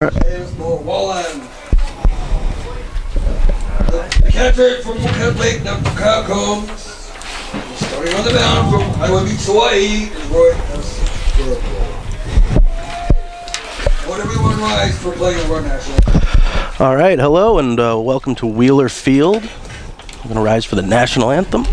Wallen. The catcher from Buchanan Lake, number comes. Starting on the mound from Iowa Beach, Hawaii, is Roy S. Would everyone rise for playing of our national? All right, hello and welcome to Wheeler Field. We're going to rise for the national anthem.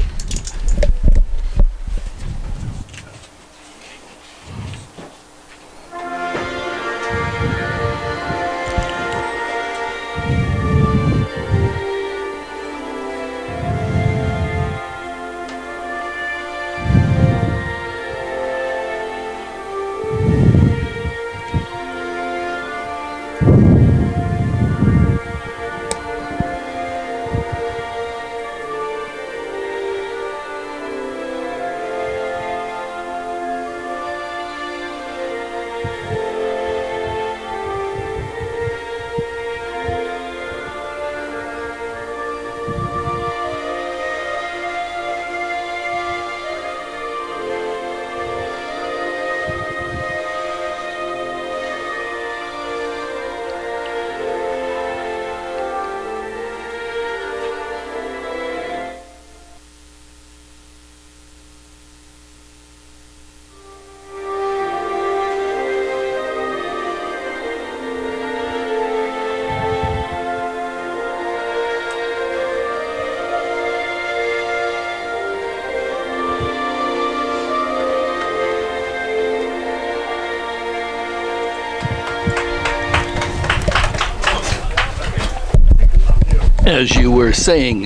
As you were saying,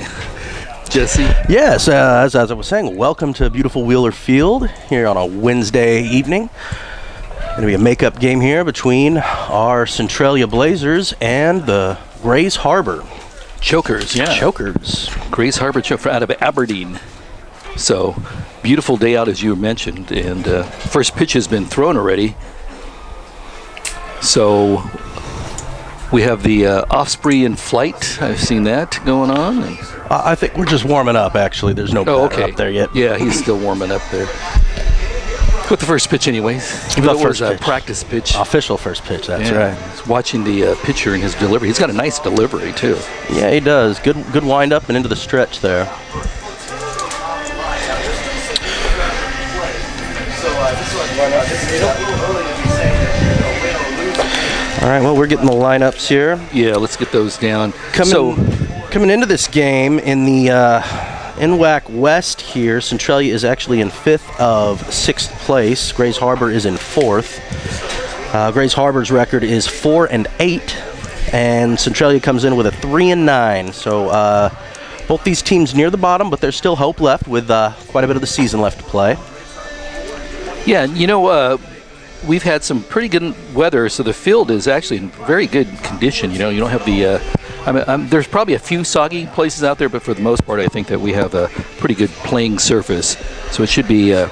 Jesse. Yes, as I was saying, welcome to beautiful Wheeler Field here on a Wednesday evening. Going to be a makeup game here between our Centralia Blazers and the Grays Harbor Chokers, yeah. Chokers. Grays Harbor Choker out of Aberdeen. So, beautiful day out as you mentioned. And first pitch has been thrown already. So, we have the Osprey in flight. I've seen that going on. I think we're just warming up, actually. There's no batter up there yet. Yeah, he's still warming up there. With the first pitch anyways. The It was first a pitch. practice pitch. Official first pitch, that's Yeah. right. Watching the pitcher and his delivery. He's got a nice delivery, too. Yeah, he does. Good wind up and into the stretch there. All right, well, we're getting the lineups here. Yeah, let's get those down. Coming into this game in the NWAC West here, Centralia is actually in 5th of 6th place. Grays Harbor is in 4th. Grays Harbor's record is 4-8, and Centralia comes in with a 3-9. So both these teams near the bottom, but there's still hope left with quite a bit of the season left to play. Yeah, we've had some pretty good weather, so the field is actually in very good condition. You don't have the. There's probably a few soggy places out there, but for the most part, I think that we have a pretty good playing surface. So it should be a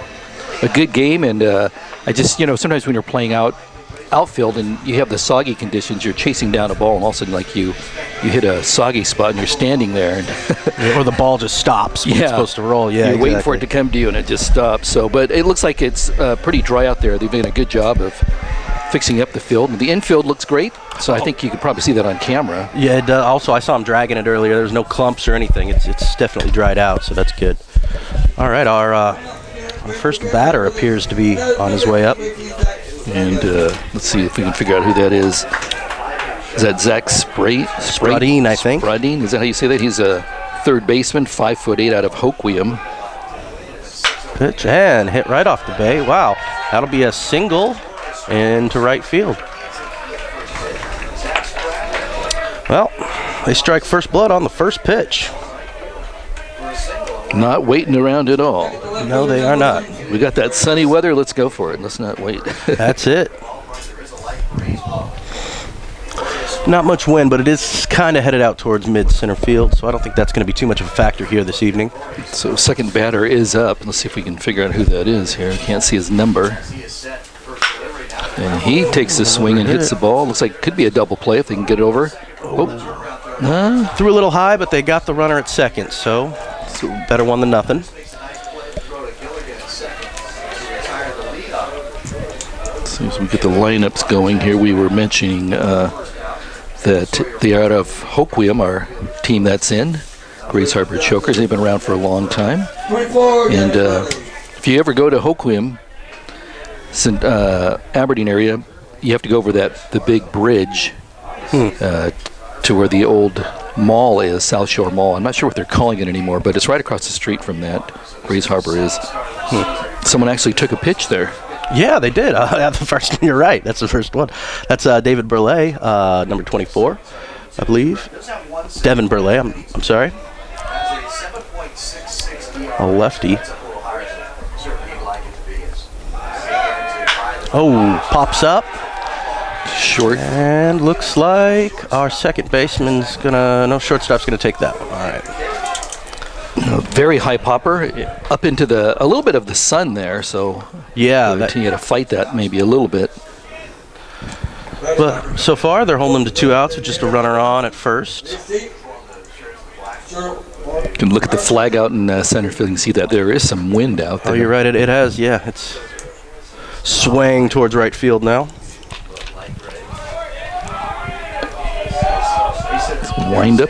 good game. And I just, sometimes when you're playing outfield and you have the soggy conditions, you're chasing down a ball, and all of a sudden, like you hit a soggy spot and you're standing there, Or the ball just stops when it's supposed to roll. Yeah, you're waiting for it to come to you, and it just stops. So, but it looks like it's pretty dry out there. They've done a good job of fixing up the field. And the infield looks great, so I think you could probably see that on camera. Yeah, it does. Also, I saw him dragging it earlier. There's no clumps or anything. It's definitely dried out, so that's good. All right, our first batter appears to be on his way up. And let's see if we can figure out who that is. Is that Zach Spradine, I think. Spradine, is that how you say that? He's a third baseman, 5'8" out of Hoquiam. Pitch and hit right off the bay. Wow, that'll be a single into right field. Well, they strike first blood on the first pitch. Not waiting around at all. No, they are not. We got that sunny weather. Let's go for it. Let's not wait. That's it. Not much wind, but it is kind of headed out towards mid-center field, so I don't think that's going to be too much of a factor here this evening. So second batter is up. Let's see if we can figure out who that is here. Can't see his number. And he takes the swing and hits the ball. Looks like it could be a double play if they can get it over. Threw a little high, but they got the runner at second, so better one than nothing. So as we get the lineups going here, we were mentioning that they are out of Hoquiam, our team that's in. Grays Harbor Chokers. They've been around for a long time. And if you ever go to Hoquiam, Aberdeen area, you have to go over the big bridge to where the old mall is, South Shore Mall. I'm not sure what they're calling it anymore, but it's right across the street from that. Grays Harbor is. Someone actually took a pitch there. Yeah, they did. The first, you're right. That's the first one. That's David Burley, number 24, I believe. Devin Burley. I'm sorry. A lefty. Oh, pops up. Short. And looks like our second baseman's no, shortstop's gonna take that one. All right. Very high popper, up into a little bit of the sun there, so yeah, you had to fight that maybe a little bit. But so far, they're holding them to 2 outs with just a runner on at first. You can look at the flag out in center field. You can see that there is some wind out there. Oh, you're right. It has. Yeah, it's swaying towards right field now. Wind up.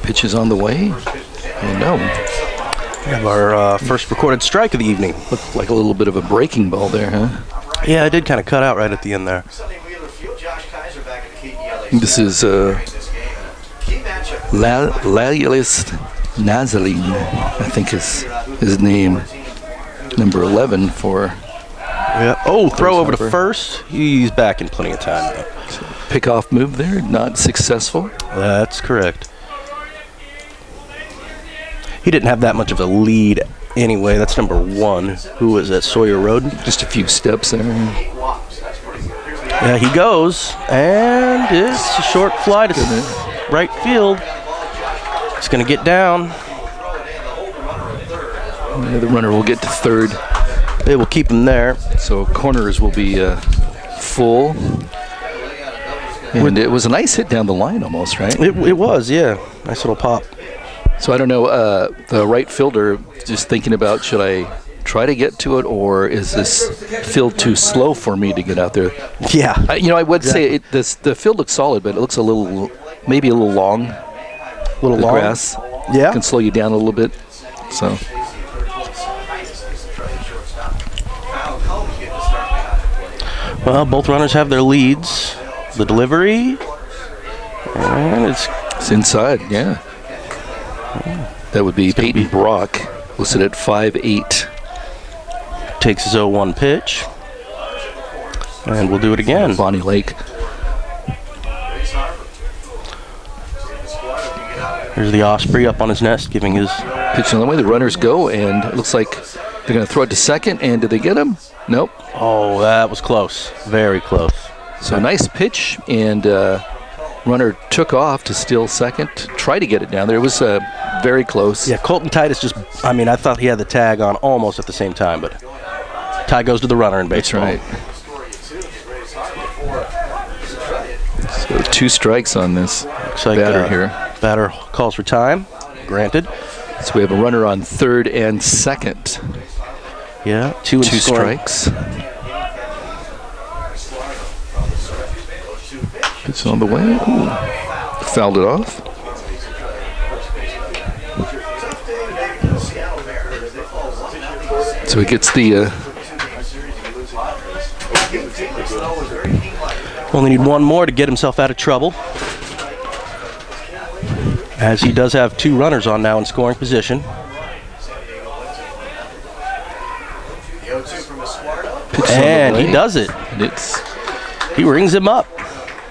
Pitch is on the way. And no. We have our first recorded strike of the evening. Looked like a little bit of a breaking ball there, huh? Yeah, it did kind of cut out right at the end there. This is Lalius Nazaline, I think is his name. Number 11 for. Yeah. Oh, throw over to first. He's back in plenty of time, though. Pickoff move there, not successful. That's correct. He didn't have that much of a lead anyway. That's number 1. Who was that? Sawyer Roden? Just a few steps there. Yeah, he goes, and it's a short fly to right field. It's going to get down. Yeah, the runner will get to third. They will keep him there. So corners will be full. And it was a nice hit down the line almost, right? It was, yeah. Nice little pop. So I don't know, the right fielder just thinking about, should I try to get to it, or is this field too slow for me to get out there? Yeah. I would say the field looks solid, but it looks maybe a little long. Little long. Grass. Yeah. Can slow you down a little bit. So. Well, both runners have their leads. The delivery, and it's inside, yeah. That would be Peyton Brock, listed at 5'8". Takes his 0-1 pitch, and we'll do it again. Bonnie Lake. Here's the Osprey up on his nest, giving his pitch on the way. The runners go, and it looks like they're going to throw it to second. And did they get him? Nope. Oh, that was close. Very close. So nice pitch, and runner took off to steal second. Try to get it down there. It was very close. Yeah, Colton Titus I thought he had the tag on almost at the same time, but tie goes to the runner in baseball. That's right. So 2 strikes on this batter here. Batter calls for time. Granted. So we have a runner on third and second. Yeah, 2 strikes. It's on the way. Ooh. Fouled it off. So he gets the. Only need 1 more to get himself out of trouble, as he does have 2 runners on now in scoring position. And he does it. And he rings him up.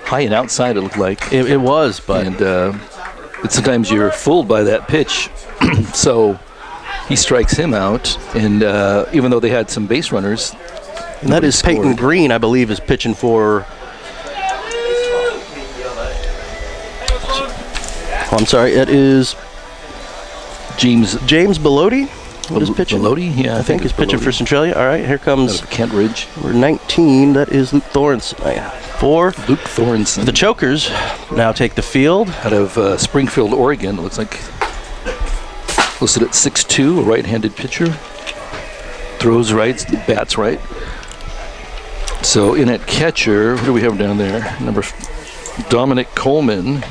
High and outside, it looked like. It was, but sometimes you're fooled by that pitch. So he strikes him out, and even though they had some base runners. And that is Peyton Green, I believe, is pitching for. Oh, I'm sorry, it is James Bellotti. What is pitching? Bellotti? Yeah, I think he's pitching for Centralia. All right, here comes Kent Ridge. Number 19. That is Luke Thornton. For Luke Thornton. The Chokers now take the field. Out of Springfield, Oregon. It looks like listed at 6'2", a right-handed pitcher. Throws right, bats right. So in at catcher, who do we have down there? Dominic Coleman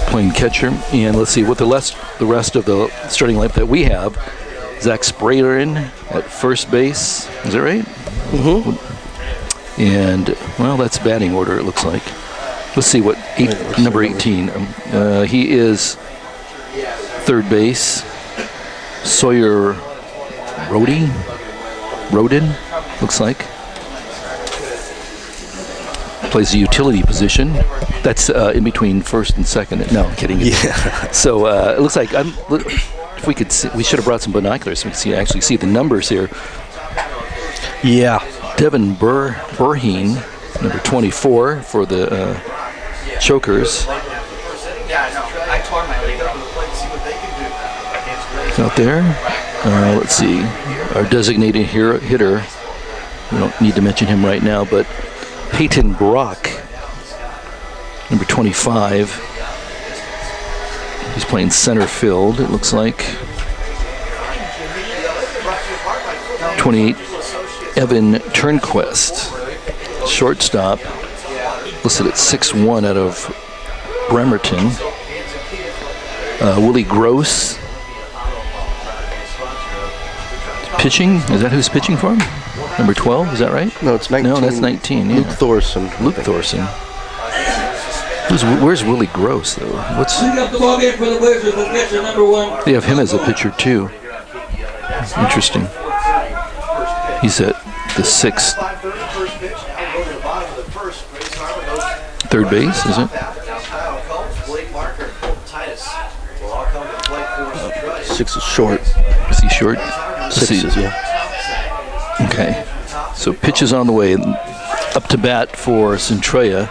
playing catcher. And let's see what the rest of the starting lineup that we have. Zach Sprader at first base. Is that right? Mm-hmm. And, well, that's batting order, it looks like. Let's see what number 18. He is third base. Sawyer Rodin, looks like. Plays the utility position. That's in between first and second. No, I'm kidding. Yeah. So it looks like if we could, we should have brought some binoculars so we could actually see the numbers here. Yeah. Devin Burheen, number 24 for the Chokers. Out there. Let's see. Our designated hitter. We don't need to mention him right now, but Peyton Brock, number 25. He's playing center field, it looks like. 28, Evan Turnquist, shortstop, listed at 6'1" out of Bremerton. Willie Gross, pitching. Is that who's pitching for him? Number 12, is that right? No, it's 19. No, that's 19. Yeah. Luke Thorson. Where's Willie Gross, though? They have him as a pitcher, too. Interesting. He's at the 6th. Third base, is it? 6 is short. Is he short? 6 is, yeah. Okay. So pitches on the way. Up to bat for Centralia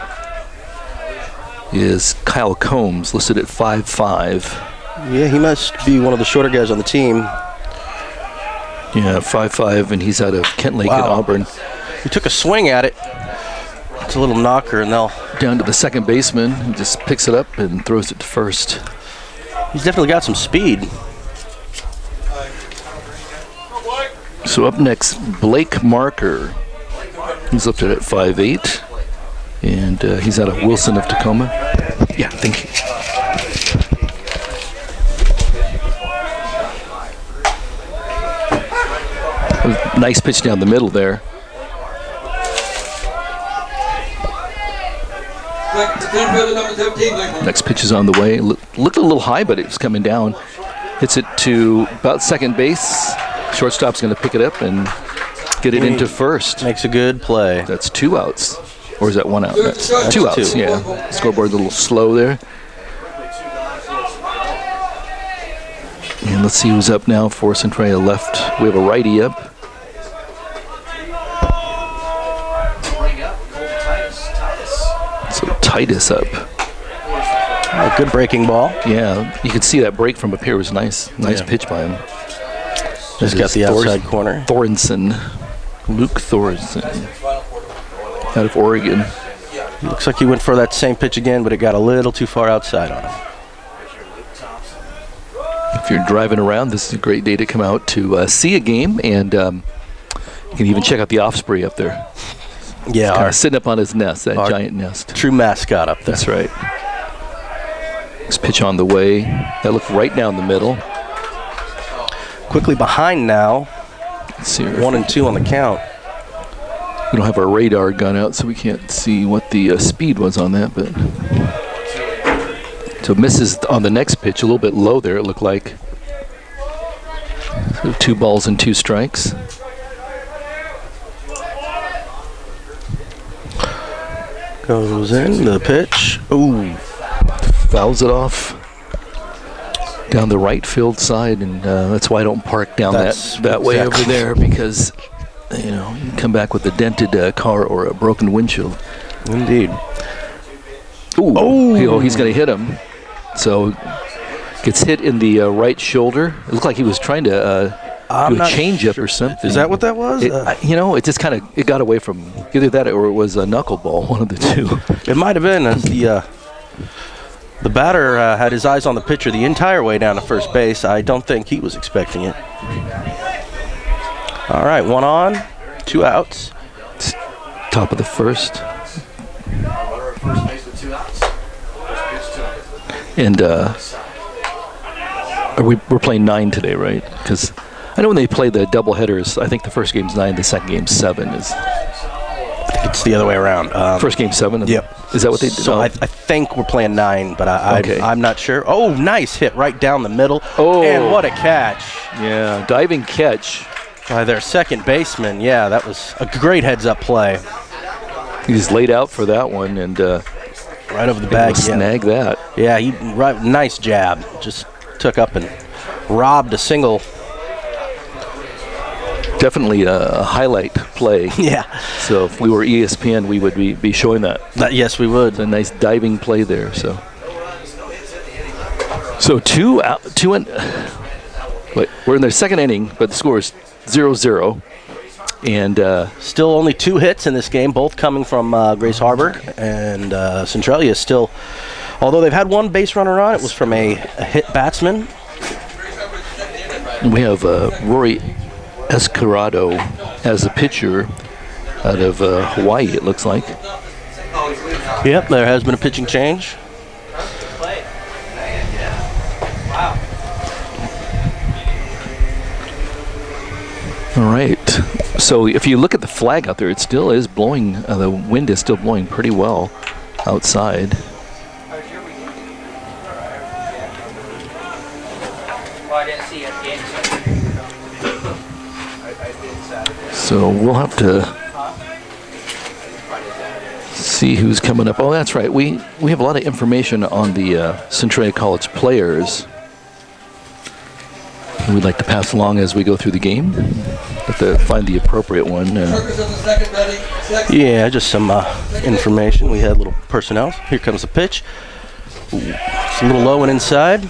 is Kyle Combs, listed at 5'5". Yeah, he must be one of the shorter guys on the team. Yeah, 5'5", and he's out of Kent Lake at Auburn. He took a swing at it. It's a little knocker, and they'll... Down to the second baseman. He just picks it up and throws it to first. He's definitely got some speed. So up next, Blake Marker. He's lifted at 5'8", and he's out of Wilson of Tacoma. Yeah, thank you. Nice pitch down the middle there. Next pitch is on the way. Looked a little high, but it was coming down. Hits it to about second base. Shortstop's going to pick it up and get it into first. Makes a good play. That's 2 outs. Or is that 1 out? That's 2 outs, two. yeah. Scoreboard's a little slow there. And let's see who's up now for Centralia left. We have a righty up. So Titus up. A good breaking ball. Yeah, you could see that break from up here. It was nice pitch by him. Just got the outside corner. Luke Thorenson, out of Oregon. Looks like he went for that same pitch again, but it got a little too far outside on him. If you're driving around, this is a great day to come out to see a game, and you can even check out the Osprey up there. Yeah, sitting up on his nest, that giant nest. True mascot up there. That's right. This pitch on the way. That looked right down the middle. Quickly behind now. Let's see. 1 and 2 on the count. We don't have our radar gun out, so we can't see what the speed was on that. But so misses on the next pitch, a little bit low there. It looked like. So 2 balls and 2 strikes. Goes in the pitch. Ooh, fouls it off down the right field side, and that's why I don't park down that way over there, because you can come back with a dented car or a broken windshield. Indeed. Oh, he's going to hit him. So gets hit in the right shoulder. It looked like he was trying to do a change-up or something. Is that what that was? It just kind of got away from either that or it was a knuckleball, one of the two. It might have been. The batter had his eyes on the pitcher the entire way down to first base. I don't think he was expecting it. All right, 1 on, 2 outs. Top of the first. Runner at first base with 2 outs. First pitch to him. And we're playing 9 today, right? Because I know when they play the double headers, I think the first game's 9, the second game's 7. It's the other way around. First game 7? Yep. Is that what they did? So I think we're playing 9, but I'm not sure. Oh, nice hit right down the middle. Oh. And what a catch Yeah, diving catch. by their second baseman. Yeah, that was a great heads-up play. He's laid out for that one and Right over the bag. snag that. Yeah, nice jab. Just took up and robbed a single. Definitely a highlight play. Yeah. So if we were ESPN, we would be showing that. Yes, we would. It's a nice diving play there. So 2 out, 2 and wait, we're in the second inning, but the score is 0-0. And Still only 2 hits in this game, both coming from Grace Harbor. And Centralia is still, although they've had 1 base runner on, it was from a hit batsman. we have Rory Escarado as a pitcher out of Hawaii, it looks like. Yep, there has been a pitching change. All right. So if you look at the flag out there, it still is blowing. The wind is still blowing pretty well outside. So we'll have to see who's coming up. Oh, that's right. We have a lot of information on the Centralia College players. We'd like to pass along as we go through the game. Have to find the appropriate one. Turkers on the second, Betty. Second. Yeah, just some information. We had a little personnel. Here comes the pitch. Ooh, it's a little low and inside.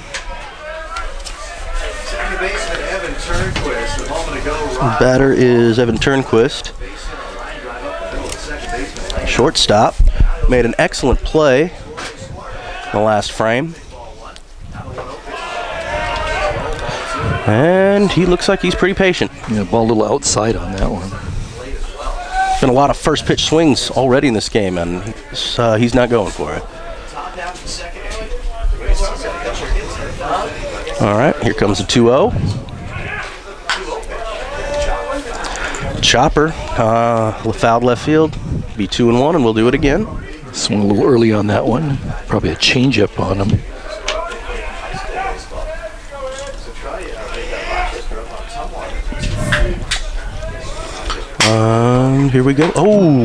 Second baseman Evan Turnquist. A moment ago, Batter is Evan Turnquist. Shortstop. Made an excellent play in the last frame. And he looks like he's pretty patient. Yeah, ball a little outside on that one. Been a lot of first pitch swings already in this game, and he's not going for it. All right, here comes the 2-0. Chopper, fouled left field. Be 2-1, and we'll do it again. Swung a little early on that one. Probably a changeup on him. Here we go. Oh,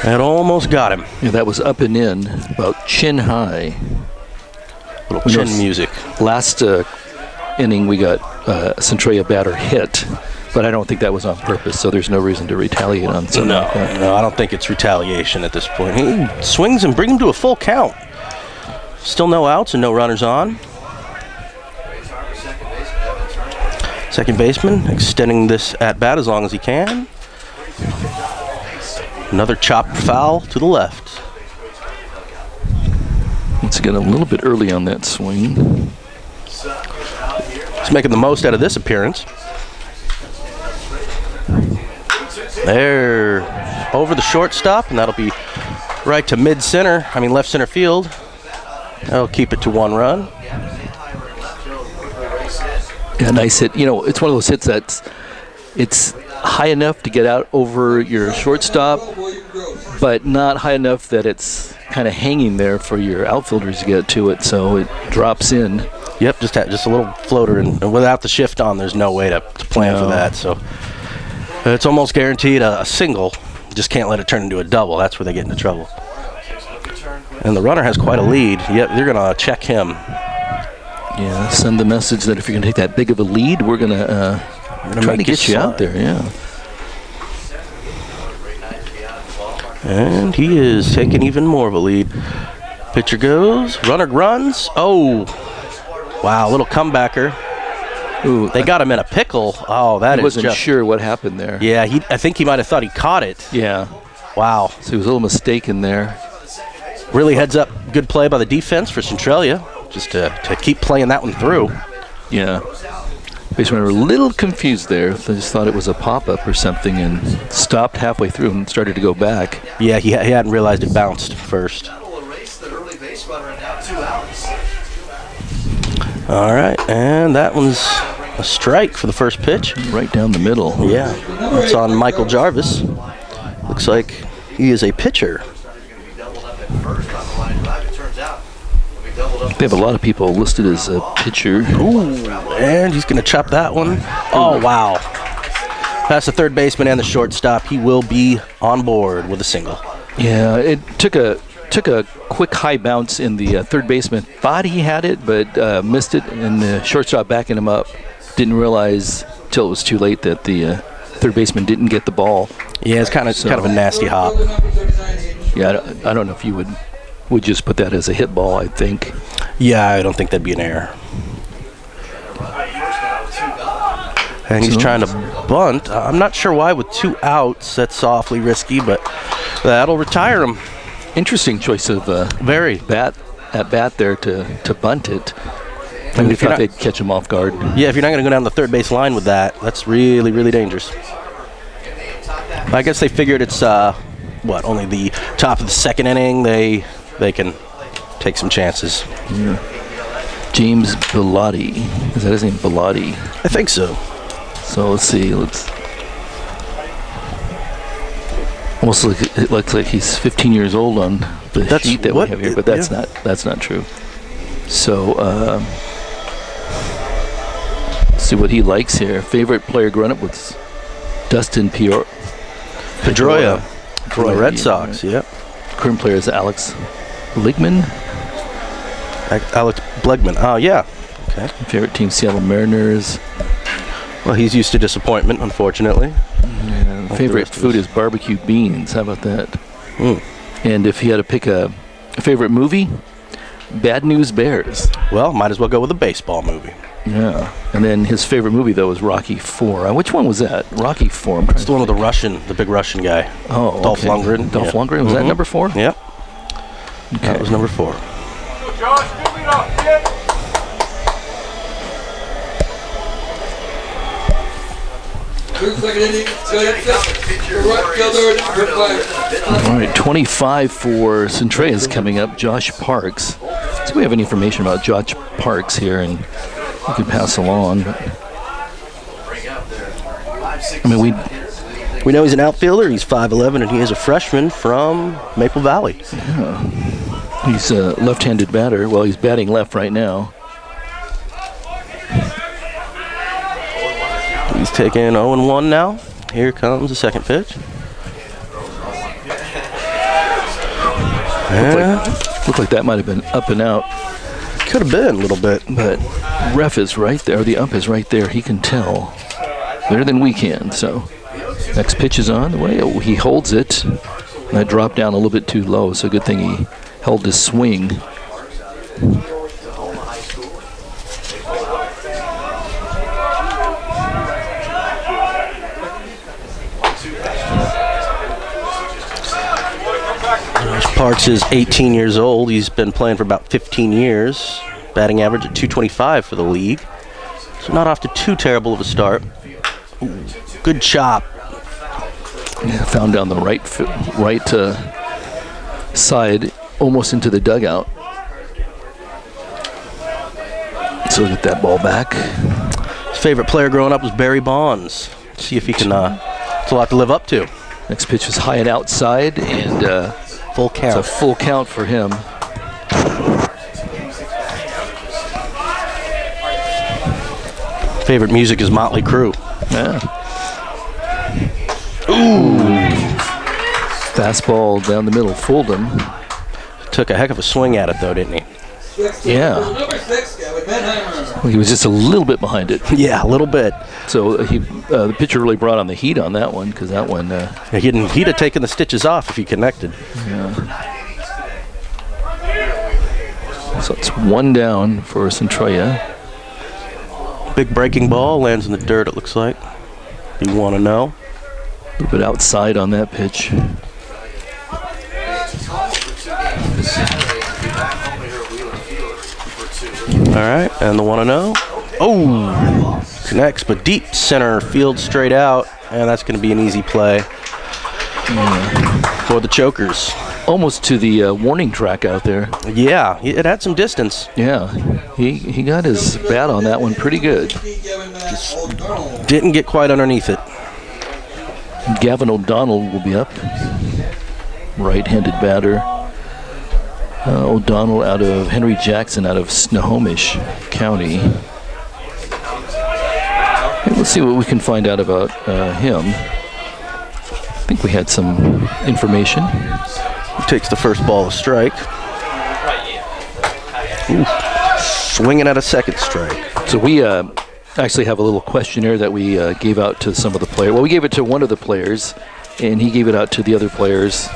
that almost got him. Yeah, that was up and in, about chin high. Little chin music. Last inning, we got Centralia batter hit, but I don't think that was on purpose, so there's no reason to retaliate on something like that. No, I don't think it's retaliation at this point. He swings and brings him to a full count. Still no outs and no runners on. Second baseman extending this at bat as long as he can. Another chopped foul to the left. Once again, a little bit early on that swing. He's making the most out of this appearance. There, over the shortstop, and that'll be right to left center field. That'll keep it to 1 run. Yeah, nice hit. You know, it's one of those hits that's high enough to get out over your shortstop, but not high enough that it's kind of hanging there for your outfielders to get to it, so it drops in. Yep, just a little floater, and without the shift on, there's no way to plan for that. So it's almost guaranteed a single. Just can't let it turn into a double. That's where they get into trouble. And the runner has quite a lead. Yep, they're going to check him. Yeah, send the message that if you're going to take that big of a lead, we're going to try to get you out there. Yeah. And he is taking even more of a lead. Pitcher goes, runner runs. Oh, wow, little comebacker. Ooh, they got him in a pickle. Oh, that I is wasn't just sure what happened there. Yeah, I think he might have thought he caught it. Yeah. Wow. So he was a little mistaken there. Really heads up. Good play by the defense for Centralia, just to keep playing that one through. Yeah. basemen were a little confused there. They just thought it was a pop-up or something and stopped halfway through and started to go back. Yeah, he hadn't realized it bounced first. All right, and that one's a strike for the first pitch. Right down the middle. Yeah, it's on Michael Jarvis. Looks like he is a pitcher. They have a lot of people listed as a pitcher. Ooh, and he's going to chop that one. Oh, wow. Past the third baseman and the shortstop. He will be on board with a single. Yeah, it took a quick high bounce in the third baseman. Thought he had it, but missed it, and the shortstop backing him up. Didn't realize till it was too late that the third baseman didn't get the ball. Yeah, it's kind of a nasty hop. Yeah, I don't know if you would just put that as a hit ball, I think. Yeah, I don't think that'd be an error. And he's trying to bunt. I'm not sure why with 2 outs. That's awfully risky, but that'll retire him. Interesting choice of Very. bat there to bunt it. I mean, I thought they'd catch him off guard. Yeah, if you're not going to go down the third base line with that, that's really, really dangerous. I guess they figured it's only the top of the second inning. They can take some chances. Yeah. James Bellotti. Is that his name? Bellotti. I think so. So let's see. Almost it looks like he's 15 years old on the sheet that we have here, but that's not true. So let's see what he likes here. Favorite player growing up was Dustin Pedroia from the Red Sox. Right. Yep. Current player is Alex Blegman. Alex Blegman. Oh yeah. Okay. Favorite team Seattle Mariners. Well, he's used to disappointment, unfortunately. Yeah, favorite food is barbecue beans. How about that? Mm. And if he had to pick a favorite movie, Bad News Bears. Well, might as well go with a baseball movie. Yeah. And then his favorite movie, though, was Rocky IV. Which one was that? Rocky IV. It's the one with the big Russian guy. Oh, Dolph Lundgren. Dolph Lundgren. Was that number 4? Yep. Okay. That was number 4. All right, 25 for Centralia is coming up. Josh Parks. So we have any information about Josh Parks here, and we can pass along. I mean, we know he's an outfielder. He's 5'11", and he is a freshman from Maple Valley. Yeah. He's a left-handed batter. Well, he's batting left right now. He's taking 0-1 now. Here comes the second pitch. Looked like that might have been up and out. Could have been a little bit. But ref is right there. The ump is right there. He can tell better than we can. So next pitch is on the way. Oh, he holds it. That dropped down a little bit too low. So good thing he held his swing. Parks is 18 years old. He's been playing for about 15 years. Batting average at .225 for the league. So not off to too terrible of a start. Ooh, good chop. Yeah, found down the right side, almost into the dugout. So get that ball back. His favorite player growing up was Barry Bonds. See if he can. It's a lot to live up to. Next pitch was high and outside, and full count. It's a full count for him. Favorite music is Motley Crue. Yeah. Ooh. Fastball down the middle, fooled him. Took a heck of a swing at it, though, didn't he? Yeah. Well, he was just a little bit behind it. Yeah, a little bit. So the pitcher really brought on the heat on that one, because that one... he'd have taken the stitches off if he connected. Yeah. So it's one down for Centralia. Big breaking ball, lands in the dirt, it looks like. You want to know? A little bit outside on that pitch. All right, and the 1-0. Oh, Connects, but deep center field straight out, and that's going to be an easy play for the Chokers. Almost to the warning track out there. Yeah, it had some distance. Yeah, he got his bat on that one pretty good. Didn't get quite underneath it. Gavin O'Donnell will be up. Right-handed batter. O'Donnell out of Henry Jackson out of Snohomish County. And let's see what we can find out about him. I think we had some information. Takes the first ball a strike. Ooh, swinging at a second strike. So we actually have a little questionnaire that we gave out to some of the players. Well, we gave it to one of the players, and he gave it out to the other players.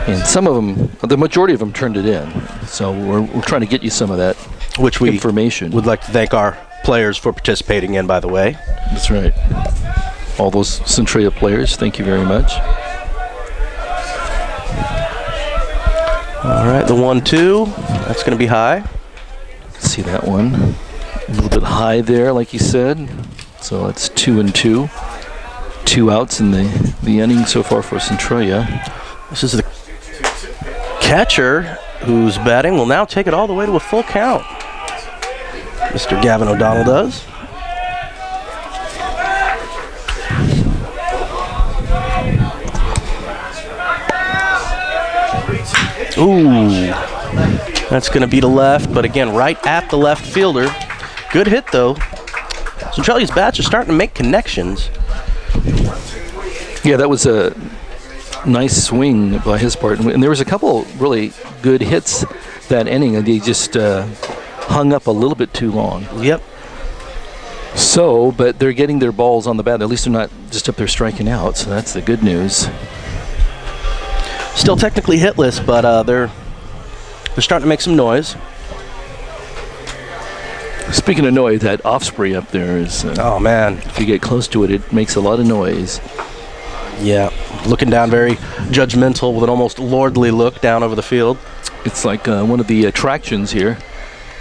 And some of them, the majority of them turned it in. So we're trying to get you some of that Which we information. would like to thank our players for participating in, by the way. That's right. All those Centralia players, thank you very much. All right, the 1-2. That's going to be high. See that one. A little bit high there, like you said. So that's 2-2. 2 outs in the inning so far for Centralia. This is the catcher who's batting will now take it all the way to a full count. Mr. Gavin O'Donnell does. Ooh, that's going to be to left, but again, right at the left fielder. Good hit, though. Centralia's bats are starting to make connections. Yeah, that was a nice swing by his part. And there was a couple really good hits that inning, and they just hung up a little bit too long. Yep. So, but they're getting their balls on the bat. At least they're not just up there striking out, so that's the good news. Still technically hitless, but they're starting to make some noise. Speaking of noise, that Offspray up there is... oh, man. If you get close to it, it makes a lot of noise. Yeah, looking down very judgmental with an almost lordly look down over the field. It's like one of the attractions here.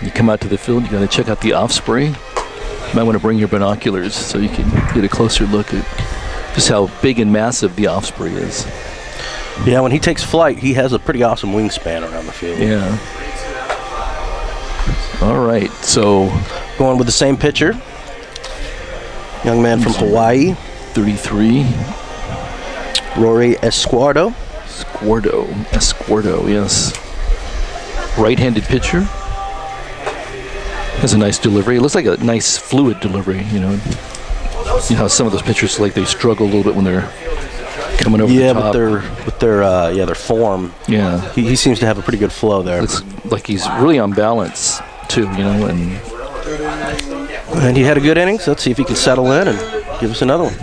You come out to the field, you got to check out the Offspray. You might want to bring your binoculars so you can get a closer look at just how big and massive the Offspray is. Yeah, when he takes flight, he has a pretty awesome wingspan around the field. Yeah. All right, so going with the same pitcher. Young man from Hawaii. 33. Rory Escuardo. Escuardo, yes. Right-handed pitcher. Has a nice delivery. It looks like a nice fluid delivery, you know. You know how some of those pitchers, like, they struggle a little bit when they're coming over the top. With their form. Yeah. He seems to have a pretty good flow there. Looks like he's really on balance, too, you know. And he had a good inning, so let's see if he can settle in and give us another one.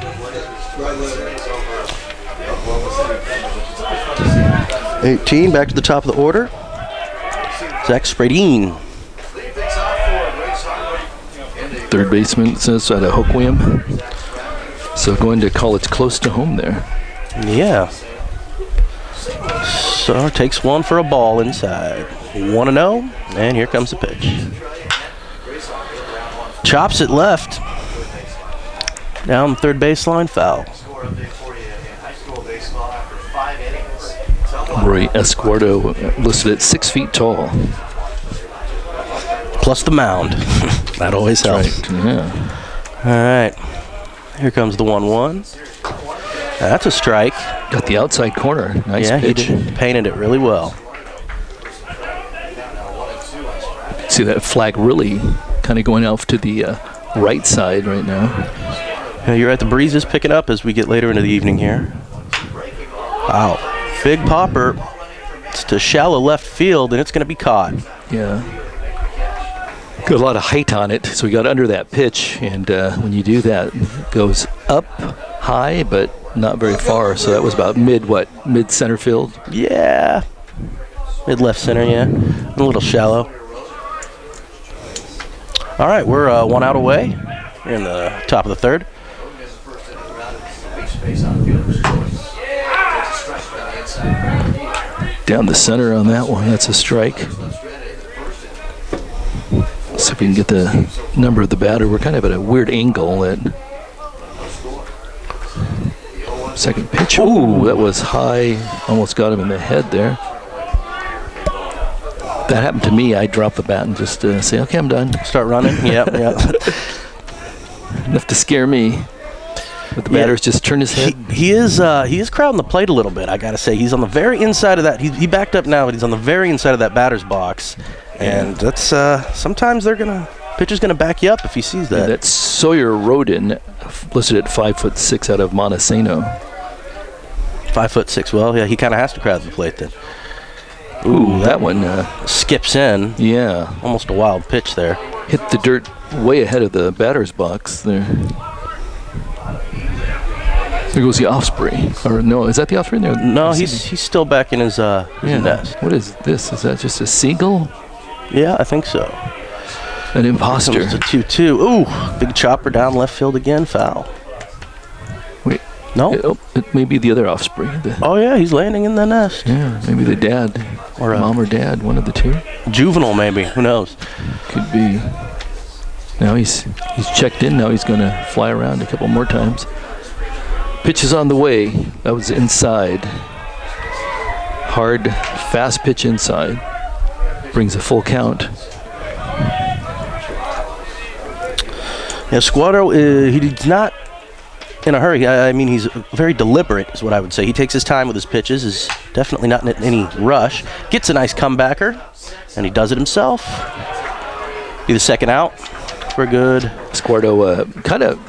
18, back to the top of the order. Zach Spradine. Third baseman, it says, out of Hoquiam. So going to college close to home there. Yeah. So takes one for a ball inside. 1-0, and here comes the pitch. Chops it left. Down the third baseline, foul. Roy Escuardo listed at 6 feet tall. Plus the mound. That always helps. Right. Yeah. All right. Here comes the 1-1. That's a strike. Got the outside corner. Nice pitch. He painted it really well. See that flag really kind of going off to the right side right now. Yeah, you're right. The breeze is picking up as we get later into the evening here. Wow. Big popper. It's to shallow left field, and it's going to be caught. Yeah. Got a lot of height on it, so we got under that pitch, and when you do that, it goes up high, but not very far. So that was about mid center field? Yeah. Mid left center, yeah. A little shallow. All right, we're 1 out away. We're in the top of the third. Down the center on that one. That's a strike. See if if we can get the number of the batter. We're kind of at a weird angle. That second pitch. Ooh, that was high. Almost got him in the head there. That happened to me. I drop the bat and just say, okay, I'm done. Start running. Yep. Enough to scare me. But the batter's just turned his head. He is crowding the plate a little bit, I got to say. He's on the very inside of that. He backed up now, but he's on the very inside of that batter's box. And that's sometimes pitcher's going to back you up if he sees that. And that's Sawyer Rodin, listed at 5'6" out of Montesano. 5'6". Well, yeah, he kind of has to crowd the plate then. Ooh, that one skips in. Yeah. Almost a wild pitch there. Hit the dirt way ahead of the batter's box there. There goes the Osprey. Or no, is that the Osprey? No, he's still back in his nest. What is this? Is that just a seagull? Yeah, I think so. An imposter. It's a 2-2. Ooh, big chopper down left field again. Foul. Wait. No? It may be the other Osprey. Oh, yeah, he's landing in the nest. Yeah, maybe the dad. Or mom or dad, one of the two. Juvenile, maybe. Who knows? Could be. Now he's checked in. Now he's going to fly around a couple more times. Pitch is on the way. That was inside. Hard, fast pitch inside. Brings a full count. Yeah, Squadro, he's not in a hurry. I mean, he's very deliberate, is what I would say. He takes his time with his pitches, is definitely not in any rush. Gets a nice comebacker, and he does it himself. Be the second out. We're good. Squardo kind of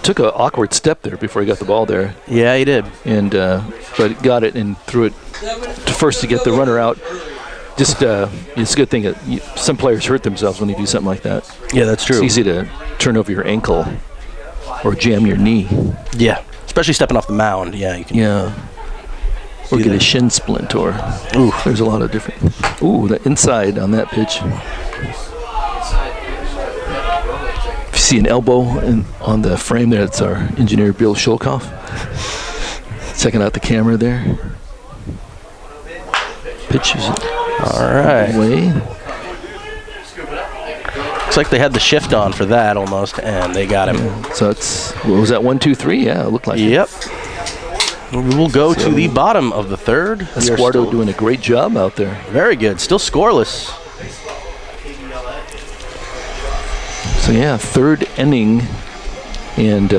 took an awkward step there before he got the ball there. Yeah, he did. And but got it and threw it to first to get the runner out. Just it's a good thing that some players hurt themselves when you do something like that. Yeah, that's true. It's easy to turn over your ankle or jam your knee. Yeah, especially stepping off the mound. Yeah, you can. Yeah. Or get a shin splint or. Ooh, there's a lot of different. Ooh, the inside on that pitch. If you see an elbow on the frame there, it's our engineer Bill Shulkoff. Checking out the camera there. Pitches. All right. Way. Looks like they had the shift on for that almost, and they got him. Yeah. So it's, what was that, 1, 2, 3? Yeah, it looked like Yep. it. We will go to the bottom of the third. Esquardo doing a great job out there. Very good. Still scoreless. So yeah, third inning. And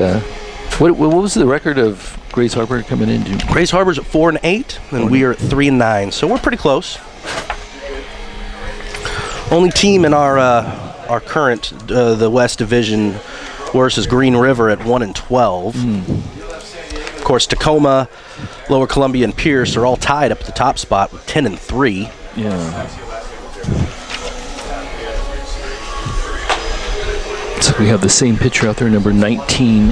what was the record of Grays Harbor coming in? Grays Harbor's at 4-8, and we are at 3-9. So we're pretty close. Only team in our current the West Division worse is Green River at 1-12. Of course, Tacoma, Lower Columbia, and Pierce are all tied up at the top spot with 10-3. Yeah. So we have the same pitcher out there, number 19,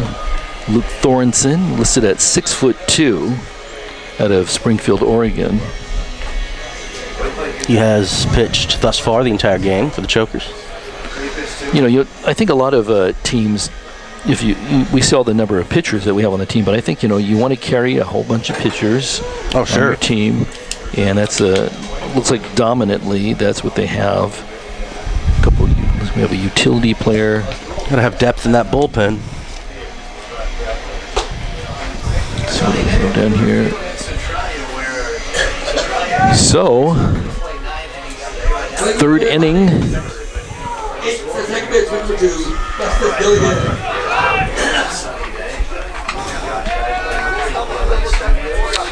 Luke Thorenson, listed at 6'2", out of Springfield, Oregon. He has pitched thus far the entire game for the Chokers. I think a lot of teams, we see all the number of pitchers that we have on the team, but I think you want to carry a whole bunch of pitchers on your team, and that's looks like dominantly that's what they have. We have a utility player. Got to have depth in that bullpen. So we go down here. So, third inning.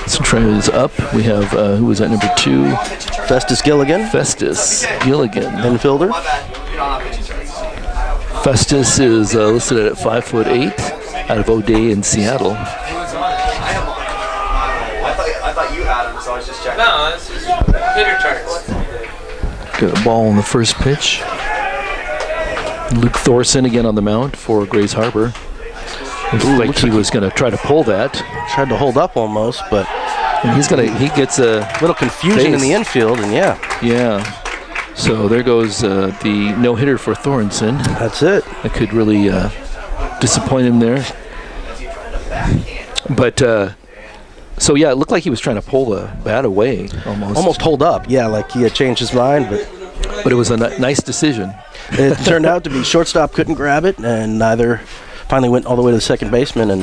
Centralia is up. We have, who was that, number 2? Festus Gilligan. Infielder. Festus is listed at 5'8", out of O'Day in Seattle. I thought you had him, so I was just checking. No, it's just hitter charts. Got a ball on the first pitch. Luke Thorson again on the mound for Grays Harbor. Looks like he was going to try to pull that. Tried to hold up almost, but he gets a little confusion in the infield, and yeah. So there goes the no-hitter for Thornton. That's it. That could really disappoint him there. But so yeah, it looked like he was trying to pull the bat away almost. Almost hold up, yeah, like he had changed his mind, but it was a nice decision. It turned out to be shortstop couldn't grab it, and neither finally went all the way to the second baseman. And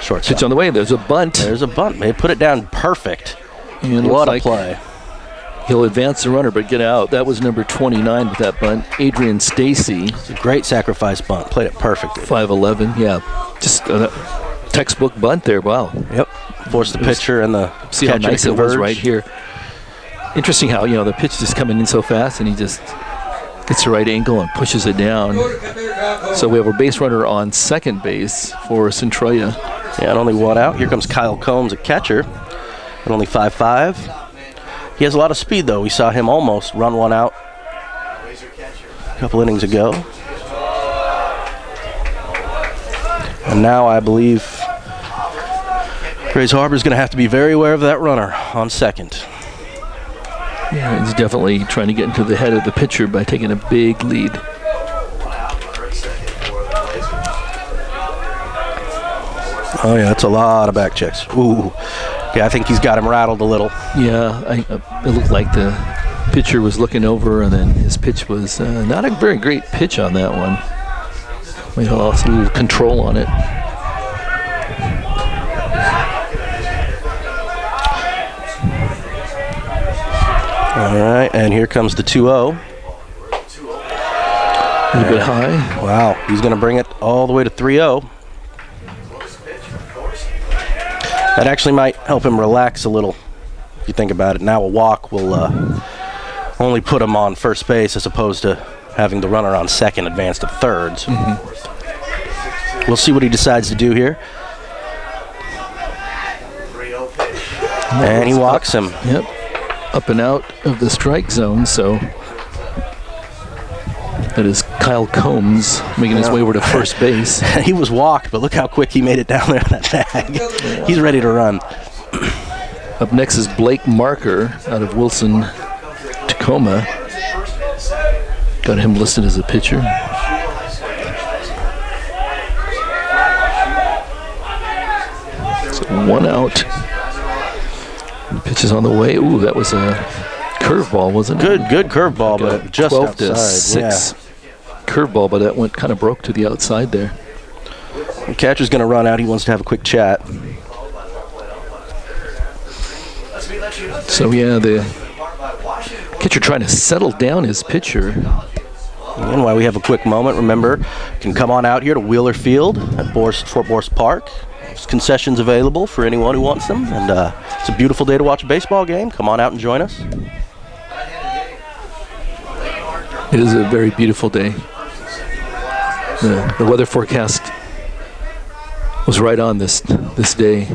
shortstop. Pitch on the way. There's a bunt. There's a bunt. They put it down perfect. And What a like play. He'll advance the runner, but get out. That was number 29 with that bunt. Adrian Stacy. It's a great sacrifice bunt. Played it perfectly. 5'11", yeah. Just a textbook bunt there. Wow. Yep. Forced the pitcher and the See how catcher nice to it was converge. right here. Interesting how, the pitch just coming in so fast, and he just gets the right angle and pushes it down. So we have a base runner on second base for Centralia. Yeah, and only one out. Here comes Kyle Combs, a catcher, at only 5'5". He has a lot of speed, though. We saw him almost run one out a couple innings ago. And now I believe Grays Harbor is going to have to be very aware of that runner on second. Yeah, he's definitely trying to get into the head of the pitcher by taking a big lead. Oh, yeah, that's a lot of back checks. Ooh. Yeah, I think he's got him rattled a little. Yeah, it looked like the pitcher was looking over, and then his pitch was not a very great pitch on that one. We lost a little control on it. All right, and here comes the 2-0. A little bit high. Wow, he's going to bring it all the way to 3-0. That actually might help him relax a little, if you think about it. Now a walk will only put him on first base as opposed to having the runner on second advance to third. So we'll see what he decides to do here. And he walks him. Yep. Up and out of the strike zone, so that is Kyle Combs making his way over to first base. He was walked, but look how quick he made it down there in that bag. He's ready to run. Up next is Blake Marker out of Wilson, Tacoma. Got him listed as a pitcher. So 1 out. Pitch is on the way. Ooh, that was a curveball, wasn't it? Good curveball, but just 12 outside. to 6 curveball, but that went kind of broke to the outside there. The catcher's going to run out. He wants to have a quick chat. So yeah, the catcher trying to settle down his pitcher. And while we have a quick moment, remember, you can come on out here to Wheeler Field at Fort Borst Park. There's concessions available for anyone who wants them, and it's a beautiful day to watch a baseball game. Come on out and join us. It is a very beautiful day. The weather forecast was right on this day,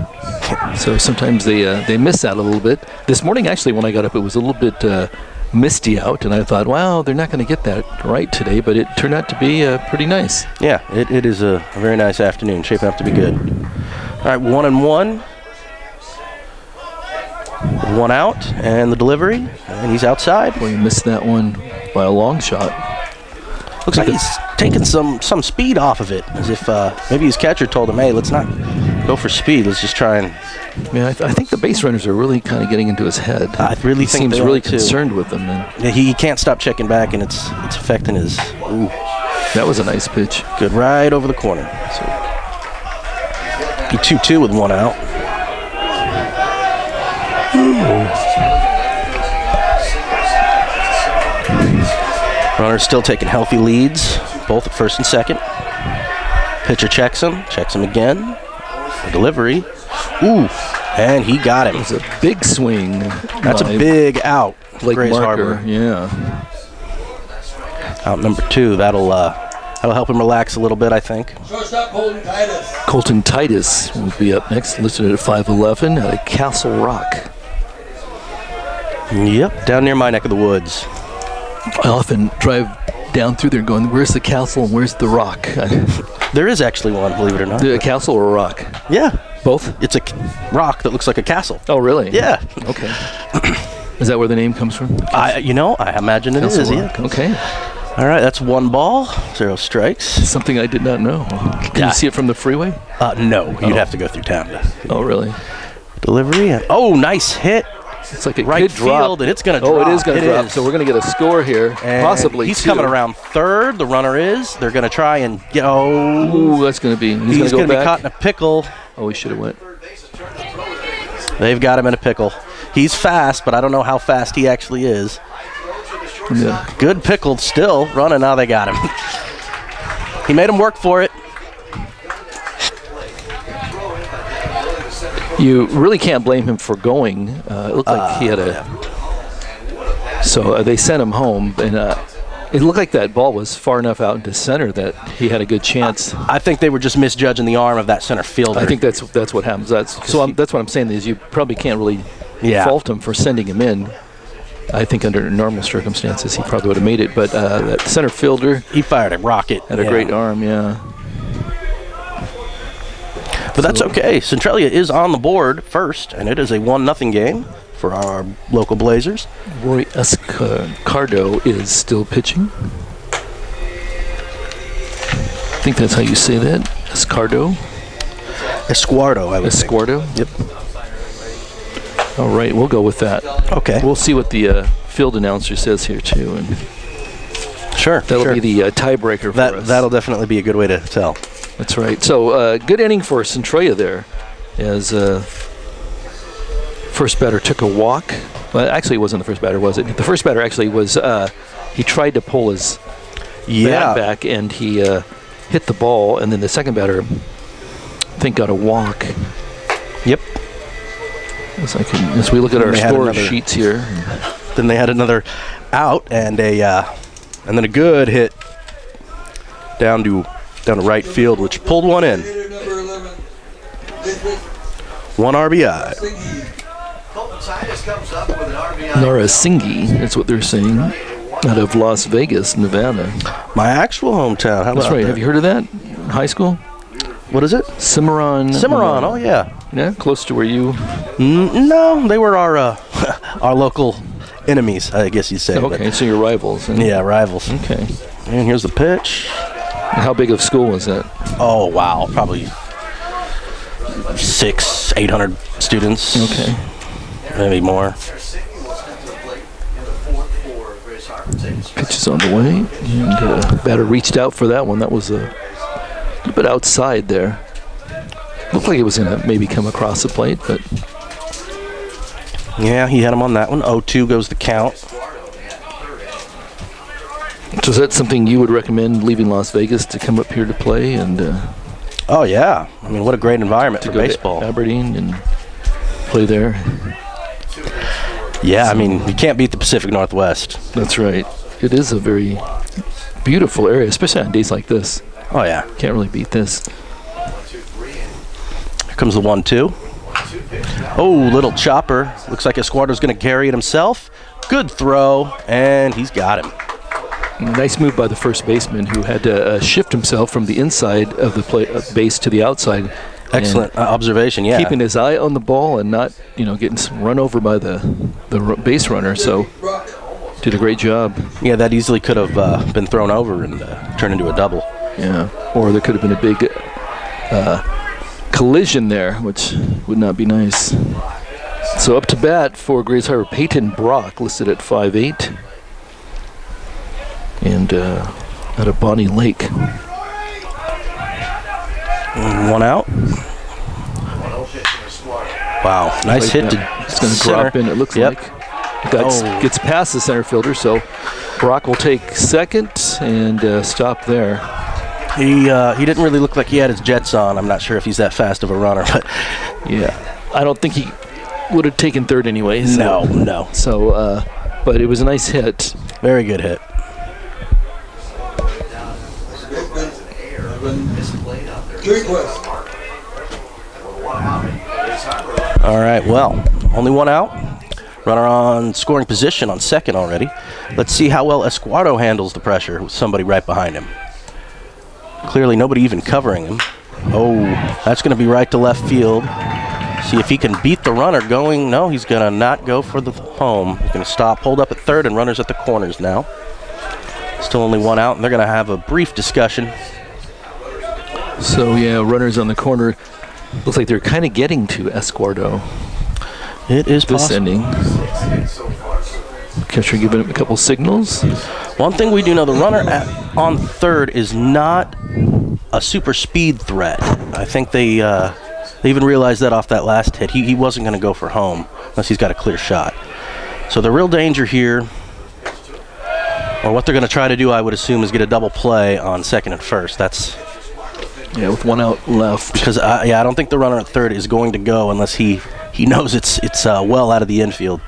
so sometimes they miss out a little bit. This morning, actually, when I got up, it was a little bit misty out, and I thought, wow, they're not going to get that right today, but it turned out to be pretty nice. Yeah, it is a very nice afternoon, shaping up to be good. All right, 1-1. 1 out, and the delivery, and he's outside. Boy, he missed that one by a long shot. Looks like he's taking some speed off of it, as if maybe his catcher told him, hey, let's not go for speed, let's just try and... Yeah, I think the base runners are really kind of getting into his head. I really he think seems they really are, too. concerned with them. And Yeah, he can't stop checking back, and it's affecting his... Ooh, that was a nice pitch. good right over the corner. So, be 2-2 with 1 out. Runners still taking healthy leads, both at first and second. Pitcher checks him again. The delivery. Ooh, and he got him. It was a big swing. That's a big out. Blake Grays Marker, Harbor. yeah. Out number 2. That'll help him relax a little bit, I think. Shortstop Colton Titus. Colton Titus will be up next, listed at 5'11", out of Castle Rock. Yep, down near my neck of the woods. I often drive down through there going, where's the castle and where's the rock? There is actually one, believe it or not. The castle or a rock? Yeah. Both? It's a rock that looks like a castle. Oh, really? Yeah. Okay. Is that where the name comes from? I imagine it Castle is, Rock. yeah. Okay. All right, that's 1 ball, 0 strikes. Something I did not know. Can you see it from the freeway? No, you'd have to go through town. Oh, really? Delivery. And, nice hit. It's like it right could drop. field, and it's going to drop. Oh, it is going to drop. is. So we're going to get a score here, And possibly he's two. coming around third. The runner is. They're going to try and get. Ooh, that's going to be. He's going to be caught in a pickle. Oh, he should have went. They've got him in a pickle. He's fast, but I don't know how fast he actually is. Yeah. Good pickle still running. Now they got him. He made him work for it. You really can't blame him for going. It looked like he had a. So they sent him home, and it looked like that ball was far enough out into center that he had a good chance. I think they were just misjudging the arm of that center fielder. I think that's what happens. That's what I'm saying is you probably can't really fault him for sending him in. I think under normal circumstances he probably would have made it, but that center fielder, he fired a rocket. Had a great arm, yeah. But that's okay. Centralia is on the board first, and it is a 1-0 game for our local Blazers. Roy Escardo is still pitching. I think that's how you say that, Escardo. Escuardo, I would think. Escuardo? Yep. All right, we'll go with that. Okay. We'll see what the field announcer says here, too. And sure. That'll be the tiebreaker for us. That'll definitely be a good way to tell. That's right. So, good inning for Centralia there, as first batter took a walk. Well, actually, it wasn't the first batter, was it? The first batter actually was, he tried to pull his bat back, and he hit the ball, and then the second batter, I think, got a walk. Yep. As we look at our score sheets here. Then they had another out, and then a good hit down to right field, which pulled one in. 1 RBI. Narasingi, that's what they're saying, out of Las Vegas, Nevada. My actual hometown. How that's about right. that? Have you heard of that? High school? What is it? Cimarron. Cimarron. Oh yeah. Yeah, close to where you. No, they were our our local enemies, I guess you'd say. Okay, so you're rivals. Yeah, rivals. Okay. And here's the pitch. How big of school was that? Oh wow, probably 600-800 students. Okay. Maybe more. Pitch is on the way, and batter reached out for that one. That was a little bit outside there. Looked like it was going to maybe come across the plate, but yeah, he had him on that one. 0-2 goes the count. So is that something you would recommend, leaving Las Vegas to come up here to play and oh yeah, I mean, what a great environment to for go baseball. to Aberdeen and play there? Yeah, I mean, you can't beat the Pacific Northwest. That's right. It is a very beautiful area, especially on days like this. Oh yeah, Can't really beat this. here comes the 1-2. Oh, little chopper. Looks like Escuardo's going to carry it himself. Good throw, and he's got him. Nice move by the first baseman, who had to shift himself from the inside of the base to the outside. Excellent observation, yeah. Keeping his eye on the ball and not, getting run over by the base runner. So, did a great job. Yeah, that easily could have been thrown over and turned into a double. Yeah, or there could have been a big collision there, which would not be nice. So up to bat for Grays Harbor, Peyton Brock, listed at 5'8", and out of Bonnie Lake. One out. Wow, nice hit to It's going to center. drop in, it looks Yep. like. That gets past the center fielder, so Brock will take second and stop there. He didn't really look like he had his jets on. I'm not sure if he's that fast of a runner, but Yeah, I don't think he would have taken third anyway. So, no. So, but it was a nice hit. Very good hit. All right, well, only one out. Runner on scoring position on second already. Let's see how well Escuardo handles the pressure with somebody right behind him. Clearly nobody even covering him. Oh, that's going to be right to left field. See if he can beat the runner going. No, he's going to not go for the home. He's going to stop, hold up at third, and runners at the corners now. Still only one out, and they're going to have a brief discussion. So, yeah, runners on the corner. Looks like they're kind of getting to Escuardo. It is this possible. inning. Catcher giving him a couple signals. One thing we do know, the runner on third is not a super speed threat. I think they even realized that off that last hit. He wasn't going to go for home unless he's got a clear shot. So the real danger here, or what they're going to try to do, I would assume, is get a double play on second and first. That's with one out left. Because I don't think the runner at third is going to go unless he knows it's well out of the infield.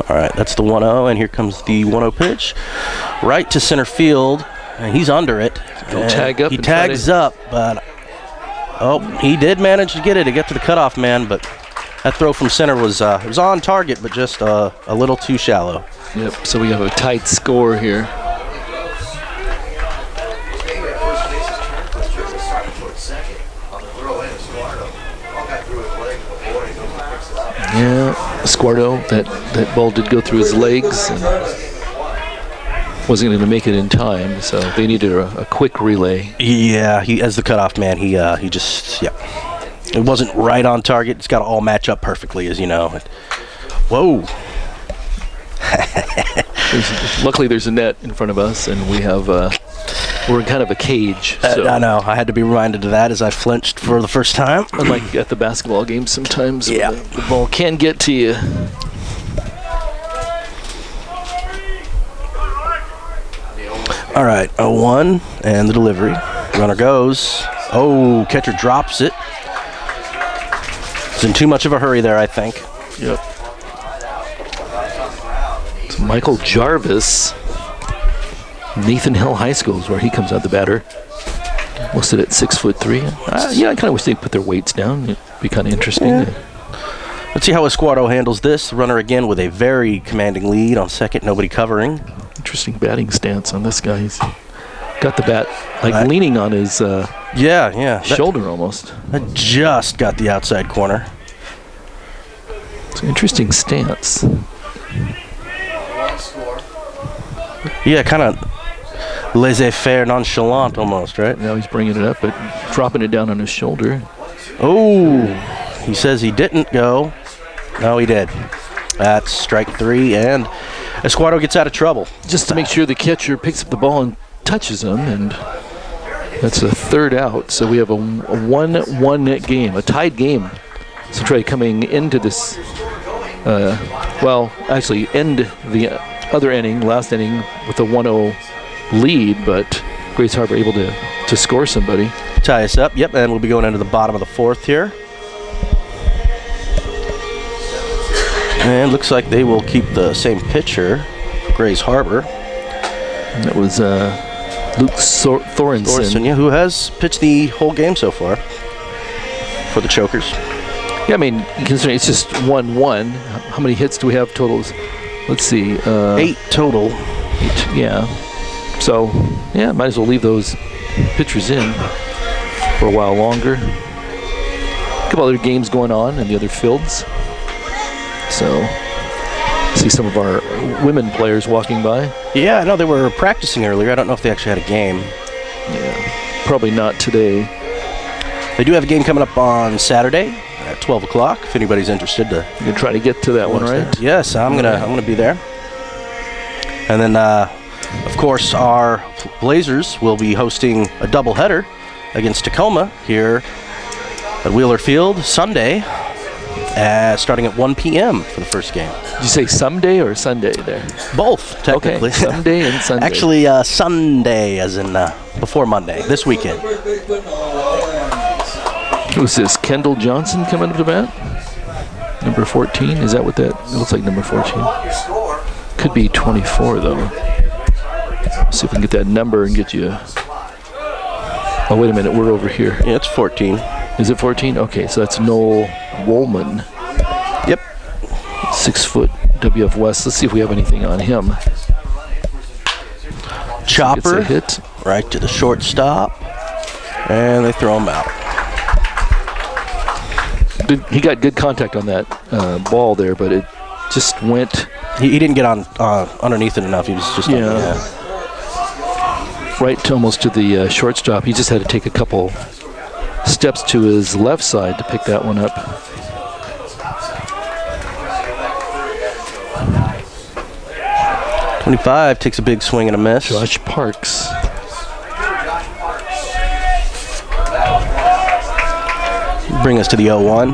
All right, that's the 1-0, and here comes the 1-0 pitch. Right to center field, and he's under it. He'll tag up. He tags up, but he did manage to get to the cutoff man, but that throw from center was on target, but just a little too shallow. Yep, so we have a tight score here. Yeah, Squardo, that ball did go through his legs and wasn't going to make it in time, so they needed a quick relay. Yeah, he as the cutoff man, he just, it wasn't right on target. It's got to all match up perfectly, as you know. Whoa. Luckily, there's a net in front of us, and we have we're in kind of a cage. So. I know. I had to be reminded of that as I flinched for the first time. Unlike at the basketball game, sometimes the ball can get to you. All right, 0-1, and the delivery. Runner goes. Oh, catcher drops it. He's in too much of a hurry there, I think. Yep. It's Michael Jarvis. Nathan Hill High School is where he comes out, the batter. Listed at 6'3". I kind of wish they'd put their weights down. It'd be kind of interesting. Yeah. Let's see how Escuadro handles this. The runner again with a very commanding lead on second, nobody covering. Interesting batting stance on this guy. He's got the bat leaning on his shoulder almost. That just got the outside corner. It's an interesting stance. Yeah, kind of laissez-faire, nonchalant almost, right? Now he's bringing it up, but dropping it down on his shoulder. Oh, he says he didn't go. No, he did. That's strike three, and Escuadro gets out of trouble. Just to make sure the catcher picks up the ball and touches him, and that's a third out. So we have a 1-1 game, a tied game. Centralia coming into this, end the other inning, last inning, with a 1-0 lead, but Grace Harbor able to score somebody. Tie us up, yep, and we'll be going into the bottom of the fourth here. And looks like they will keep the same pitcher, Grace Harbor. And that was Luke Thorensen, who has pitched the whole game so far for the Chokers. Yeah, I mean, considering it's just 1-1, how many hits do we have totals? Let's see. 8 total. 8, yeah. So, might as well leave those pitchers in for a while longer. A couple other games going on in the other fields. So, see some of our women players walking by. Yeah, I know they were practicing earlier. I don't know if they actually had a game. Yeah, probably not today. They do have a game coming up on Saturday at 12 o'clock. If anybody's interested to, you can try to get to that one, right? That. Yes, I'm gonna be there. And then, of course, our Blazers will be hosting a doubleheader against Tacoma here at Wheeler Field Sunday, starting at 1 p.m. for the first game. Did you say someday or Sunday there? Both, technically. Okay, someday and Sunday. Actually, Sunday, as in before Monday, this weekend. Who's this? Kendall Johnson coming up to bat? Number 14? Is that what that? It looks like number 14. Could be 24, though. Let's see if we can get that number and get you. Oh, wait a minute. We're over here. Yeah, it's 14. Is it 14? Okay, so that's Noel Woolman. Yep. 6 foot WF West. Let's see if we have anything on him. Chopper, hit. Right to the shortstop, and they throw him out. He got good contact on that ball there, but it just went. He didn't get on underneath it enough. He was just right to almost to the shortstop. He just had to take a couple steps to his left side to pick that one up. 25 takes a big swing and a miss. Josh Parks. Bring us to the 0-1.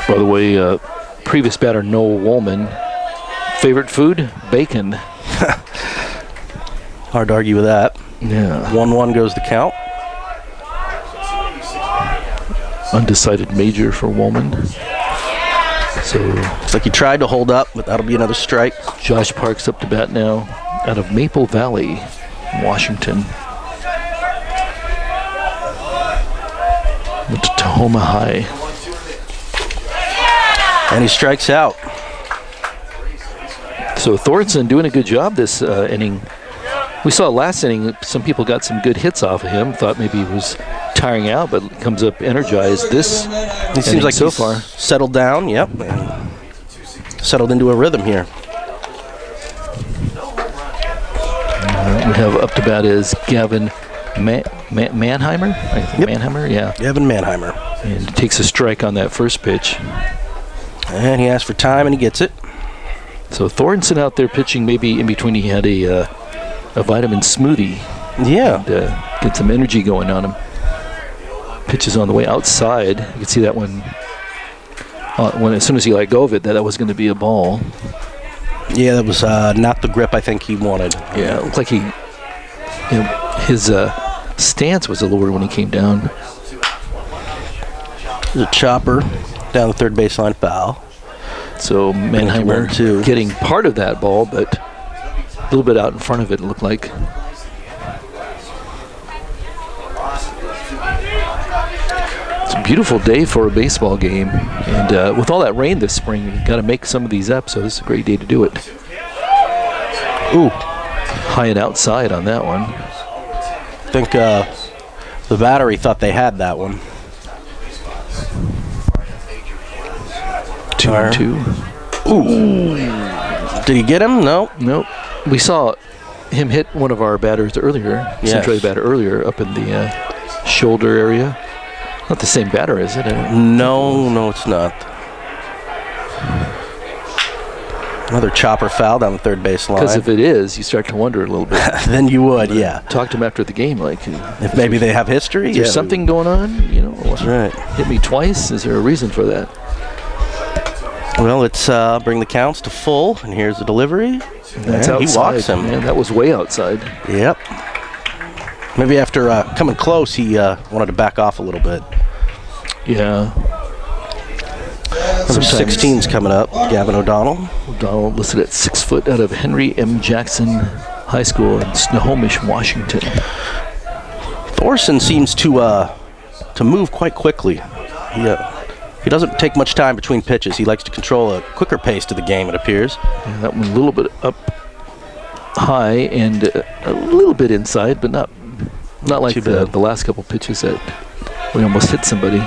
By the way, previous batter Noel Woolman. Favorite food? Bacon. Hard to argue with that. Yeah. 1-1 goes the count. Undecided major for Woolman. So Looks like he tried to hold up, but that'll be another strike. Josh Parks up to bat now out of Maple Valley, Washington. Went to Tahoma High. And he strikes out. So Thornton doing a good job this inning. We saw last inning, some people got some good hits off of him. Thought maybe he was tiring out, but comes up energized this He seems like so he's far. settled down. Yep. And settled into a rhythm here. We have up to bat is Gavin Mannheimer. I think Yep. Mannheimer, yeah. Evan Mannheimer. And takes a strike on that first pitch. And he asked for time, and he gets it. So Thornton out there pitching, maybe in between he had a vitamin smoothie. Yeah. And, get some energy going on him. Pitches on the way outside. You can see that one. When as soon as he let go of it, that was going to be a ball. Yeah, that was not the grip I think he wanted. Yeah, it looked like his stance was a little weird when he came down. There's a chopper down the third baseline foul. So Mannheimer 1-2. getting part of that ball, but a little bit out in front of it looked like. It's a beautiful day for a baseball game, and with all that rain this spring, you got to make some of these up. So this is a great day to do it. Ooh, High and outside on that one. I think the battery thought they had that one. 2-2. Ooh. Did he get him? No. Nope. We saw him hit one of our batters earlier, Yes. Centralia batter earlier, up in the shoulder area. Not the same batter, is it? No, it's not. Another chopper foul down the third baseline. Because if it is, you start to wonder a little bit. Then you would, yeah. Talk to him after the game, like, If maybe they have history. is there something going on? You know, That's right. hit me twice. Is there a reason for that? Well, let's bring the counts to full, and here's the delivery. That's And outside. he walks him. Man, that was way outside. Yep. Maybe after coming close, he wanted to back off a little bit. Yeah. Number 16's coming up, Gavin O'Donnell. O'Donnell listed at 6 foot out of Henry M. Jackson High School in Snohomish, Washington. Thorson seems to move quite quickly. He doesn't take much time between pitches. He likes to control a quicker pace to the game, it appears. Yeah, that one a little bit up high and a little bit inside, but not like too bad. the last couple pitches that we almost hit somebody.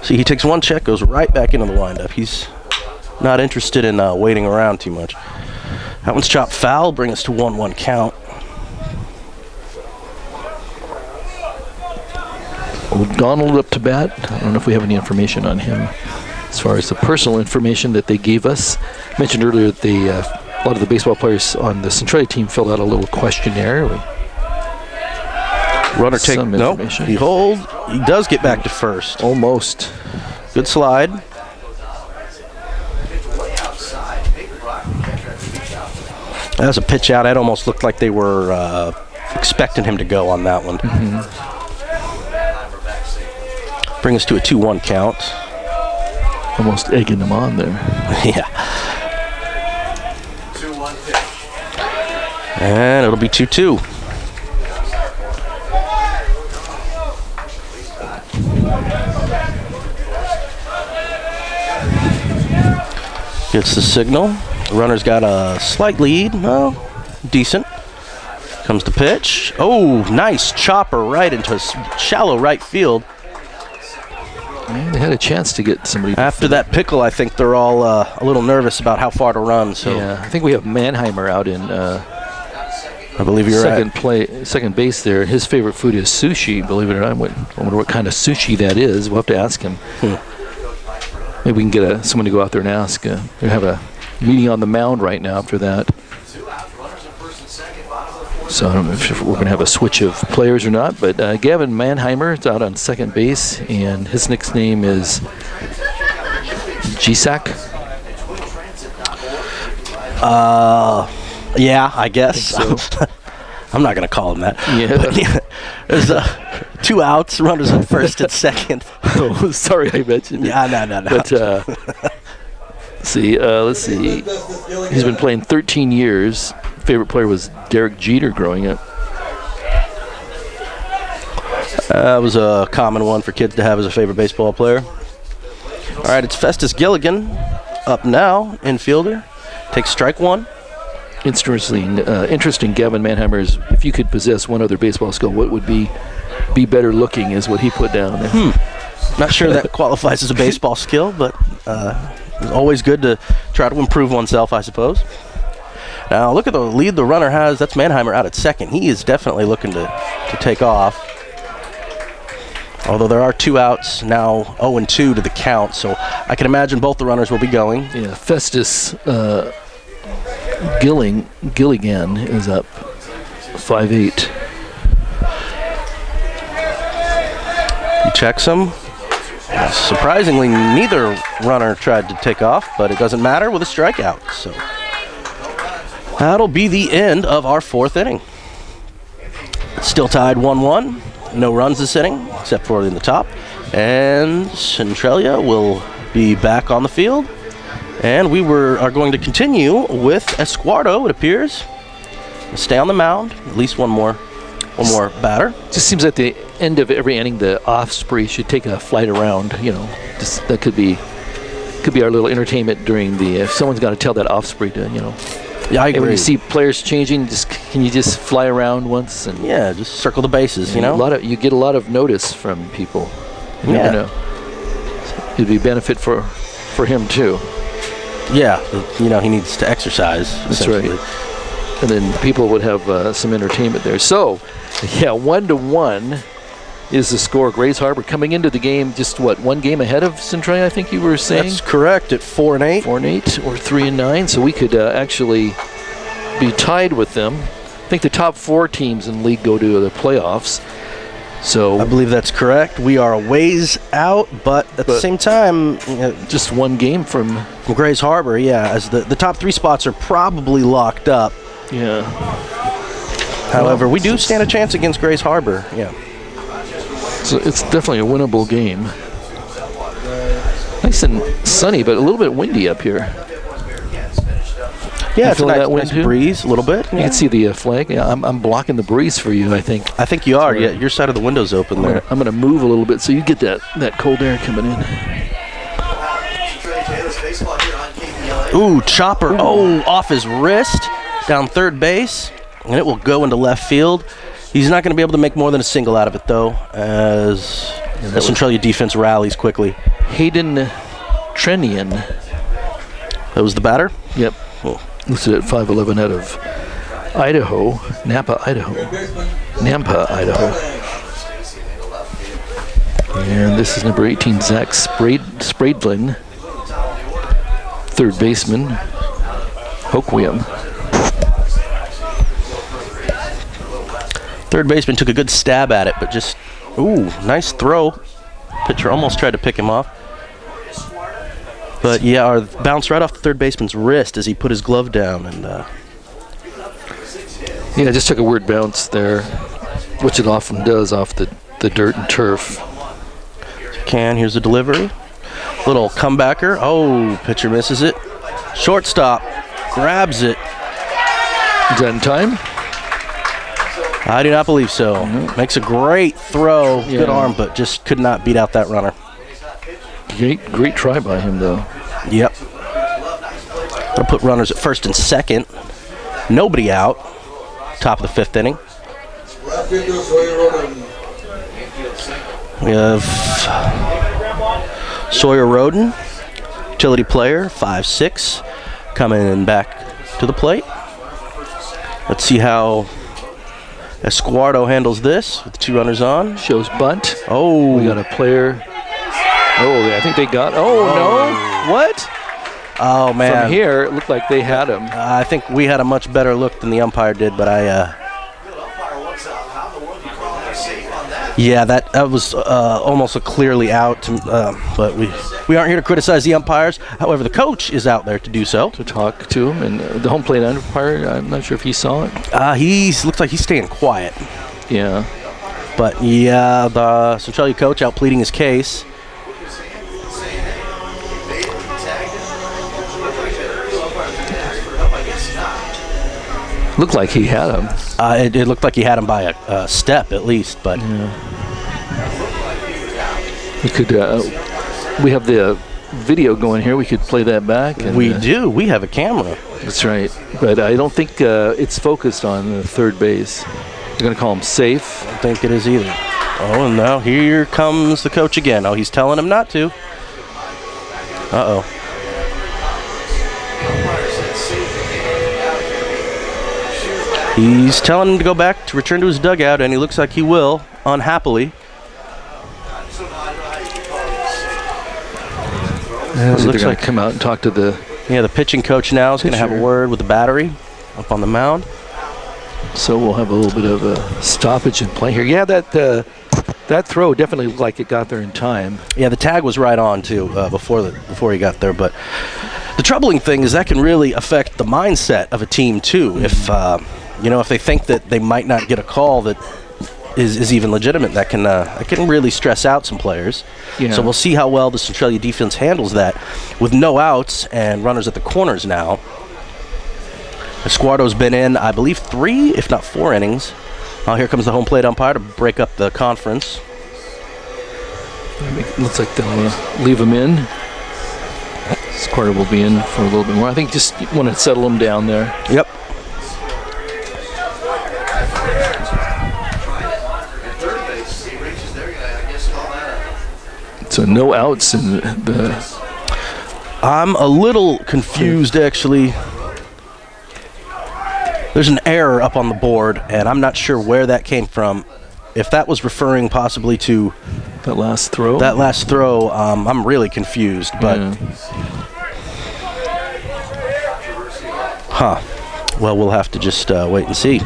See, he takes one check, goes right back into the windup. He's not interested in waiting around too much. That one's chopped foul, bring us to 1-1 count. O'Donnell up to bat. I don't know if we have any information on him as far as the personal information that they gave us. I mentioned earlier that a lot of the baseball players on the Centralia team filled out a little questionnaire. Runner take, Some nope, information. he hold. He does get back to first. Almost. Good slide. That was a pitch out. It almost looked like they were expecting him to go on that one. Bring us to a 2-1 count. Almost egging them on there. Yeah. And it'll be 2-2. Gets the signal. The runner's got a slight lead. Well, decent. Comes the pitch. Oh, nice chopper right into shallow right field. And they had a chance to get somebody. After that pickle, I think they're all a little nervous about how far to run. So Yeah, I think we have Mannheimer out in I believe you're right. second base there. His favorite food is sushi. Believe it or not, I wonder what kind of sushi that is. We'll have to ask him. Maybe we can get someone to go out there and ask. We have a meeting on the mound right now after that. So I don't know if we're going to have a switch of players or not, but Gavin Mannheimer is out on second base, and his nickname is GSAC. Yeah, I guess. I think so. I'm not going to call him that. Yeah. But, yeah, there's 2 outs, runners at first and second. Oh, sorry I mentioned it. Yeah, no. But let's see. He's been playing 13 years. Favorite player was Derek Jeter growing up. That was a common one for kids to have as a favorite baseball player. All right, it's Festus Gilligan up now, infielder. Takes strike 1. Interesting. Gavin Mannheimer is, if you could possess one other baseball skill, what would be better looking is what he put down there. Not sure that qualifies as a baseball skill, but it's always good to try to improve oneself, I suppose. Now, look at the lead the runner has. That's Mannheimer out at second. He is definitely looking to take off. Although there are 2 outs, now 0-2 to the count, so I can imagine both the runners will be going. Yeah, Festus Gilligan is up 5'8". He checks him. Surprisingly, neither runner tried to take off, but it doesn't matter with a strikeout. So that'll be the end of our 4th inning. Still tied 1-1. No runs this inning, except for in the top. And Centralia will be back on the field. And we are going to continue with Escuardo, it appears. Stay on the mound, at least one more batter. Just seems at the end of every inning, the Osprey should take a flight around. Just that could be our little entertainment during the. If someone's got to tell that Osprey to, Yeah, I agree. When you see players changing, can you just fly around once and just circle the bases, you know? You get a lot of notice from people. You never know. It'd be benefit for him too. Yeah, he needs to exercise. That's right. And then people would have some entertainment there. So, 1-1 is the score. Grays Harbor coming into the game just one game ahead of Centralia, I think you were saying? That's correct, at 4-8. 4-8 or 3-9, so we could actually be tied with them. I think the top 4 teams in the league go to the playoffs. So I believe that's correct. We are a ways out, but at the same time, just one game from Grays Harbor, as the top 3 spots are probably locked up. Yeah. However, we do stand a chance against Grays Harbor. Yeah. So it's definitely a winnable game. Nice and sunny, but a little bit windy up here. Yeah, it's a nice breeze, a little bit. You can see the flag. Yeah, I'm blocking the breeze for you, I think. I think you are. Yeah, your side of the window's open there. I'm going to move a little bit so you get that cold air coming in. Ooh, chopper. Ooh. Oh, off his wrist, down third base, and it will go into left field. He's not going to be able to make more than a single out of it, though, as the Centralia defense rallies quickly. Hayden Trenian. That was the batter? Yep. Oh. Listed at 5'11" out of Idaho, Nampa, Idaho. And this is number 18, Zach Spradlin, third baseman, Hoquiam. Third baseman took a good stab at it, but just, nice throw. Pitcher almost tried to pick him off. But bounced right off the third baseman's wrist as he put his glove down. And just took a weird bounce there, which it often does off the dirt and turf. Here's the delivery. Little comebacker. Oh, pitcher misses it. Shortstop grabs it. Is that in time? I do not believe so. Mm-hmm. Makes a great throw. Yeah. Good arm, but just could not beat out that runner. Great try by him, though. Yep. I'll put runners at first and second. Nobody out. Top of the 5th inning. We have Sawyer Roden, utility player, 5'6", coming back to the plate. Let's see how Escuardo handles this with the 2 runners on. Shows bunt. Oh. We got a player. Oh, I think they got. Oh, no. What? Oh, man. From here, it looked like they had him. I think we had a much better look than the umpire did, but yeah, that was almost a clearly out. But we aren't here to criticize the umpires. However, the coach is out there to do so. To talk to him. And the home plate umpire, I'm not sure if he saw it. Looks like he's staying quiet. Yeah. But, yeah, the Centralia coach out pleading his case. Looked like he had him. It looked like he had him by a step at least, but we could. We have the video going here. We could play that back. And, we do. We have a camera. That's right. But I don't think it's focused on the third base. They're going to call him safe. I don't think it is either. Oh, and now here comes the coach again. Oh, he's telling him not to. Uh-oh. He's telling him to go back, to return to his dugout, and he looks like he will, unhappily. It looks like come out and talk to the pitching coach now is going to have a word with the battery up on the mound. So we'll have a little bit of a stoppage in play here. Yeah, that throw definitely looked like it got there in time. Yeah, the tag was right on too before he got there. But the troubling thing is that can really affect the mindset of a team too. Mm-hmm. If they think that they might not get a call that is even legitimate, that can really stress out some players. Yeah. So we'll see how well the Centralia defense handles that with no outs and runners at the corners now. Escuardo's been in, I believe, 3, if not 4 innings. Here comes the home plate umpire to break up the conference. Looks like they'll leave him in. Escuardo will be in for a little bit more. I think just want to settle him down there. Yep. So no outs in the... I'm a little confused, actually. There's an error up on the board, and I'm not sure where that came from. If that was referring possibly to that last throw, I'm really confused. But well, we'll have to just wait and see.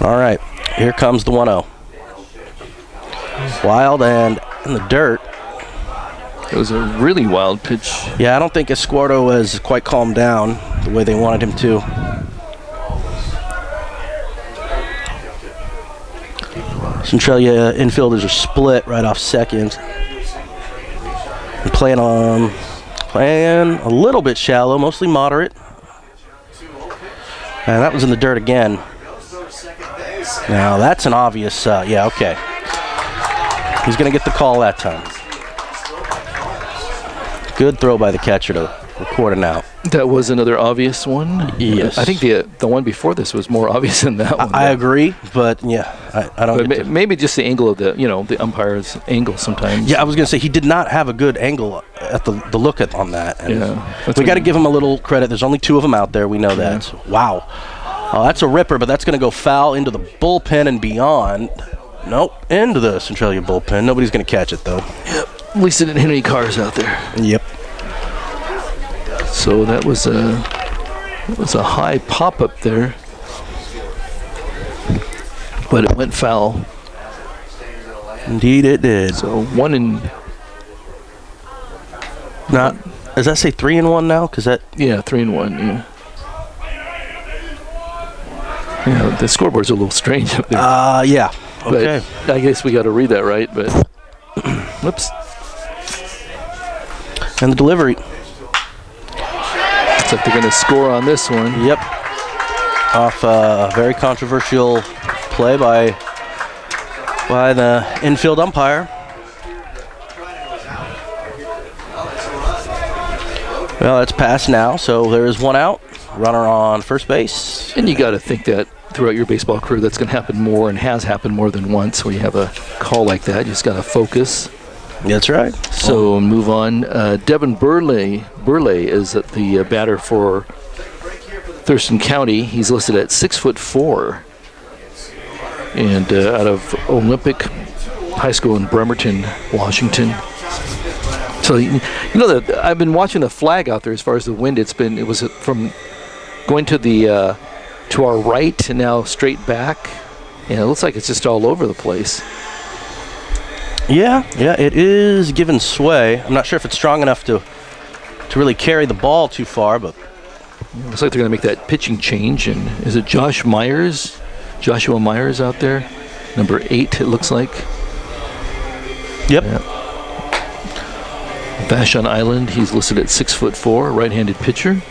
All right, here comes the 1-0. Wild and in the dirt. It was a really wild pitch. Yeah, I don't think Escuardo has quite calmed down the way they wanted him to. Centralia infielders are split right off second. And playing a little bit shallow, mostly moderate. And that was in the dirt again. Now that's an obvious, okay. He's going to get the call that time. Good throw by the catcher to record an out. That was another obvious one. Yes. I think the one before this was more obvious than that one. I agree, but yeah, I don't. But maybe just the angle of the umpire's angle sometimes. Yeah, I was gonna say he did not have a good angle at the look on that. And we got to give him a little credit. There's only 2 of them out there. We know that. So, wow. Oh, that's a ripper, but that's gonna go foul into the bullpen and beyond. Nope, into the Centralia bullpen. Nobody's gonna catch it though. Yep. At least it didn't hit any cars out there. Yep. So that was a high pop up there, but it went foul. Indeed, it did. So 1 and not. Does that say 3 and 1 now? 'Cause that. Yeah, 3 and 1. Yeah. Yeah, the scoreboard's a little strange up there. Yeah. Okay. But I guess we got to read that right, but whoops. And the delivery. Looks like they're going to score on this one. Yep. Off a very controversial play by the infield umpire. Well, it's passed now, so there is 1 out. Runner on first base. And you got to think that throughout your baseball career, that's going to happen more and has happened more than once where you have a call like that. You just got to focus. That's right. So move on. Devin Burley is the batter for Thurston County. He's listed at 6'4", and out of Olympic high school in Bremerton, Washington. So I've been watching the flag out there as far as the wind. It was from going to the to our right and now straight back. And it looks like it's just all over the place. Yeah, it is giving sway. I'm not sure if it's strong enough to really carry the ball too far, but looks like they're going to make that pitching change. And is it Joshua Myers out there? Number 8, it looks like. Yep. Yeah. Vashon Island, he's listed at 6'4", right-handed pitcher.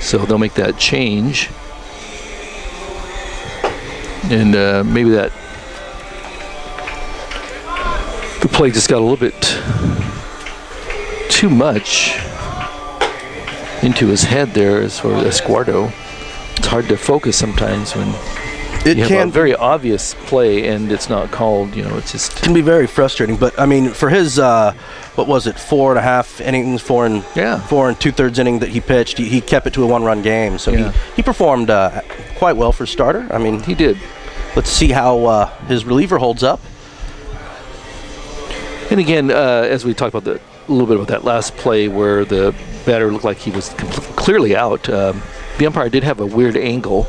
So they'll make that change. And maybe the play just got a little bit too much into his head there as far as Escuardo. It's hard to focus sometimes when you have a very obvious play and it's not called. It's just can be very frustrating. But I mean, for his 4.5 innings, 4 and 2/3 inning that he pitched, he kept it to a 1-run game. So he performed quite well for a starter. I mean, he did. Let's see how his reliever holds up. And again, as we talked about a little bit about that last play where the batter looked like he was clearly out, the umpire did have a weird angle,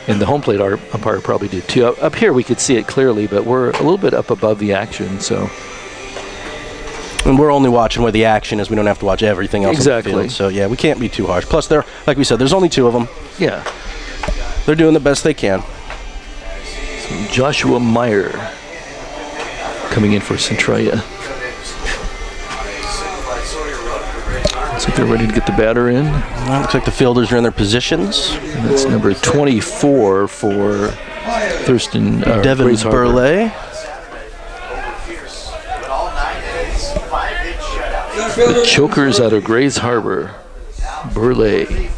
and the home plate umpire probably did too. Up here we could see it clearly, but we're a little bit up above the action, so. And we're only watching where the action is. We don't have to watch everything else. Exactly. On the field, so yeah, we can't be too harsh. Plus, like we said, there's only 2 of them. Yeah. They're doing the best they can. Joshua Meyer coming in for Centralia. Looks like they're ready to get the batter in. Looks like the fielders are in their positions. And that's number 24 for Thurston. Devin Burley. The Chokers out of Grays Harbor. Burley.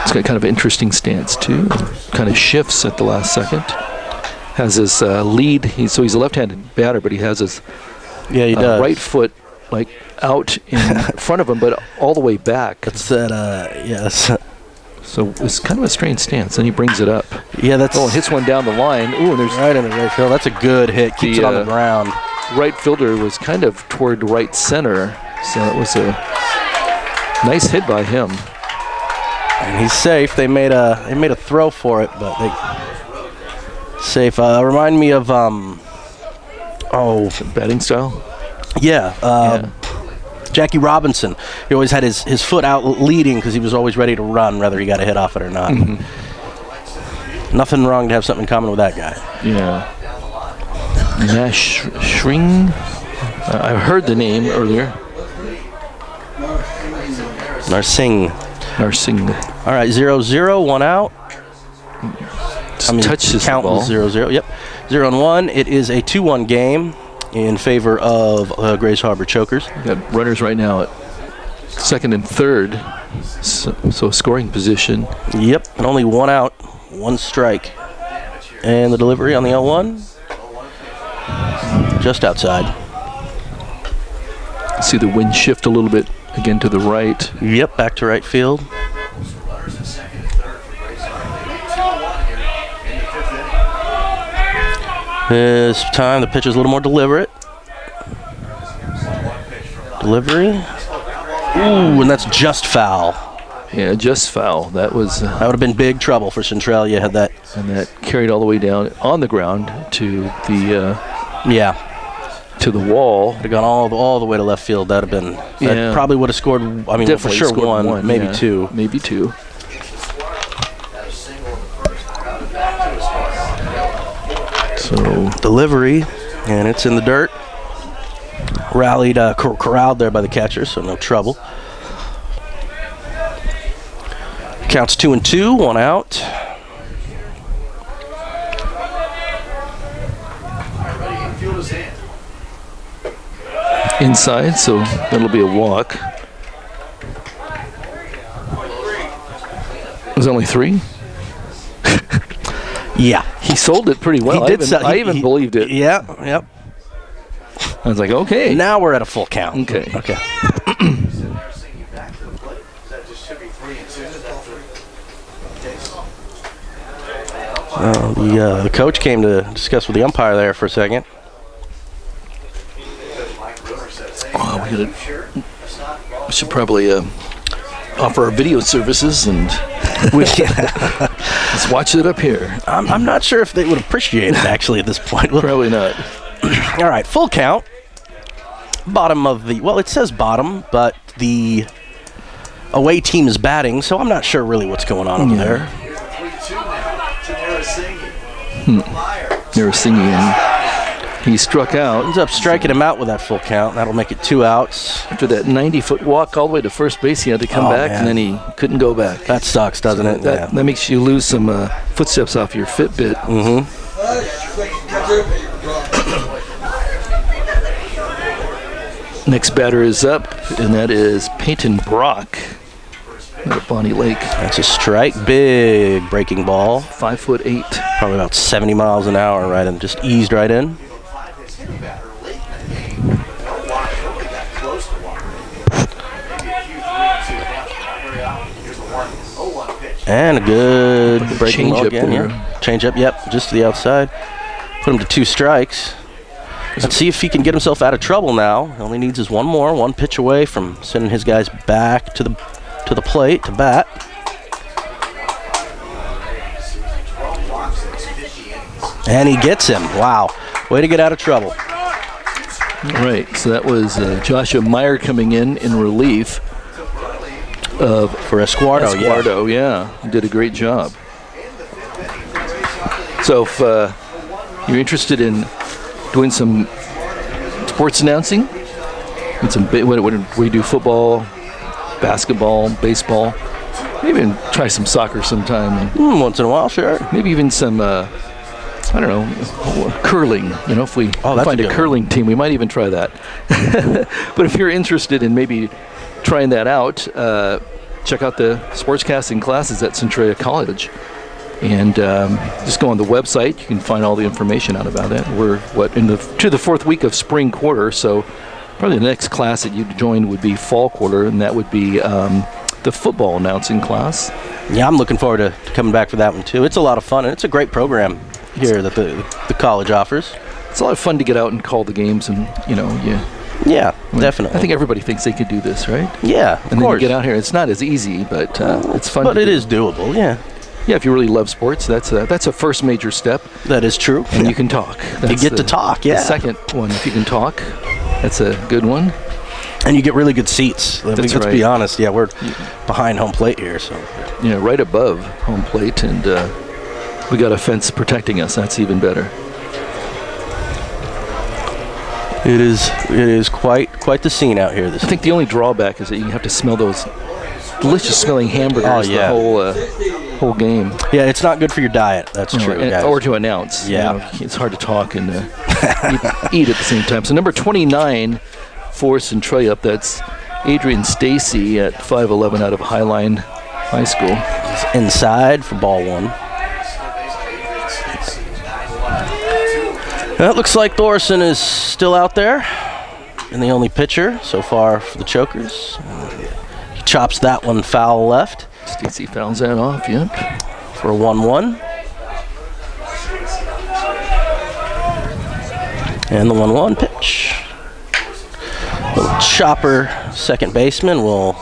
It's got kind of an interesting stance too. Kind of shifts at the last second. Has his lead. He's a left-handed batter, but he has his right foot like out in front of him, but all the way back. That's that. Yes. So it's kind of a strange stance. Then he brings it up. Yeah, that's. Oh, and hits one down the line. Ooh, and there's right in the right field. That's a good hit. Keeps it on the ground. Right fielder was kind of toward right center, so it was a nice hit by him. And he's safe. They made a throw for it, but they safe. Remind me of batting style. Yeah. Jackie Robinson. He always had his foot out leading because he was always ready to run, whether he got a hit off it or not. Mm-hmm. Nothing wrong to have something in common with that guy. Yeah. Nash Shring. I heard the name earlier. Narsingh. All right, 0-0, 1 out. Touches count the ball. 0-0. Yep, 0-1. It is a 2-1 game in favor of Grays Harbor Chokers. We've got runners right now at second and third, so scoring position. Yep, and only 1 out, 1 strike. And the delivery on the L1, just outside. See the wind shift a little bit again to the right. Yep, back to right field. This time the pitch is a little more deliberate. Delivery. Ooh, and that's just foul. Yeah, just foul. That was that would have been big trouble for Centralia had that. And that carried all the way down on the ground to the to the wall. Would have gone all the way to left field. That'd have been. That probably would have scored. I mean, definitely for sure one, maybe two. Maybe two. So delivery, and it's in the dirt. Rallied, corralled there by the catcher, so no trouble. Counts 2-2, 1 out. Inside, so that'll be a walk. It was only 3? Yeah. He sold it pretty well. I even believed it. Yeah, yep. I was like, okay. Now we're at a full count. Okay. The coach came to discuss with the umpire there for a second. We should probably offer our video services and let's watch it up here. I'm not sure if they would appreciate it, actually, at this point. Probably not. All right, full count. Bottom of the, well, it says bottom, but the away team is batting, so I'm not sure really what's going on over there. They were singing. He struck out. Ends up striking him out with that full count. That'll make it 2 outs. After that 90-foot walk all the way to first base, he had to come back, man. and then he couldn't go back. That sucks, doesn't it? That makes you lose some footsteps off your Fitbit. Mm-hmm. Next batter is up, and that is Peyton Brock out of Bonnie Lake. That's a strike. Big breaking ball. 5'8". Probably about 70 miles an hour, right? And just eased right in. And a good breaking ball again. Yeah. Change up, yep, just to the outside. Put him to 2 strikes. Let's see if he can get himself out of trouble now. He only needs his one pitch away from sending his guys back to the plate to bat. And he gets him. Wow. Way to get out of trouble. All right, so that was Joshua Meyer coming in relief for Escuardo. Yeah. He did a great job. So if you're interested in doing some sports announcing, and some we do football, basketball, baseball, maybe even try some soccer sometime. Once in a while, sure. Maybe even some, I don't know, curling. You know, if we find a curling team, we might even try that. But if you're interested in maybe trying that out, check out the sportscasting classes at Centralia College. And just go on the website. You can find all the information out about it. We're to the 4th week of spring quarter, so probably the next class that you'd join would be fall quarter, and that would be the football announcing class. Yeah, I'm looking forward to coming back for that one too. It's a lot of fun, and it's a great program here that the college offers. It's a lot of fun to get out and call the games, and Yeah, definitely. I think everybody thinks they could do this, right? Yeah, of and course. Then you get out here. It's not as easy, but it's fun. But it is doable. Yeah. Yeah, if you really love sports, that's a first major step. That is true. And you can talk. You get to talk, yeah. The second one, if you can talk, that's a good one. And you get really good seats. Let's be honest. Yeah, we're behind home plate here, so. Yeah, right above home plate, and we got a fence protecting us. That's even better. It is quite the scene out here. I think the only drawback is that you have to smell those delicious smelling hamburgers the whole game. Yeah, it's not good for your diet. That's true. Or to announce. Yeah. It's hard to talk and eat at the same time. So number 29 for Centralia, that's Adrian Stacy at 5'11" out of Highline High School. He's inside for ball 1. It looks like Thorson is still out there, and the only pitcher so far for the Chokers. He chops that one foul left. Stacy fouls that off, yep. For a 1-1. And the 1-1 pitch. Little chopper second baseman will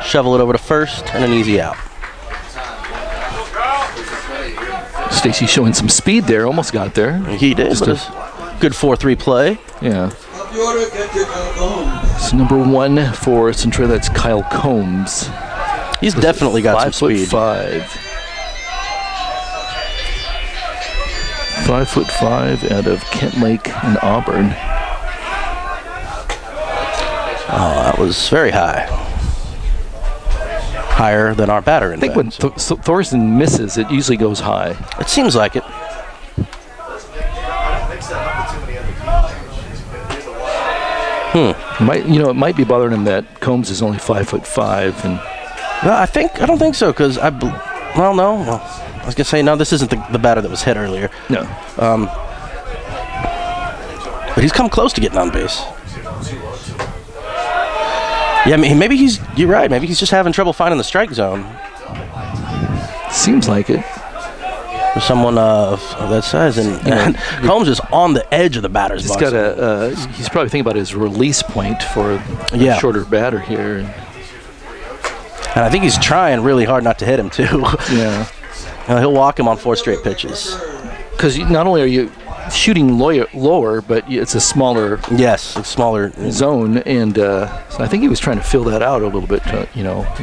shovel it over to first, and an easy out. Stacy showing some speed there, almost got there. He did, but it's good 4-3 play. Yeah. So number 1 for Centralia, that's Kyle Combs. He's definitely got some speed. 5'5". 5'5" out of Kent Lake and Auburn. Oh, that was very high. Higher than our batter in I think when Thorson misses, it usually goes high. It seems like it. It might be bothering him that Combs is only 5'5", and. No, I don't think so, because I was gonna say no. This isn't the batter that was hit earlier. No. But he's come close to getting on base. Yeah, maybe you're right. Maybe he's just having trouble finding the strike zone. Seems like it. for someone of that size. And Combs is on the edge of the batter's box. He's probably thinking about his release point for a shorter batter here. And I think he's trying really hard not to hit him, too. Yeah. He'll walk him on 4 straight pitches. Because not only are you shooting lower, but it's a smaller zone, and so I think he was trying to fill that out a little bit.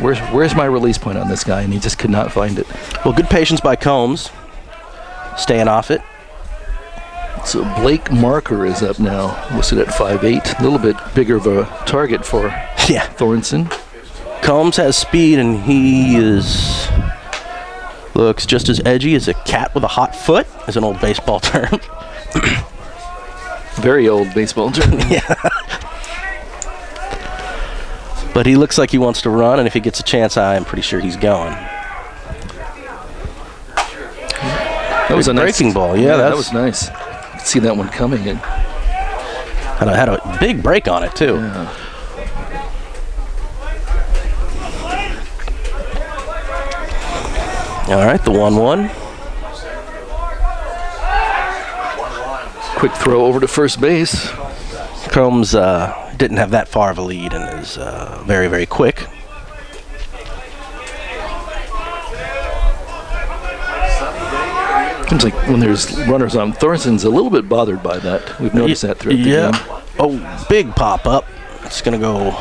Where's my release point on this guy, and he just could not find it. Well, good patience by Combs, staying off it. So Blake Marker is up now, listed at 5'8", a little bit bigger of a target for Thornton. Combs has speed, and he looks just as edgy as a cat with a hot foot, is an old baseball term. Very old baseball term. Yeah. But he looks like he wants to run, and if he gets a chance, I am pretty sure he's going. That was a breaking ball. Yeah, that was nice. Could see that one coming in. Had a big break on it, too. Yeah. All right, the 1-1. Quick throw over to first base. Combs didn't have that far of a lead and is very, very quick. Seems like when there's runners on, Thornton's a little bit bothered by that. We've noticed that throughout the game. Oh, big pop up. It's going to go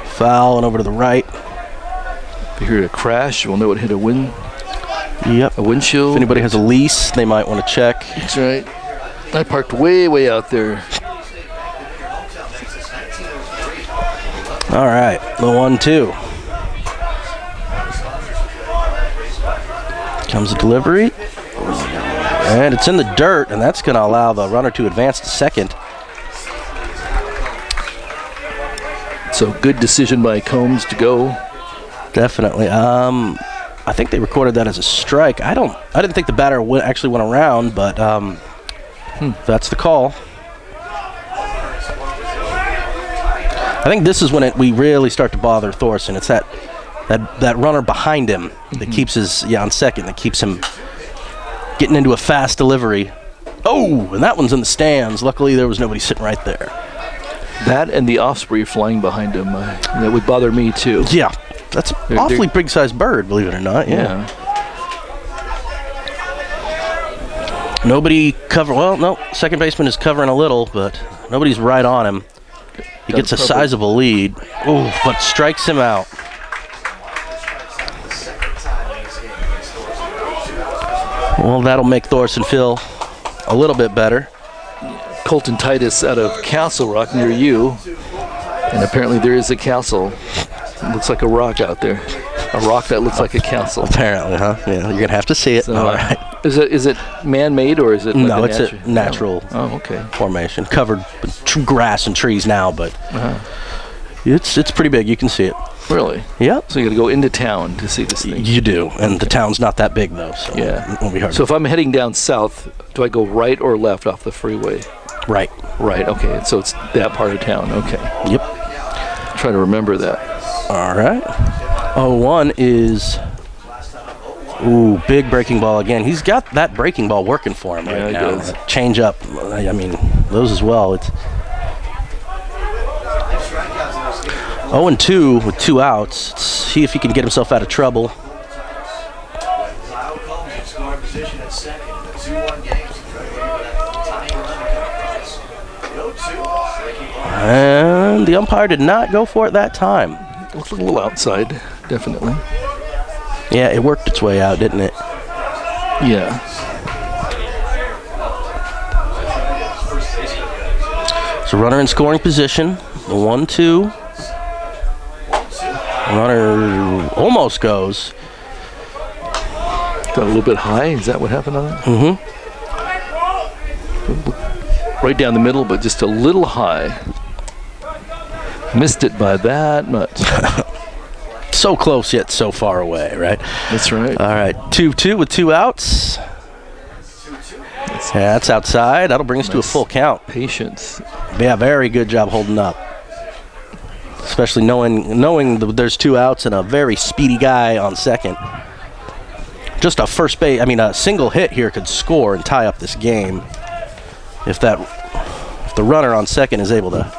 foul and over to the right. If you hear a crash, we'll know it hit a A windshield. If anybody has a lease, they might want to check. That's right. I parked way out there. All right, the 1-2. Comes the delivery. And it's in the dirt, and that's going to allow the runner to advance to second. So good decision by Combs to go. Definitely. I think they recorded that as a strike. I didn't think the batter actually went around, but that's the call. I think this is when we really start to bother Thorson. It's that runner behind him that keeps on second, that keeps him getting into a fast delivery. Oh, and that one's in the stands. Luckily, there was nobody sitting right there. That and the Osprey flying behind him, that would bother me too. Yeah, that's an awfully big-sized bird, believe it or not. Yeah. Nobody second baseman is covering a little, but nobody's right on him. He gets a sizable lead. Oh, but strikes him out. Well, that'll make Thorson feel a little bit better. Colton Titus out of Castle Rock near you. And apparently there is a castle. It looks like a rock out there. A rock that looks like a castle. Apparently, huh? Yeah, you're going to have to see it. So, all right. Is it man-made or is it No, it's a natural formation. Covered with grass and trees now, but it's pretty big. You can see it. Really? Yeah. So you got to go into town to see this thing. You do, and the town's not that big, though, so it won't be hard. So if I'm heading down south, do I go right or left off the freeway? Right. Right, okay. So it's that part of town, okay. Yep. Try to remember that. All right. 0-1 is... Ooh, big breaking ball again. He's got that breaking ball working for him right now. Does. Change up. I mean, those as well. It's 0-2 with 2 outs. Let's see if he can get himself out of trouble. And the umpire did not go for it that time. Looks a little outside, definitely. Yeah, it worked its way out, didn't it? Yeah. So runner in scoring position. The 1-2. Runner almost goes. Got a little bit high. Is that what happened on that? Mm-hmm. Right down the middle, but just a little high. Missed it by that much. So close yet so far away, right? That's right. All right, 2-2 with 2 outs. Yeah, that's outside. That'll bring us to a full count. Patience. Yeah, very good job holding up. Especially knowing there's 2 outs and a very speedy guy on second. just a first base, a single hit here could score and tie up this game if the runner on second is able to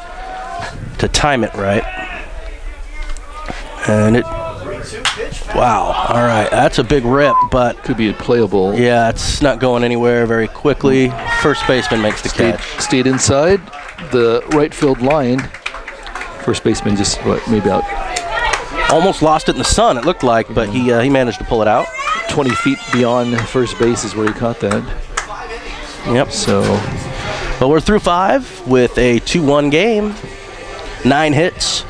time it right. And wow, all right, that's a big rip, but could be a playable. Yeah, it's not going anywhere very quickly. First baseman makes the catch. Stayed inside the right field line. First baseman just maybe out. Almost lost it in the sun, it looked like, but he managed to pull it out. 20 feet beyond first base is where he caught that. Yep. So, well, we're through 5 with a 2-1 game. 9 hits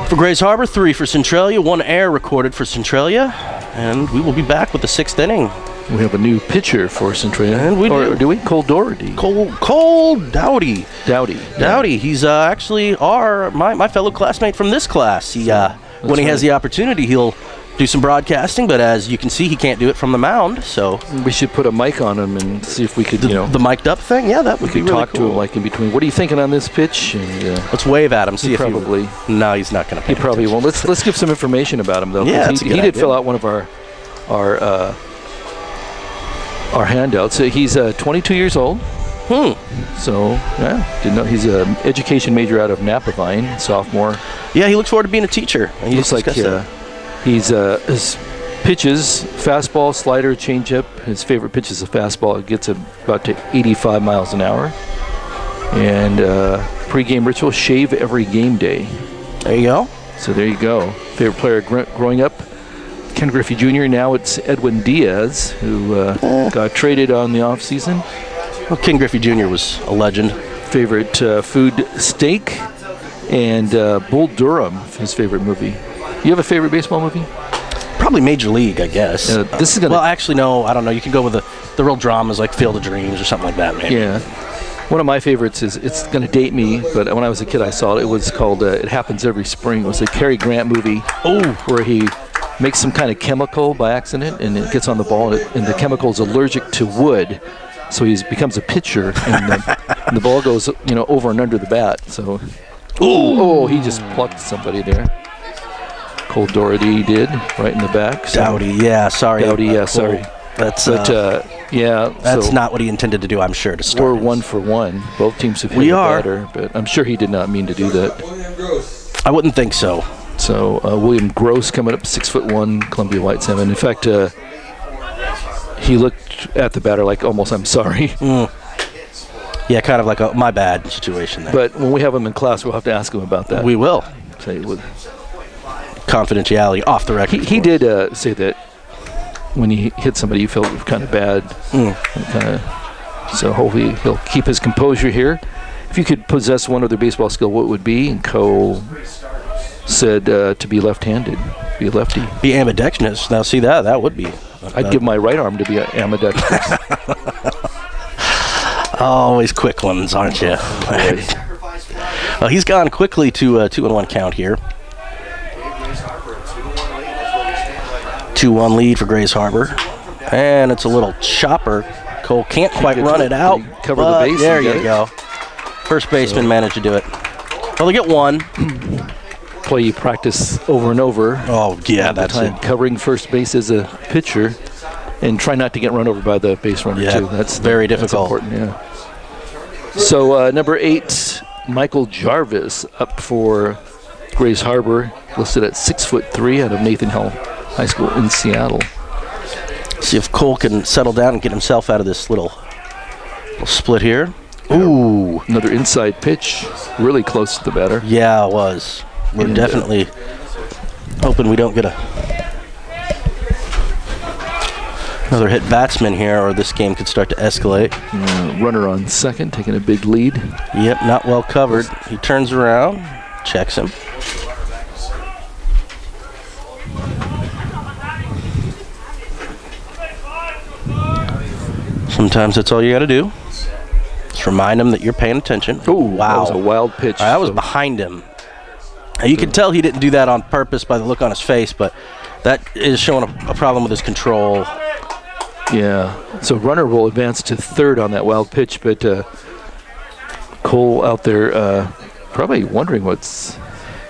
for Grays Harbor, 3 for Centralia, 1 error recorded for Centralia, and we will be back with the 6th inning. We have a new pitcher for Centralia. And we do we? Cole Doherty. Cole Dowdy. Dowdy. Dowdy. He's actually my fellow classmate from this class. He when he has the opportunity, he'll do some broadcasting, but as you can see, he can't do it from the mound. So we should put a mic on him and see if we could, the mic'd up thing. Yeah, that would be really talk cool. to him like in between. What are you thinking on this pitch? And, let's wave at him. See if probably. No, he's not going to. He probably won't. Let's give some information about him though. Yeah, he did fill out one of our handouts. He's 22 years old. So, yeah, didn't know he's an education major out of Napavine, sophomore. Yeah, he looks forward to being a teacher. He looks like he's his pitches, fastball, slider, changeup. His favorite pitch is a fastball. It gets about to 85 miles an hour. And pregame ritual: shave every game day. There you go. So there you go. Favorite player growing up: Ken Griffey Jr. Now it's Edwin Diaz, who got traded on the off season. Well, Ken Griffey Jr. was a legend. Favorite food: steak, and Bull Durham. His favorite movie. You have a favorite baseball movie? Probably Major League, I guess. This is gonna. Well, actually, no. I don't know. You can go with the real dramas like Field of Dreams or something like that, maybe. Yeah. One of my favorites is, it's going to date me, but when I was a kid I saw it. It was called It Happens Every Spring. It was a Cary Grant movie. Where he makes some kind of chemical by accident and it gets on the ball and the chemical is allergic to wood. So he becomes a pitcher and the ball goes over and under the bat. So he just plucked somebody there. Cole Doherty did right in the back. So Dowdy, yeah, sorry. Sorry. That's that's not what he intended to do, I'm sure, to start. We're 1 for 1. Both teams have hit the batter, but I'm sure he did not mean to do that. I wouldn't think so. So William Gross coming up, 6'1", Columbia White Salmon. In fact, he looked at the batter like almost I'm sorry. Yeah, kind of like a my bad situation there. But when we have him in class, we'll have to ask him about that. We will. Say confidentiality off the record. He did say that when he hit somebody, you felt kind of bad. So hopefully he'll keep his composure here. If you could possess one other baseball skill, what would be? And Cole said to be left-handed, be a lefty. Be ambidextrous. Now see that would be. I'd give my right arm to be ambidextrous. Always quick ones, aren't you? Well, he's gone quickly to a 2-1 count here. 2-1 lead for Grays Harbor. And it's a little chopper. Cole can't quite run it out. Cover the base. There you go. First baseman managed to do it. Well, they get one. Play you practice over and over. Oh, yeah, that's it. Covering first base as a pitcher. And try not to get run over by the base runner, too. That's very difficult. That's important, yeah. So, number 8, Michael Jarvis up for Grays Harbor, listed at 6'3" out of Nathan Hall High School in Seattle. See if Cole can settle down and get himself out of this little split here. Ooh. Another inside pitch, really close to the batter. Yeah, it was. We're definitely hoping we don't get another hit batsman here, or this game could start to escalate. Runner on second, taking a big lead. Yep, not well covered. He turns around, checks him. Sometimes that's all you got to do. Just remind him that you're paying attention. Oh, wow. That was a wild pitch. I was behind him. You can tell he didn't do that on purpose by the look on his face, but that is showing a problem with his control. Yeah. So runner will advance to third on that wild pitch, but Cole out there probably wondering what's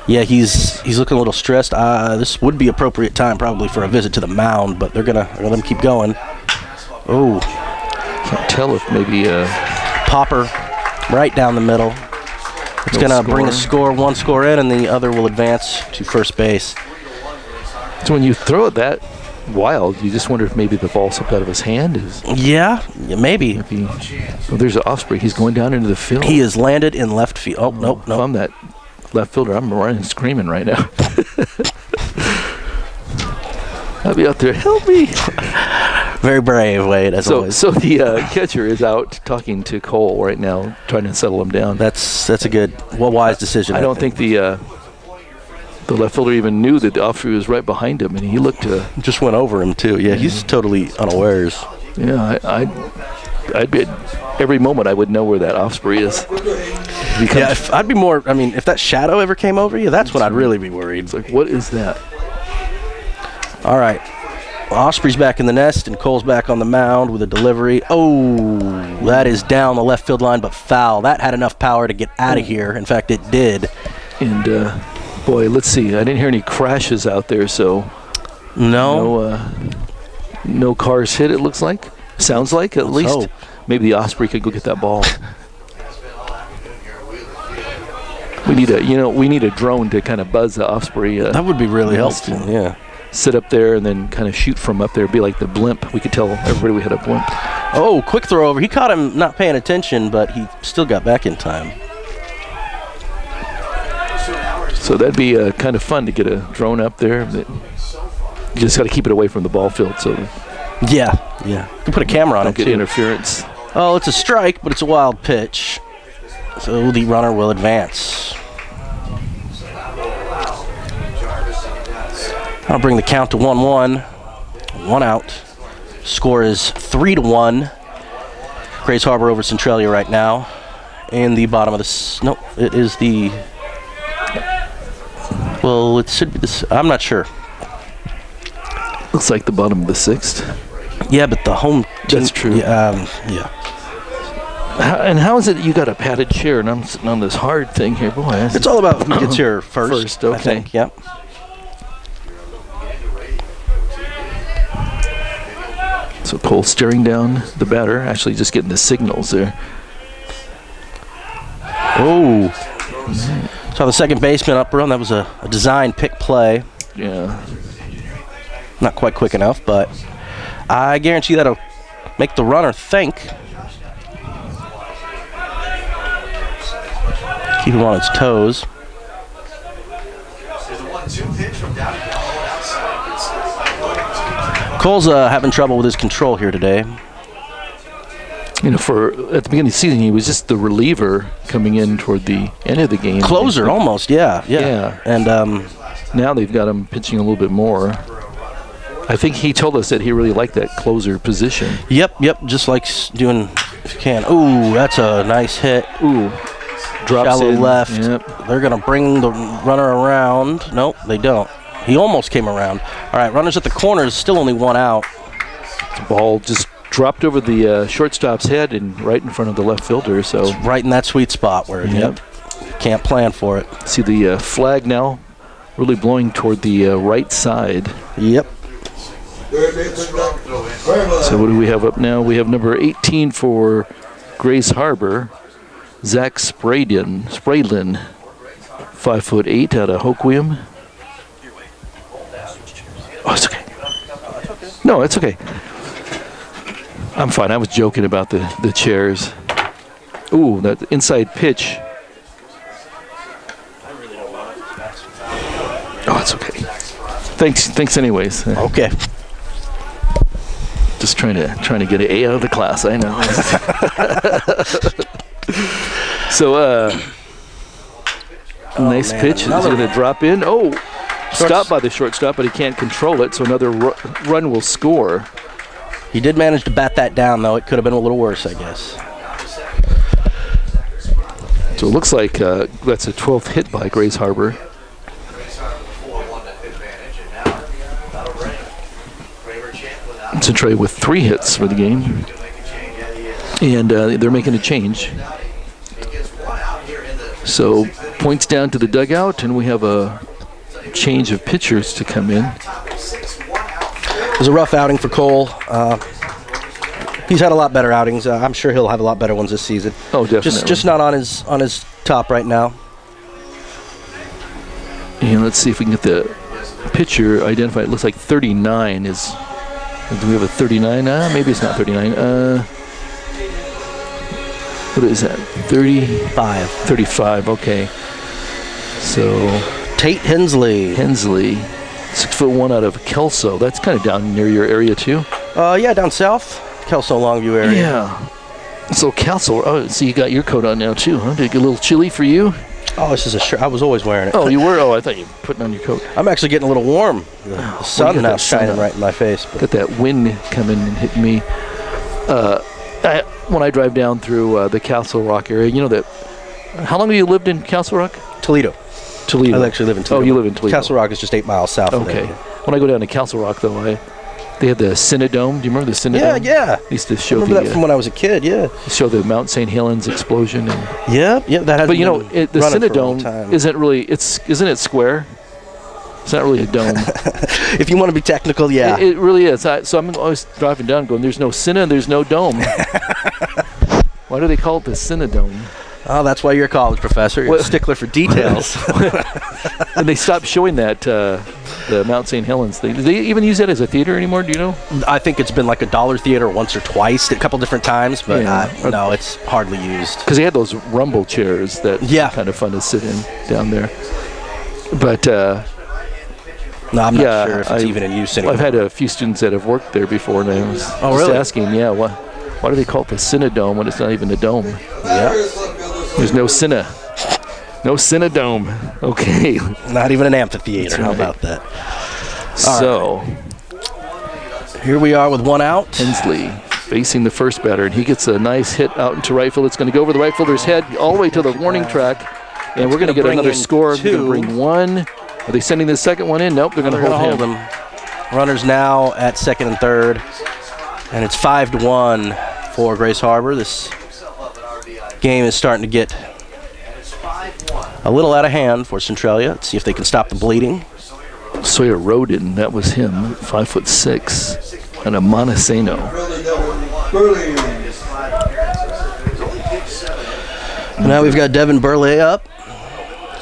Yeah, he's looking a little stressed. This would be appropriate time probably for a visit to the mound, but they're gonna let him keep going. Oh, Can't tell if maybe popper right down the middle. It's gonna bring a score, one score in, and the other will advance to first base. So when you throw it that wild, you just wonder if maybe the ball slipped out of his hand. Yeah, maybe. Well, there's an Osprey. He's going down into the field. He has landed in left field. Oh, nope. If I'm that left fielder, I'm running and screaming right now. I'll be out there, help me. Very brave, Wade, as always. So the catcher is out talking to Cole right now, trying to settle him down. That's a good, wise decision. I don't think the left fielder even knew that the Osprey was right behind him, and he looked just went over him too. Yeah, he's totally unawares. Yeah, I'd be every moment I would know where that Osprey is. Yeah, I'd be more. I mean, if that shadow ever came over you, that's when I'd really be worried. It's like, what is that? All right, Osprey's back in the nest, and Cole's back on the mound with a delivery. Oh, that is down the left field line, but foul. That had enough power to get out of here. In fact, it did. And boy, let's see. I didn't hear any crashes out there, so no cars hit. It looks like, sounds like at least. Hope. Maybe the Osprey could go get that ball. We need a drone to kind of buzz the Osprey. That would be really helpful. Yeah. Sit up there and then kind of shoot from up there. Be like the blimp. We could tell everybody we had a blimp. Oh, quick throw over. He caught him not paying attention, but he still got back in time. So that'd be kind of fun to get a drone up there. But you just got to keep it away from the ball field. So yeah. You can put a camera on don't it get too. interference. Oh, it's a strike, but it's a wild pitch. So the runner will advance. I'll bring the count to 1-1. 1 out. Score is 3-1. Grays Harbor over Centralia right now. In the bottom of the... No, it is the... Well, it should be this... I'm not sure. Looks like the bottom of the 6th. Yeah, but the home team... That's true. Yeah. And how is it that you got a padded chair and I'm sitting on this hard thing here? Boy, it's all about who gets here first. Okay. I think. Yep. So Cole staring down the batter, actually just getting the signals there. Oh. Saw the second baseman up run. That was a design pick play. Yeah. Not quite quick enough, but I guarantee that'll make the runner think. Keep him on its toes. Cole's having trouble with his control here today. You know, at the beginning of the season, he was just the reliever coming in toward the end of the game. Closer, almost, yeah. And now they've got him pitching a little bit more. I think he told us that he really liked that closer position. Yep, just like doing if you can. Ooh, that's a nice hit. Ooh, drops shallow in. left. Yep. They're gonna bring the runner around. Nope, they don't. He almost came around. All right, runners at the corners, still only 1 out. The ball just dropped over the shortstop's head and right in front of the left fielder. So it's right in that sweet spot where can't plan for it. See the flag now really blowing toward the right side. Yep. So what do we have up now? We have number 18 for Grays Harbor, Zach Spradlin, 5'8" out of Hoquiam. Oh, it's okay. No, it's okay. I'm fine. I was joking about the chairs. Ooh, that inside pitch. Oh, it's okay. Thanks anyways. Okay. Just trying to get an A out of the class, I know. So, nice pitch. Is going to drop in. Oh, stopped by the shortstop, but he can't control it, so another run will score. He did manage to bat that down, though. It could have been a little worse, I guess. So it looks like that's a 12th hit by Grays Harbor. Centralia with 3 hits for the game. And they're making a change. So Points down to the dugout, and we have a change of pitchers to come in. It was a rough outing for Cole. He's had a lot better outings. I'm sure he'll have a lot better ones this season. Oh, definitely. Just not on his top right now. And let's see if we can get the pitcher identified. It looks like 39 is. Do we have a 39? Maybe it's not 39. What is that? 35. 35. Okay. So Tate Hensley. 6'1" out of Kelso. That's kind of down near your area too. Yeah, down south, Kelso Longview area. Yeah. So Kelso. Oh, so you got your coat on now too, huh? Did it get a little chilly for you? Oh, this is a shirt. I was always wearing it. Oh, you were? Oh, I thought you were putting on your coat. I'm actually getting a little warm. The sun now shining right in my face. Got that wind coming and hitting me. When I drive down through the Castle Rock area, you know that. How long have you lived in Castle Rock? Toledo. I actually live in Toledo. Oh, you live in Toledo. Castle Rock is just 8 miles south of there. Okay. When I go down to Castle Rock, though, they had the Cinedome. Do you remember the Cinedome? Yeah. They used to show I remember that from when I was a kid, yeah. Show the Mount St. Helens explosion. And yeah, that has. But you know, the Cinedome isn't it square? It's not really a dome. If you want to be technical, yeah. It really is. So I'm always driving down going, there's no Cine and there's no dome. Why do they call it the Cinedome? Oh, that's why you're a college professor. You're a stickler for details. And they stopped showing that, the Mount St. Helens thing. Do they even use that as a theater anymore? Do you know? I think it's been like a dollar theater once or twice, a couple different times, but no, it's hardly used. Because they had those rumble chairs that were kind of fun to sit in down there. But no, I'm not sure if it's even in use anymore. I've had a few students that have worked there before, and I was just asking, why do they call it the Cinedome when it's not even a dome? Yeah. There's no Cine. No Cinedome. Okay. Not even an amphitheater. Right. How about that? So, here we are with one out. Hensley facing the first batter, and he gets a nice hit out into right field. It's going to go over the right fielder's head all the way to the warning track, and we're going to get another score. We're going to bring one. Are they sending the second one in? Nope, they're going to hold him. Runners now at second and third, and it's 5-1 for Grace Harbor. This game is starting to get a little out of hand for Centralia. Let's see if they can stop the bleeding. Sawyer Roden, that was him, 5'6", and a Montesano. Now we've got Devin Burley up.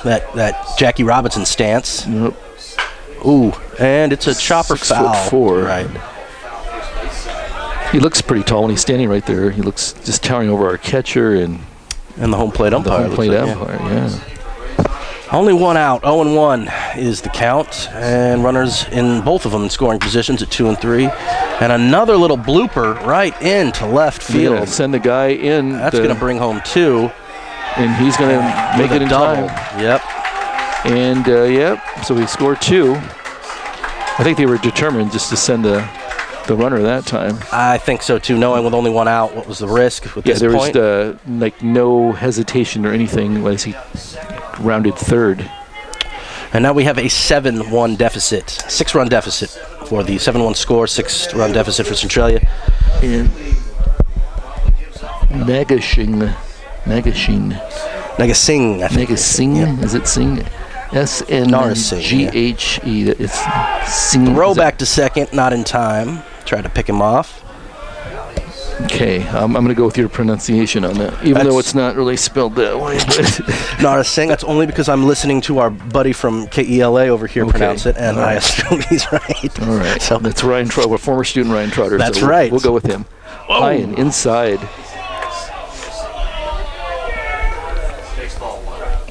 That Jackie Robinson stance. Yep. Ooh, and it's a chopper foul. 6'4". Right. He looks pretty tall when he's standing right there. He looks just towering over our catcher and the home plate umpire. The home plate umpire, yeah. Only one out. 0-1 is the count, and runners in both of them in scoring positions at 2 and 3. And another little blooper right into left field. Yeah, send the guy in. That's going to bring home 2. And he's going to make it in double. time. Yep. And, so he scored 2. I think they were determined just to send the runner that time. I think so, too. Knowing with only one out, what was the risk with this point? There was no hesitation or anything as he rounded third. And now we have a 7-1 deficit, 6-run deficit for the 7-1 score, 6-run deficit for Centralia. And Nagasing, I think. Nagasing, yeah. Is it Singh? S-N-G-H-E. It's Singh. Throw back to second, not in time. Tried to pick him off. Okay, I'm going to go with your pronunciation on that, even though it's not really spelled that way. Narsingh, that's only because I'm listening to our buddy from KELA over here pronounce it, and I assume he's right. All right, so that's Ryan Trotter, former student Ryan Trotter. That's so right. We'll go with him. Whoa. High and inside.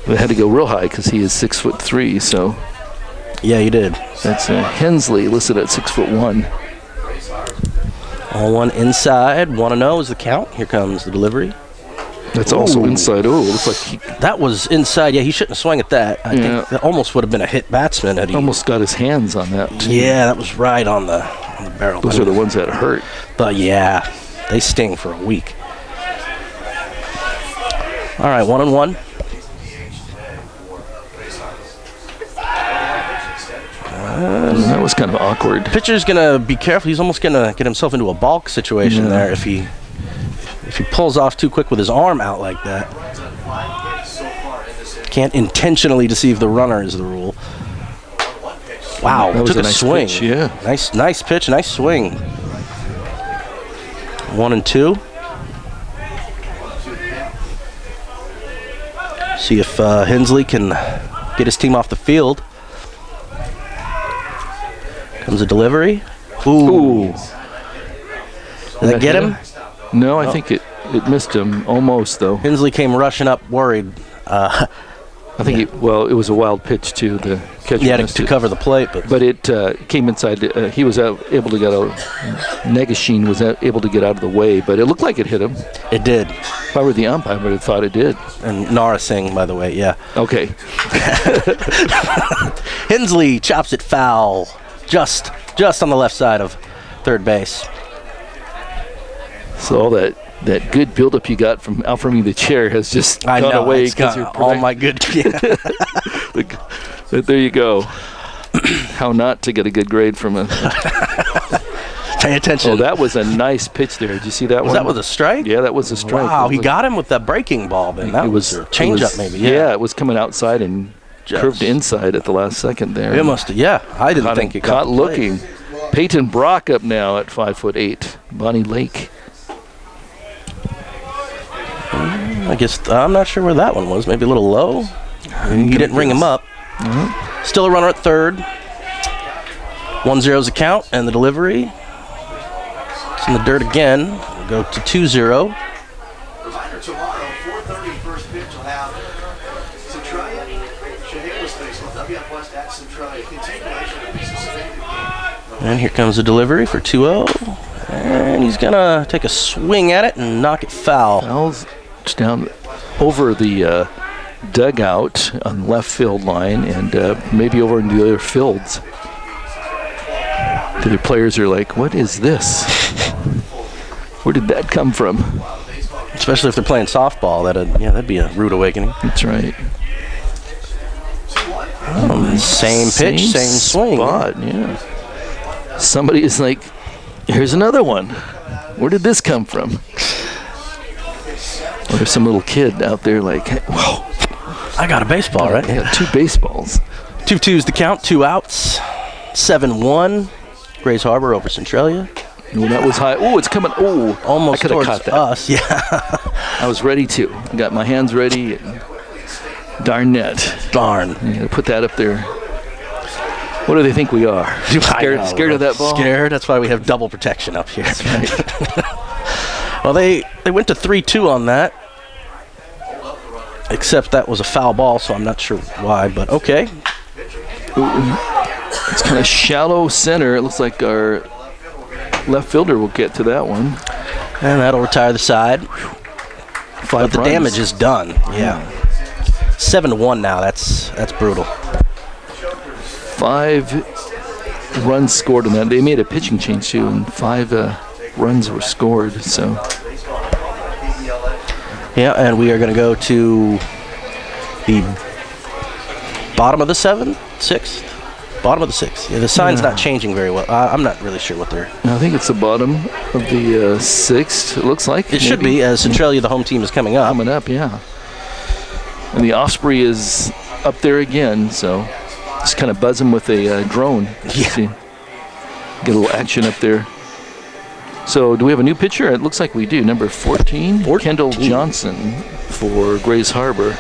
We had to go real high because he is 6'3", so. Yeah, you did. That's Hensley listed at 6'1". 0-1 inside, 1-0 is the count. Here comes the delivery. That's also inside. Oh, it looks like that was inside. Yeah, he shouldn't have swung at that. I think that almost would have been a hit batsman. Had he almost got his hands on that, too. Yeah, that was right on the barrel. Those are the ones that hurt. But yeah, they sting for a week. All right, 1-1. That was kind of awkward. Pitcher's gonna be careful. He's almost gonna get himself into a balk situation there if he pulls off too quick with his arm out like that. Can't intentionally deceive the runner is the rule. Wow, That was took a a nice swing. pitch, yeah. Nice pitch, nice swing. 1-2. See if Hensley can get his team off the field. Comes a delivery. Ooh. Did that get him? No, I think it missed him almost, though. Hensley came rushing up worried. I think it was a wild pitch, too. The catcher He had missed to it. cover the plate, but It came inside. He was able to get out. Negashine was able to get out of the way, but it looked like it hit him. it did. If I were the umpire, I would have thought it did. And Nara Singh, by the way, yeah. Okay. Hensley chops it foul, just on the left side of third base. So all that good buildup you got from out from the chair has just gone away because you're all my good. Yeah. There you go. How not to get a good grade from a. Pay attention. Oh, that was a nice pitch there. Did you see that one? Was that with a strike? Yeah, that was a strike. Wow, he It was- got him with that breaking ball. Then that it was a change it up, was- maybe. Yeah, it was coming outside and Just- curved inside at the last second there. It must. Yeah, I didn't think it got caught the plate. looking. Peyton Brock up now at 5'8". Bonnie Lake. I guess I'm not sure where that one was. Maybe a little low. You didn't ring him up. Still a runner at third. 1-0's the count, and the delivery. It's in the dirt again. We'll go to 2-0. Reminder tomorrow, 4:30 first pitch will have Centralia. Shaheed facing WF West at Centralia. Continuation of the suspended game. And here comes the delivery for 2-0. And he's going to take a swing at it and knock it foul. Fouls down over the dugout on the left field line and maybe over into the other fields. The other players are like, what is this? Where did that come from? Especially if they're playing softball. That'd be a rude awakening. That's right. Same pitch, same swing. Spot, yeah. Somebody is like, here's another one. Where did this come from? Or there's some little kid out there like, whoa. I got a baseball, right? Yeah, 2 baseballs. 2-2's the count, 2 outs. 7-1. Grays Harbor over Centralia. Oh, that was high. Oh, it's coming. Oh, Almost I could have towards caught that. us. Yeah. I was ready to. I got my hands ready. And darn net. Darn. I'm gonna put that up there. What do they think we are? Scared of that ball? Scared. That's why we have double protection up here. Well, they went to 3-2 on that. Except that was a foul ball, so I'm not sure why, but okay. It's kind of shallow center. It looks like our left fielder will get to that one. And that'll retire the side. 5 But the runs. damage is done. Yeah. 7-1 now. That's brutal. 5 runs scored in that. They made a pitching change too, and 5 runs were scored. So Yeah, and we are going to go to the bottom of the 6th? Bottom of the 6th. Yeah, the sign's not changing very well. I'm not really sure what they're... I think it's the bottom of the 6th. It looks like It should be, as Centralia, the home team, is coming up. coming up. Yeah, and the Osprey is up there again. So just kind of buzzing with a drone. Yeah. See, get a little action up there. So do we have a new pitcher? It looks like we do. Number 14, Kendall Johnson for Grays Harbor.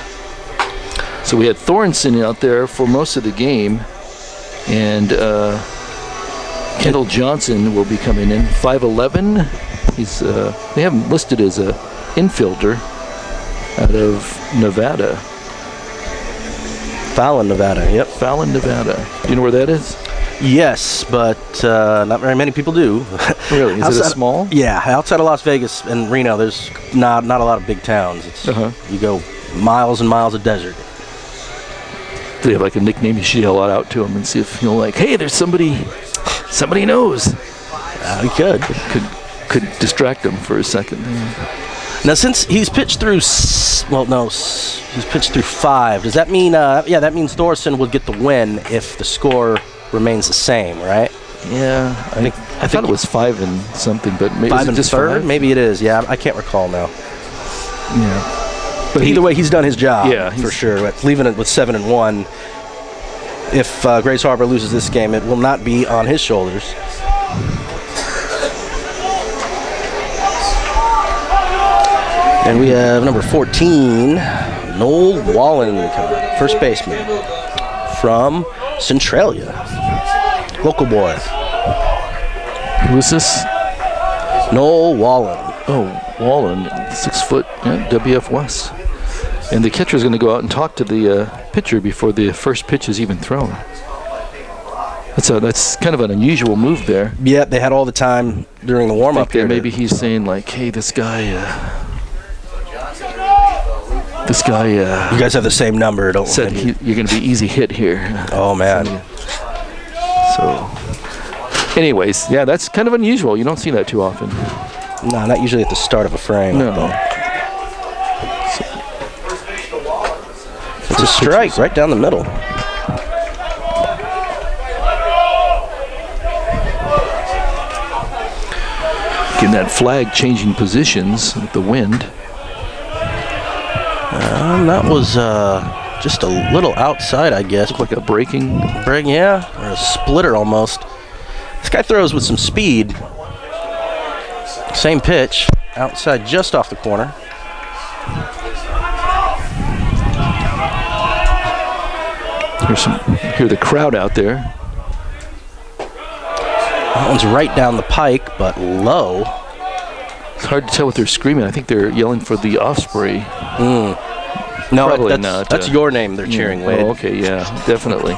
So we had Thornton out there for most of the game, and Kendall Johnson will be coming in. 5'11". He's they have him listed as a infielder out of Nevada. Fallon, Nevada. Yep. Fallon, Nevada. Do you know where that is? Yes, but not very many people do. Really? Is it a small? Yeah, outside of Las Vegas and Reno, there's not a lot of big towns. It's, You go miles and miles of desert. Do they have like a nickname? You should yell it out to them and see if like, hey, there's somebody knows. We could. Could distract them for a second. Now, since he's pitched through, he's pitched through 5. Does that mean? That means Thorson would get the win if the score remains the same, right? Yeah, I thought it was 5 and something, but maybe 5 and just third. 5? Maybe it is. Yeah, I can't recall now. Yeah. But either way, he's done his job. Yeah, for sure. But leaving it with 7-1. If Grays Harbor loses this game, it will not be on his shoulders. And we have number 14, Noel Wallen, first baseman from Centralia. Local boy. Who is this? Noel Wallen. Oh, Wallen, 6 foot, yeah, WF West. And the catcher's going to go out and talk to the pitcher before the first pitch is even thrown. That's kind of an unusual move there. Yeah, they had all the time during the warm-up here. Maybe he's saying like, hey, this guy. You guys have the same number, don't said you're going to be easy hit here. Oh, man. So, anyways, yeah, that's kind of unusual. You don't see that too often. No, not usually at the start of a frame. No. It's a strike right down the middle. Getting that flag changing positions with the wind. That was just a little outside, I guess. Looked like a breaking. Yeah, or a splitter almost. This guy throws with some speed. Same pitch, outside just off the corner. Hear the crowd out there. That one's right down the pike, but low. It's hard to tell what they're screaming. I think they're yelling for the Osprey. No, Probably that's your name they're cheering, Wade. Oh, okay, yeah, definitely.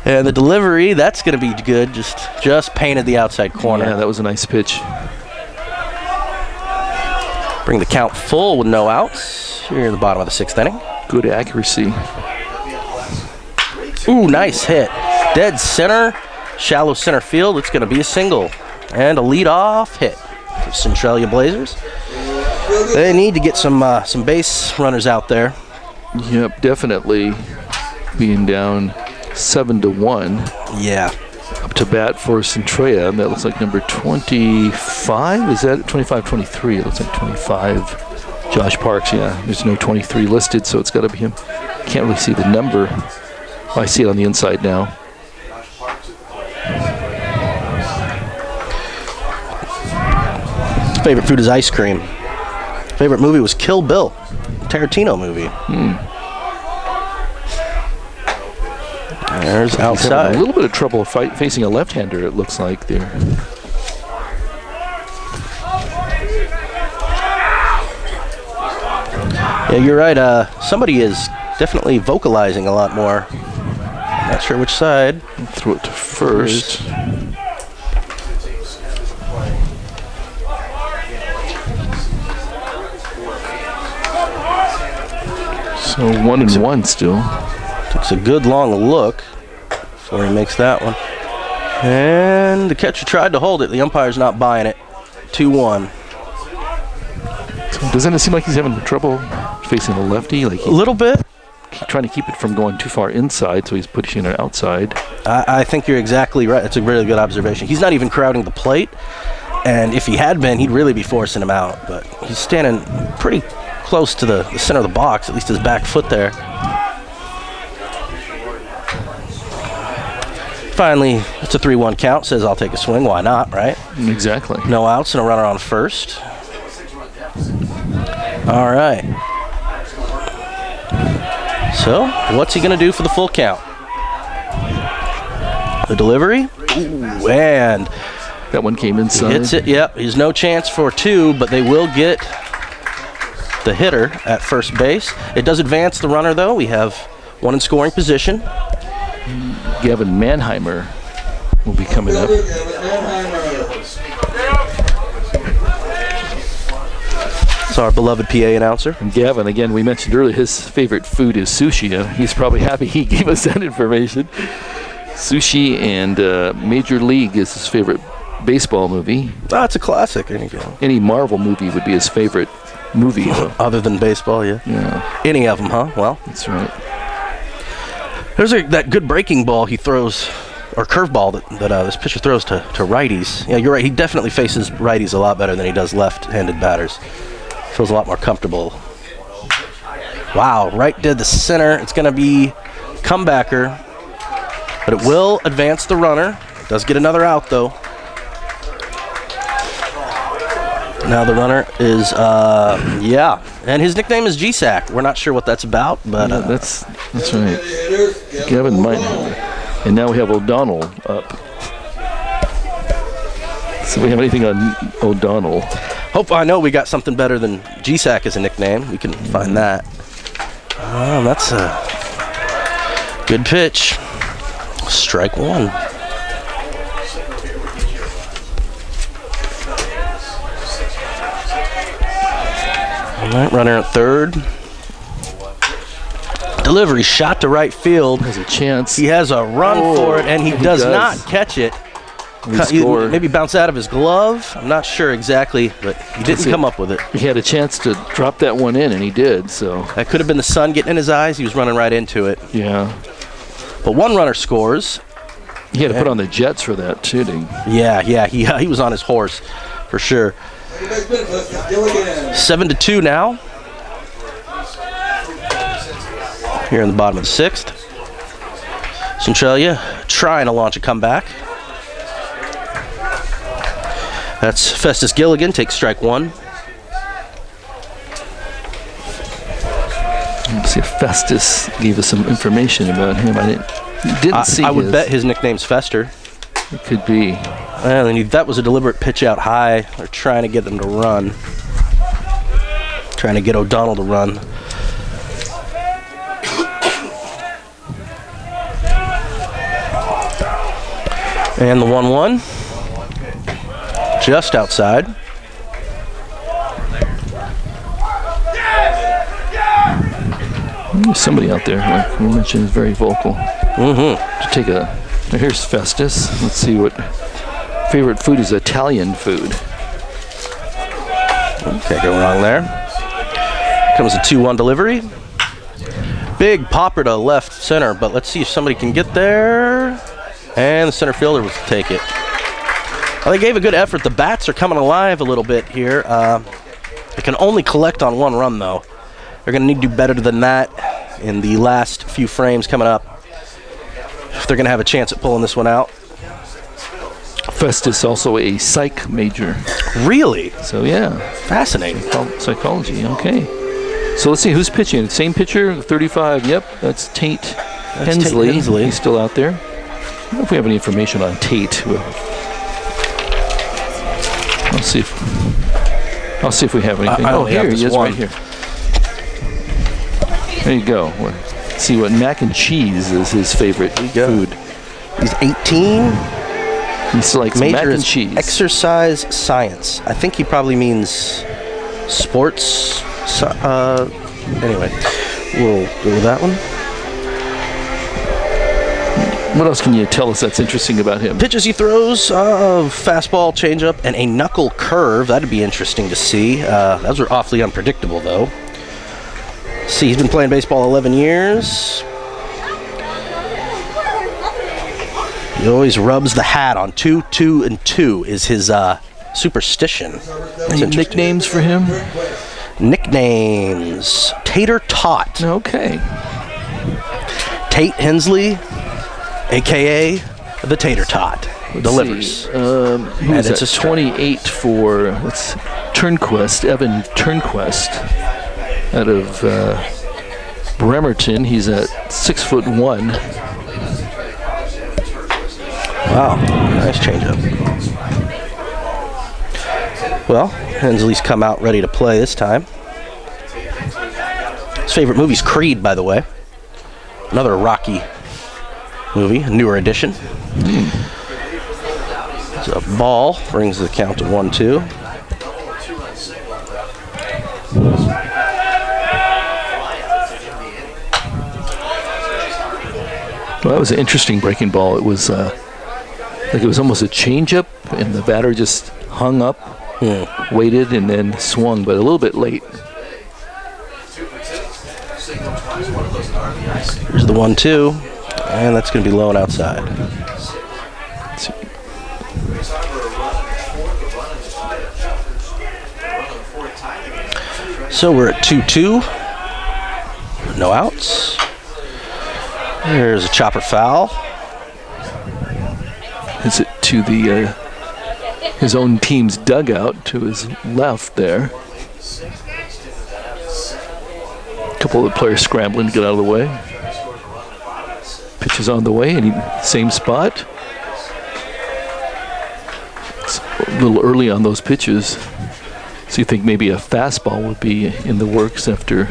And the delivery, that's going to be good. Just painted the outside corner. Yeah, that was a nice pitch. Bring the count full with no outs. Here at the bottom of the 6th inning. Good accuracy. Ooh, nice hit. Dead center, shallow center field. It's going to be a single and a leadoff hit for Centralia Blazers. They need to get some base runners out there. Yep, definitely being down 7-1. Yeah. Up to bat for Centralia. That looks like number 25. Is that 25-23? It looks like 25. Josh Parks, yeah. There's no 23 listed, so it's got to be him. Can't really see the number. I see it on the inside now. Favorite food is ice cream. Favorite movie was Kill Bill, Tarantino movie. There's outside. A little bit of trouble facing a left-hander, it looks like there. Yeah, you're right. Somebody is definitely vocalizing a lot more. Not sure which side. Throw it to first. So 1-1 still. Takes a good long look before he makes that one. And the catcher tried to hold it. The umpire's not buying it. 2-1. So doesn't it seem like he's having trouble facing a lefty? Like A little bit. trying to keep it from going too far inside, so he's pushing it outside. I think you're exactly right. It's a really good observation. He's not even crowding the plate. And if he had been, he'd really be forcing him out. But he's standing pretty close to the center of the box, at least his back foot there. Finally, it's a 3-1 count. Says I'll take a swing. Why not, right? Exactly. No outs and a runner on first. All right. So, what's he going to do for the full count? The delivery? Ooh, and that one came inside. hits it. Yep. There's no chance for 2, but they will get the hitter at first base. It does advance the runner, though. We have one in scoring position. Gavin Mannheimer will be coming up. It's our beloved PA announcer. And Gavin, again, we mentioned earlier his favorite food is sushi. He's probably happy he gave us that information. Sushi and Major League is his favorite baseball movie. Oh, it's a classic. Any Marvel movie would be his favorite movie, though. Other than baseball, yeah. Yeah. Any of them, huh? Well, That's right. there's that good breaking ball he throws, or curveball that this pitcher throws to righties. Yeah, you're right. He definitely faces righties a lot better than he does left-handed batters. Feels a lot more comfortable. Wow, right dead the center. It's going to be comebacker, but it will advance the runner. Does get another out, though. Now the runner is, yeah, and his nickname is GSAC. We're not sure what that's about, but Yeah, that's right. Gavin might know. And now we have O'Donnell up. So we have anything on O'Donnell? hope I know we got something better than GSAC as a nickname. We can find that. Oh, that's a good pitch. Strike one. All right, runner at third. Delivery shot to right field. Has a chance. He has a run for it, and he does not catch it. Maybe bounce out of his glove. I'm not sure exactly, but he didn't come up with it. He had a chance to drop that one in, and he did. So that could have been the sun getting in his eyes. He was running right into it. Yeah. But one runner scores. He had to put on the jets for that too, didn't he? Yeah. He was on his horse for sure. 7-2 now. Here in the bottom of the sixth. Centralia trying to launch a comeback. That's Festus Gilligan, takes strike one. Let's see if Festus gave us some information about him. I didn't see I would bet his nickname's Fester. It could be. And that was a deliberate pitch out high. They're trying to get them to run. Trying to get O'Donnell to run. And the 1-1. Just outside. There's somebody out there, like we mentioned, is very vocal. To take a. Here's Festus. Let's see what favorite food is. Italian food. Can't go wrong there. Comes a 2-1 delivery. Big popper to left center, but let's see if somebody can get there. And the center fielder will take it. Well, they gave a good effort. The bats are coming alive a little bit here. They can only collect on one run, though. They're going to need to do better than that in the last few frames coming up if they're going to have a chance at pulling this one out. Festus also a psych major. Really? So, yeah. Fascinating. Psychology, okay. So let's see who's pitching. Same pitcher, 35. Yep, that's Tate Hensley. He's still out there. I don't know if we have any information on Tate. I'll see if we have anything. Here he is, right here. There you go. Let's see what mac and cheese is his favorite food. He's 18. He likes mac and cheese. Exercise science. I think he probably means sports. Anyway, we'll go with that one. What else can you tell us that's interesting about him? Pitches he throws, fastball, changeup, and a knuckle curve. That'd be interesting to see. Those are awfully unpredictable, though. See, he's been playing baseball 11 years. He always rubs the hat on 2, 2, and 2 is his superstition. Any nicknames for him? Nicknames. Tater Tot. Okay. Tate Hensley, a.k.a. the Tater Tot. Delivers. And it's a 28 for Turnquist, Evan Turnquist, out of Bremerton. He's at 6'1". Wow, nice changeup. Well, Hensley's come out ready to play this time. His favorite movie's Creed, by the way. Another Rocky movie, a newer edition. So a ball brings the count to 1-2. Well, that was an interesting breaking ball. It was like it was almost a changeup, and the batter just hung up, waited, and then swung, but a little bit late. Here's the 1-2, and that's going to be low and outside. So we're at 2-2. No outs. There's a chopper foul. Is it to the his own team's dugout to his left there? A couple of the players scrambling to get out of the way. Pitch is on the way, and same spot. It's a little early on those pitches. So you think maybe a fastball would be in the works after?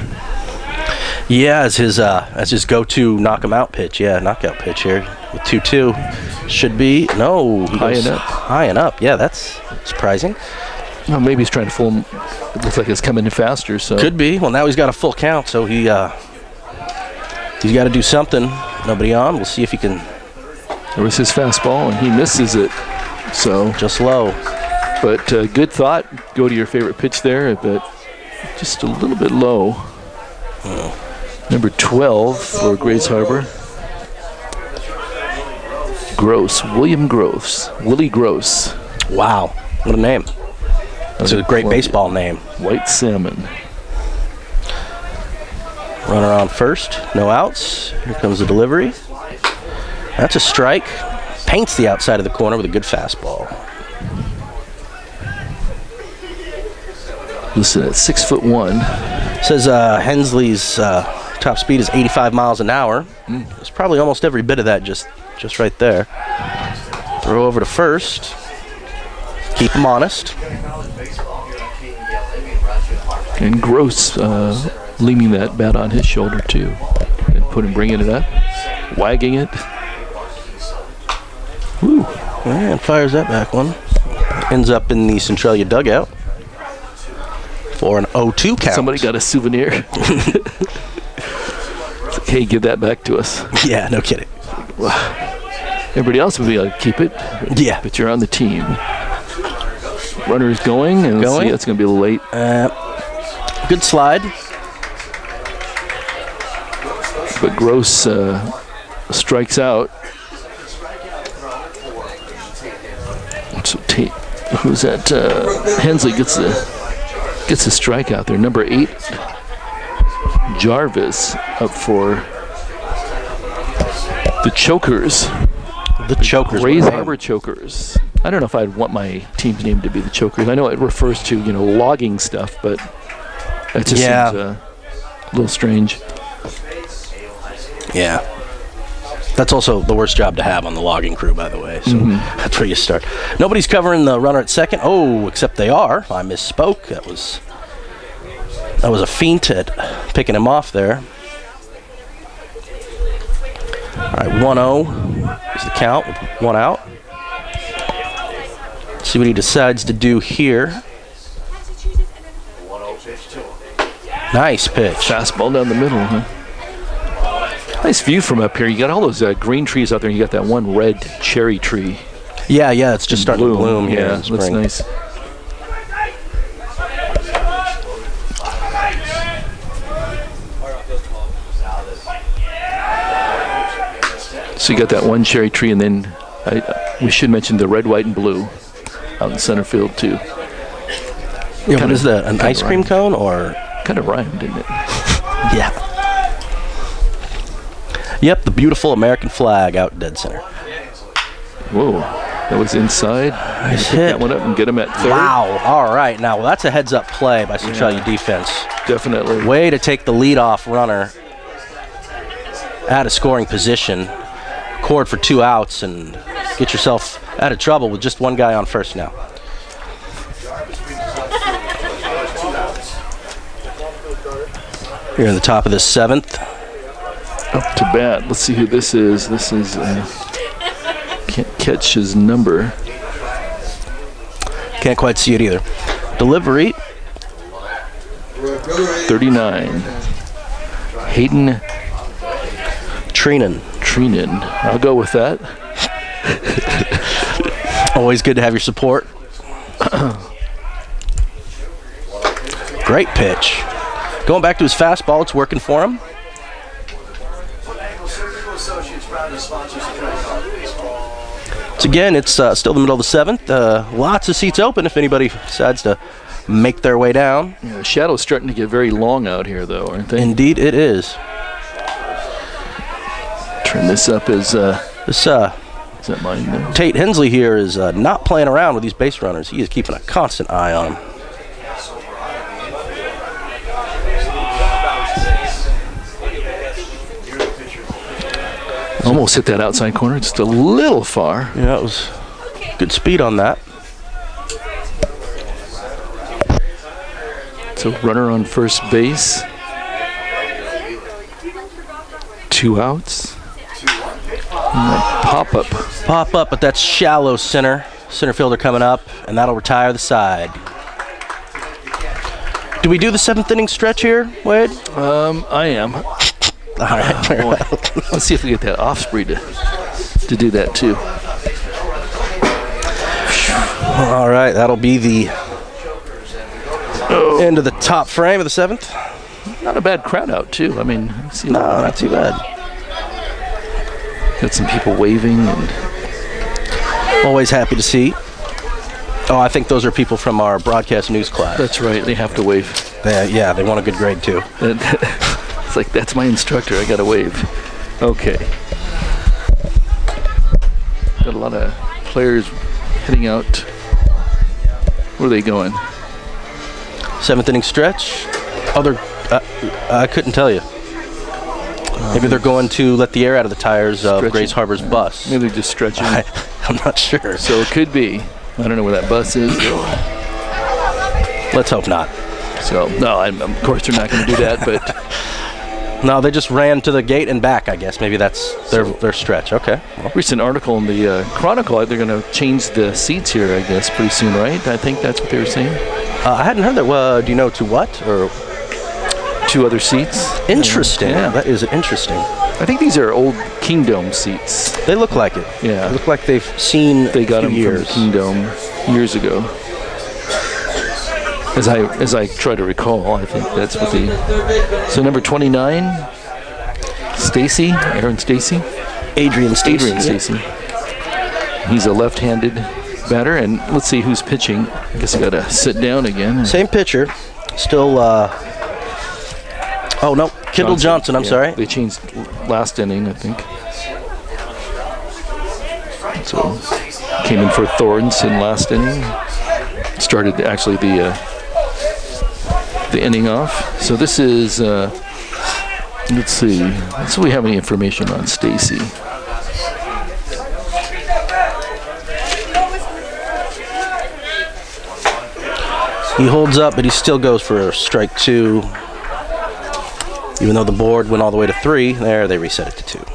Yeah, as his go-to knock-him-out pitch. Yeah, knockout pitch here with 2-2. Should be High and up. High and up. Yeah, that's surprising. Well, maybe he's trying to fool him. It looks like it's coming in faster. So could be. Well, now he's got a full count, so he's got to do something. Nobody on. We'll see if he can. There was his fastball, and he misses it. So just low. But good thought. Go to your favorite pitch there, but just a little bit low. Number 12 for Grays Harbor. Gross. William Gross. Willie Gross. Wow. What a name. That's a great baseball name. White Salmon. Runner on first. No outs. Here comes the delivery. That's a strike. Paints the outside of the corner with a good fastball. Listen, at 6'1". Says Hensley's top speed is 85 miles an hour. There's probably almost every bit of that just right there. Throw over to first. Keep him honest. And Gross leaning that bat on his shoulder too, and bringing it up, wagging it. Woo! And fires that back one. Ends up in the Centralia dugout for an 0-2 count. Somebody got a souvenir. Hey, give that back to us. Yeah, no kidding. Everybody else would be able to keep it. Yeah. But you're on the team. Runner's going, and let's see, it's going to be late. Good slide. But Gross strikes out. So who's that? Hensley gets a strikeout there. Number 8, Jarvis, up for the Chokers. The Chokers. Grays Harbor Chokers. I don't know if I'd want my team's name to be the Chokers. I know it refers to, logging stuff, but that just seems a little strange. Yeah. That's also the worst job to have on the logging crew, by the way. So that's where you start. Nobody's covering the runner at second. Oh, except they are. I misspoke. That was a feint at picking him off there. All right, 1-0 is the count with one out. See what he decides to do here. Nice pitch. Fastball down the middle, huh? Nice view from up here. You got all those green trees out there, and you got that one red cherry tree. Yeah, it's just starting to bloom here. Yeah, in spring. looks nice. So you got that one cherry tree, and then we should mention the red, white, and blue out in center field too. Yeah, what is that? An ice cream cone or? Kind of rhymed, didn't it? Yeah. Yep, the beautiful American flag out dead center. Whoa, that was inside. Nice Pick hit. that one up and get him at third. Wow. All right. Now, that's a heads-up play by Centralia defense. Definitely. Way to take the leadoff runner out of scoring position, record for 2 outs, and get yourself out of trouble with just one guy on first now. Here in the top of the 7th. Up to bat. Let's see who this is. This is can't catch his number. Can't quite see it either. Delivery. 39. Hayden Treenan. I'll go with that. Always good to have your support. Great pitch. Going back to his fastball. It's working for him. So again, it's still the middle of the 7th. Lots of seats open if anybody decides to make their way down. Yeah, the shadow's starting to get very long out here, though, aren't they? Indeed, it is. Turn this up as This is that mine there? Tate Hensley here is not playing around with these base runners. He is keeping a constant eye on them. Almost hit that outside corner, just a little far. Yeah, it was good speed on that. So runner on first base. 2 outs. Pop up. Pop up, but that's shallow center. Center fielder coming up, and that'll retire the side. Do we do the 7th inning stretch here, Wade? I am. All right. Very well. Let's see if we get that Osprey to do that too. All right, that'll be the end of the top frame of the 7th. Not a bad crowd out too. I mean, see, No, not too bad. got some people waving and Always happy to see. Oh, I think those are people from our broadcast news class. that's right. They have to wave. Yeah, they want a good grade too. It's like, that's my instructor. I gotta wave. Okay. Got a lot of players heading out. Where are they going? 7th inning stretch. I couldn't tell you. Maybe they're going to let the air out of the tires of Stretching. Grace Harbor's bus. Maybe they're just stretching. I'm not sure. So it could be. I don't know where that bus is. Let's hope not. So, no, of course they're not going to do that, but No, they just ran to the gate and back, I guess. Maybe that's their stretch. Okay. Well, recent article in the Chronicle, they're going to change the seats here, I guess, pretty soon, right? I think that's what they were saying. I hadn't heard that. Do you know to what? Or 2 other seats. interesting. Yeah. That is interesting. I think these are old Kingdom seats. They look like it. Yeah. They look like they've seen They got a them few from years. Kingdom years ago. As I try to recall, I think that's what they. So number 29, Stacy, Aaron Stacy, Adrian Stacey. Adrian Stacy. He's a left-handed batter, and let's see who's pitching. I guess I gotta sit down again. Same pitcher. Still. Oh no, Kendall Johnson. I'm Yeah, sorry. They changed last inning, I think. So came in for Thorns in last inning. Started actually the inning off. So this is. Let's see. Let's see if we have any information on Stacy. He holds up, but he still goes for strike 2. Even though the board went all the way to 3, there they reset it to 2.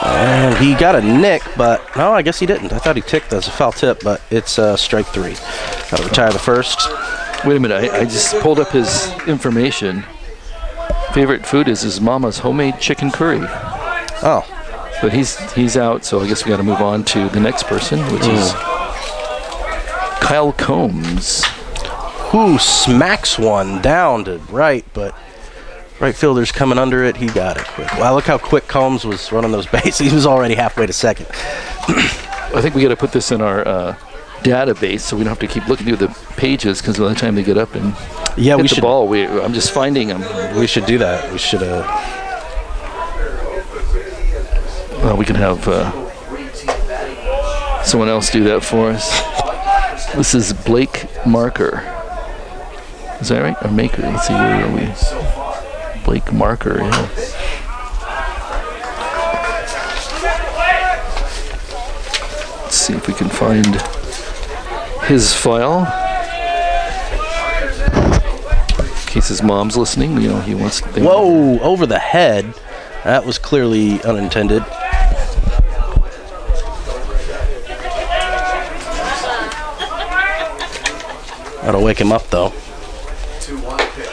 And he got a nick, but no, I guess he didn't. I thought he ticked as a foul tip, but it's strike 3. Got to retire the first. Wait a minute. I just pulled up his information. Favorite food is his mama's homemade chicken curry. Oh, But he's out, so I guess we got to move on to the next person, which is Kyle Combs. who smacks one down to right, but right fielder's coming under it. He got it quick. Wow, look how quick Combs was running those bases. He was already halfway to second. I think we got to put this in our database so we don't have to keep looking through the pages, because by the time they get up and Yeah, hit we the should. ball, I'm just finding them. We should do that. We should. Well, we can have someone else do that for us. This is Blake Marker. Is that right? Or Maker? Let's see, where are we? Blake Marker, yeah. Let's see if we can find his file. In case his mom's listening, you know, he wants to. Whoa! Over the head. That was clearly unintended. That'll wake him up, though. 2-1 pitch.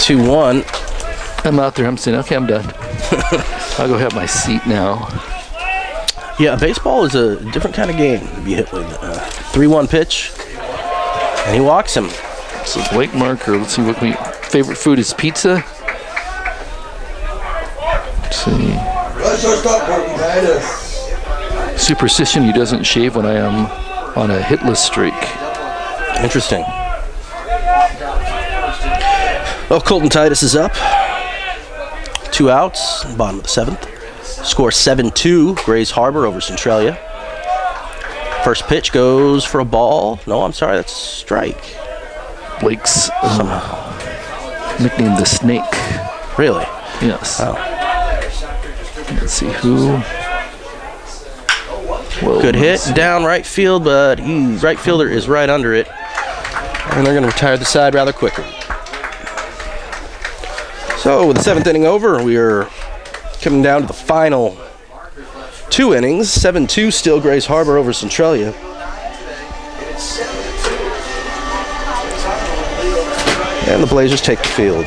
2-1. I'm out there. I'm saying, okay, I'm done. I'll go have my seat now. Yeah, baseball is a different kind of game to be hit with. 3-1 pitch, and he walks him. So Blake Marker, let's see what favorite food is pizza. Let's see. Let's just stop working, guys. superstition, he doesn't shave when I am on a hitless streak. Interesting. Well, Colton Titus is up. 2 outs, bottom of the 7th. Score 7-2, Grays Harbor over Centralia. First pitch goes for a ball. No, I'm sorry, that's strike. Blake's nicknamed the Snake. Really? Yes. Oh. Let's see who. Whoa, Good hit down right field, but right fielder is right under it. And they're going to retire the side rather quickly. So with the 7th inning over, we are coming down to the final 2 innings. 7-2 still Grays Harbor over Centralia. And the Blazers take the field.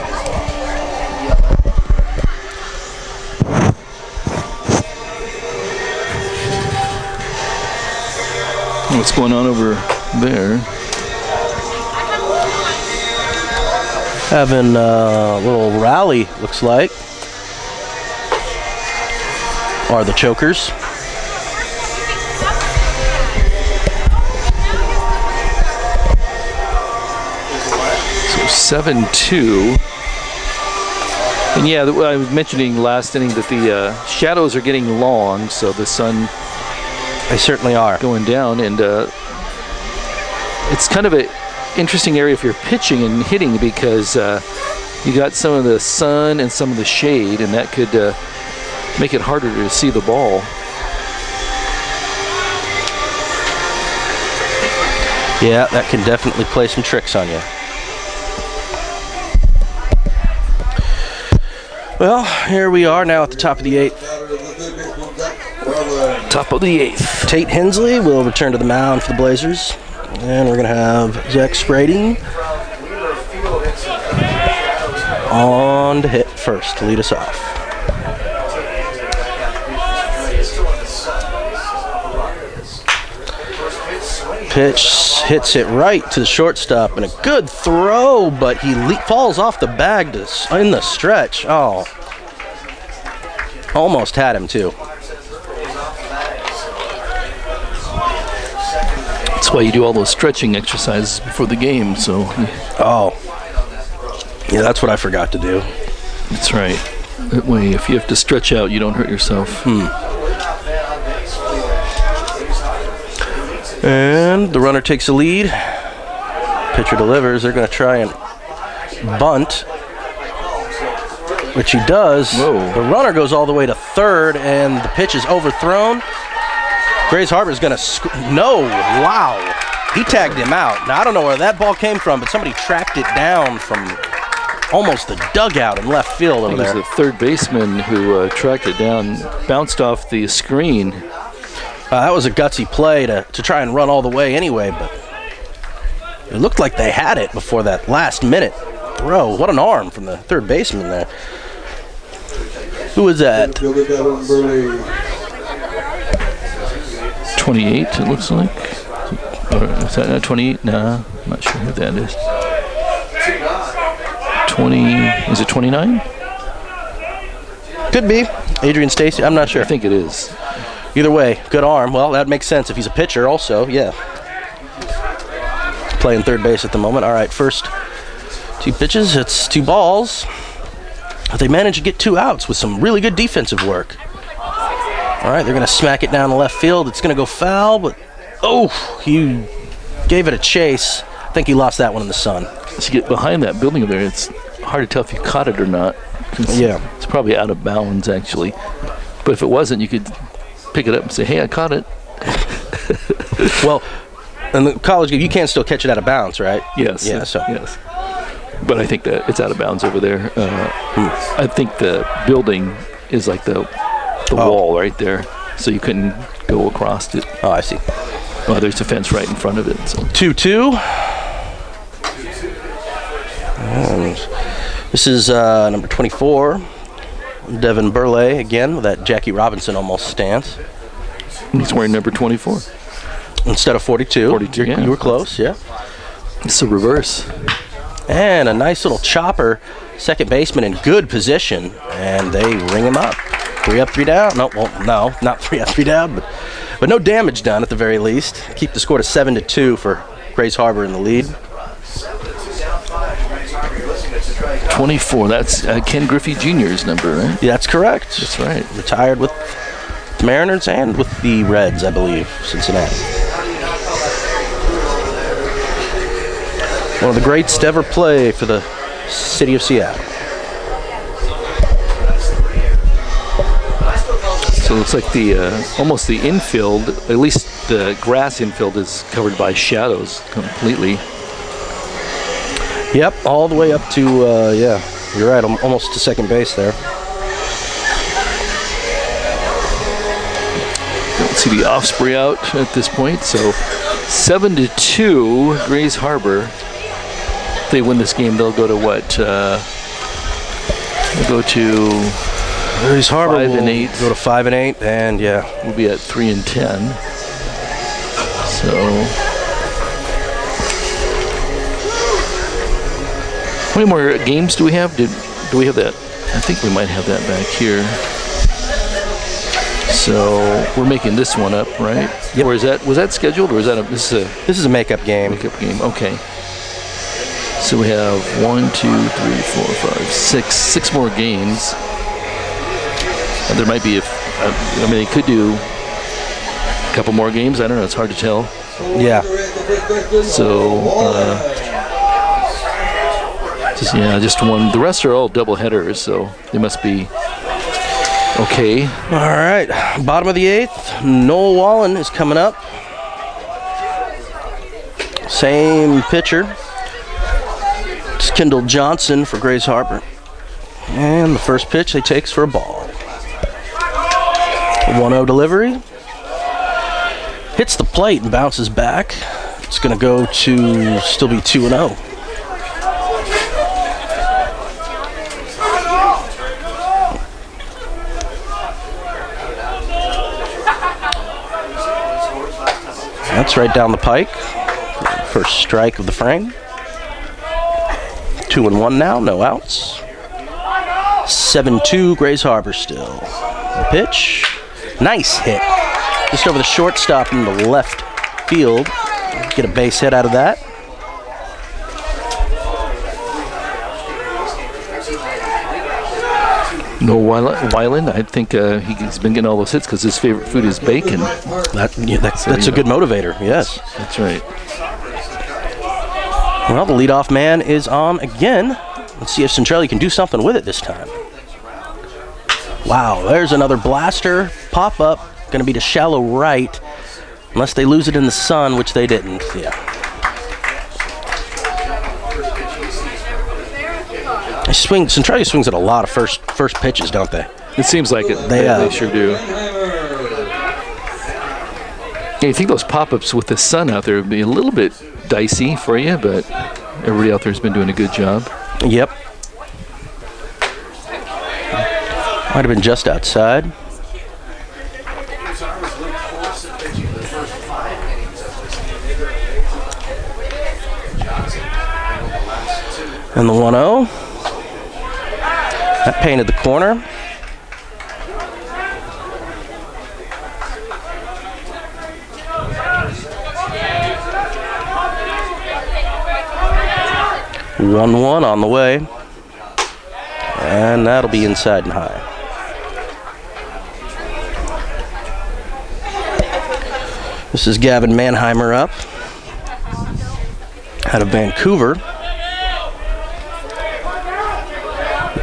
What's going on over there? Having a little rally, looks like. Are the Chokers. So 7-2. And yeah, I was mentioning last inning that the shadows are getting long, so the sun They certainly are. going down, and it's kind of an interesting area if you're pitching and hitting, because you got some of the sun and some of the shade, and that could make it harder to see the ball. Yeah, that can definitely play some tricks on you. Well, here we are now at the top of the 8th. Top of the 8th. Tate Hensley will return to the mound for the Blazers. And we're going to have Zach Sprading on to hit first to lead us off. Pitch hits it right to the shortstop, and a good throw, but he falls off the bag in the stretch. Oh, almost had him too. That's why you do all those stretching exercises before the game. So. Oh, yeah, that's what I forgot to do. That's right. That way, if you have to stretch out, you don't hurt yourself. And the runner takes the lead. Pitcher delivers. They're going to try and bunt, which he does. Whoa. The runner goes all the way to third, and the pitch is overthrown. Grays Harbor is going to no, wow. He tagged him out. Now, I don't know where that ball came from, but somebody tracked it down from almost the dugout in left field over there. It was the third baseman who tracked it down, bounced off the screen. That was a gutsy play to try and run all the way anyway, but it looked like they had it before that last minute throw. What an arm from the third baseman there. Who was that? 28, it looks like. Or is that 28? No, I'm not sure who that is. 20, is it 29? Could be. Adrian Stacy, I'm not sure. I think it is. Either way, good arm. Well, that makes sense if he's a pitcher also, yeah. Playing third base at the moment. All right, first 2 pitches, it's 2 balls. But they managed to get 2 outs with some really good defensive work. All right, they're going to smack it down the left field. It's going to go foul, but oh, he gave it a chase. I think he lost that one in the sun. To get behind that building over there, it's hard to tell if you caught it or not. Yeah. It's probably out of bounds, actually. But if it wasn't, you could pick it up and say, hey, I caught it. Well, in the college game, you can still catch it out of bounds, right? Yes. Yeah, so. Yes. But I think that it's out of bounds over there. I think the building is like the wall right there, so you couldn't go across it. Oh, I see. Well, there's a fence right in front of it. So 2-2. And this is number 24. Devin Burley again with that Jackie Robinson almost stance. He's wearing number 24. Instead of 42. 42, yeah. You were close, yeah. It's the reverse. And a nice little chopper. Second baseman in good position. And they ring him up. 3 up, 3 down. No, well, no, not 3 up, 3 down, but But no damage done at the very least. Keep the score to 7-2 for Grays Harbor in the lead. 24. That's Ken Griffey Jr.'s number, right? Yeah, that's correct. That's right. Retired with the Mariners and with the Reds, I believe, Cincinnati. One of the greats to ever play for the city of Seattle. So it looks like the almost the infield, at least the grass infield, is covered by shadows completely. Yep, all the way up to, yeah, you're right, almost to second base there. Don't see the Osprey out at this point, so 7-2, Grays Harbor. If they win this game, they'll go to what? They'll go to Grays Harbor 5-8. Go to 5-8, and yeah, We'll be at 3-10. So, how many more games do we have? Do we have that? I think we might have that back here. So we're making this one up, right? Yep. Or was that scheduled, or is that this is a makeup game? makeup game? Okay. So we have 1, 2, 3, 4, 5, 6 more games. And there might be they could do a couple more games. I don't know. It's hard to tell. Yeah. So, just one. The rest are all double headers, so they must be okay. All right, bottom of the 8th, Noel Wallen is coming up. Same pitcher. It's Kendall Johnson for Grays Harbor. And the first pitch he takes for a ball. 1-0 delivery. Hits the plate and bounces back. It's going to go to still be 2-0. That's right down the pike. First strike of the frame. 2-1 now, no outs. 7-2, Grays Harbor still. The pitch. Nice hit. Just over the shortstop in the left field. Get a base hit out of that. No Weiland. I think he's been getting all those hits because his favorite food is bacon. That's a good motivator, yes. That's right. Well, the leadoff man is on again. Let's see if Centralia can do something with it this time. Wow, there's another blaster pop-up. Going to be to shallow right, unless they lose it in the sun, which they didn't. Yeah. Centralia swings at a lot of first pitches, don't they? It seems like it. They sure do. Yeah, you think those pop-ups with the sun out there would be a little bit dicey for you, but everybody out there has been doing a good job. Yep. Might have been just outside. And the 1-0. That painted the corner. One on the way. And that'll be inside and high. This is Gavin Manheimer up out of Vancouver.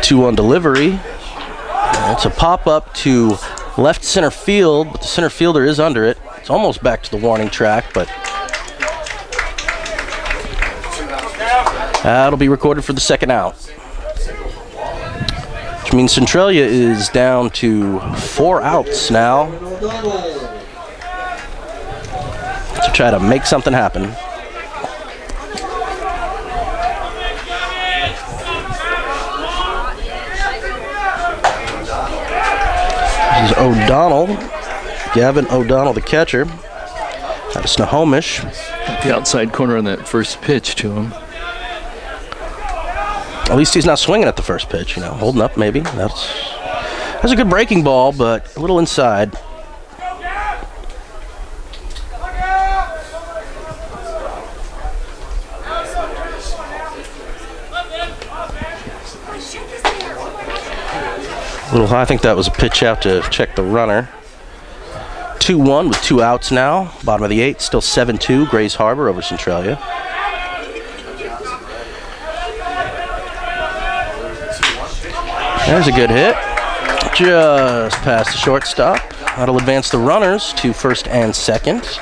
2-1 delivery. It's a pop-up to left center field, but the center fielder is under it. It's almost back to the warning track, but that'll be recorded for the second out. Which means Centralia is down to 4 outs now to try to make something happen. This is O'Donnell, Gavin O'Donnell, the catcher, out of Snohomish. The outside corner on that first pitch to him. At least he's not swinging at the first pitch, holding up maybe. That's a good breaking ball, but a little inside. A little high. I think that was a pitch out to check the runner. 2-1 with 2 outs now. Bottom of the 8th, still 7-2. Grays Harbor over Centralia. There's a good hit. Just past the shortstop. That'll advance the runners to first and second.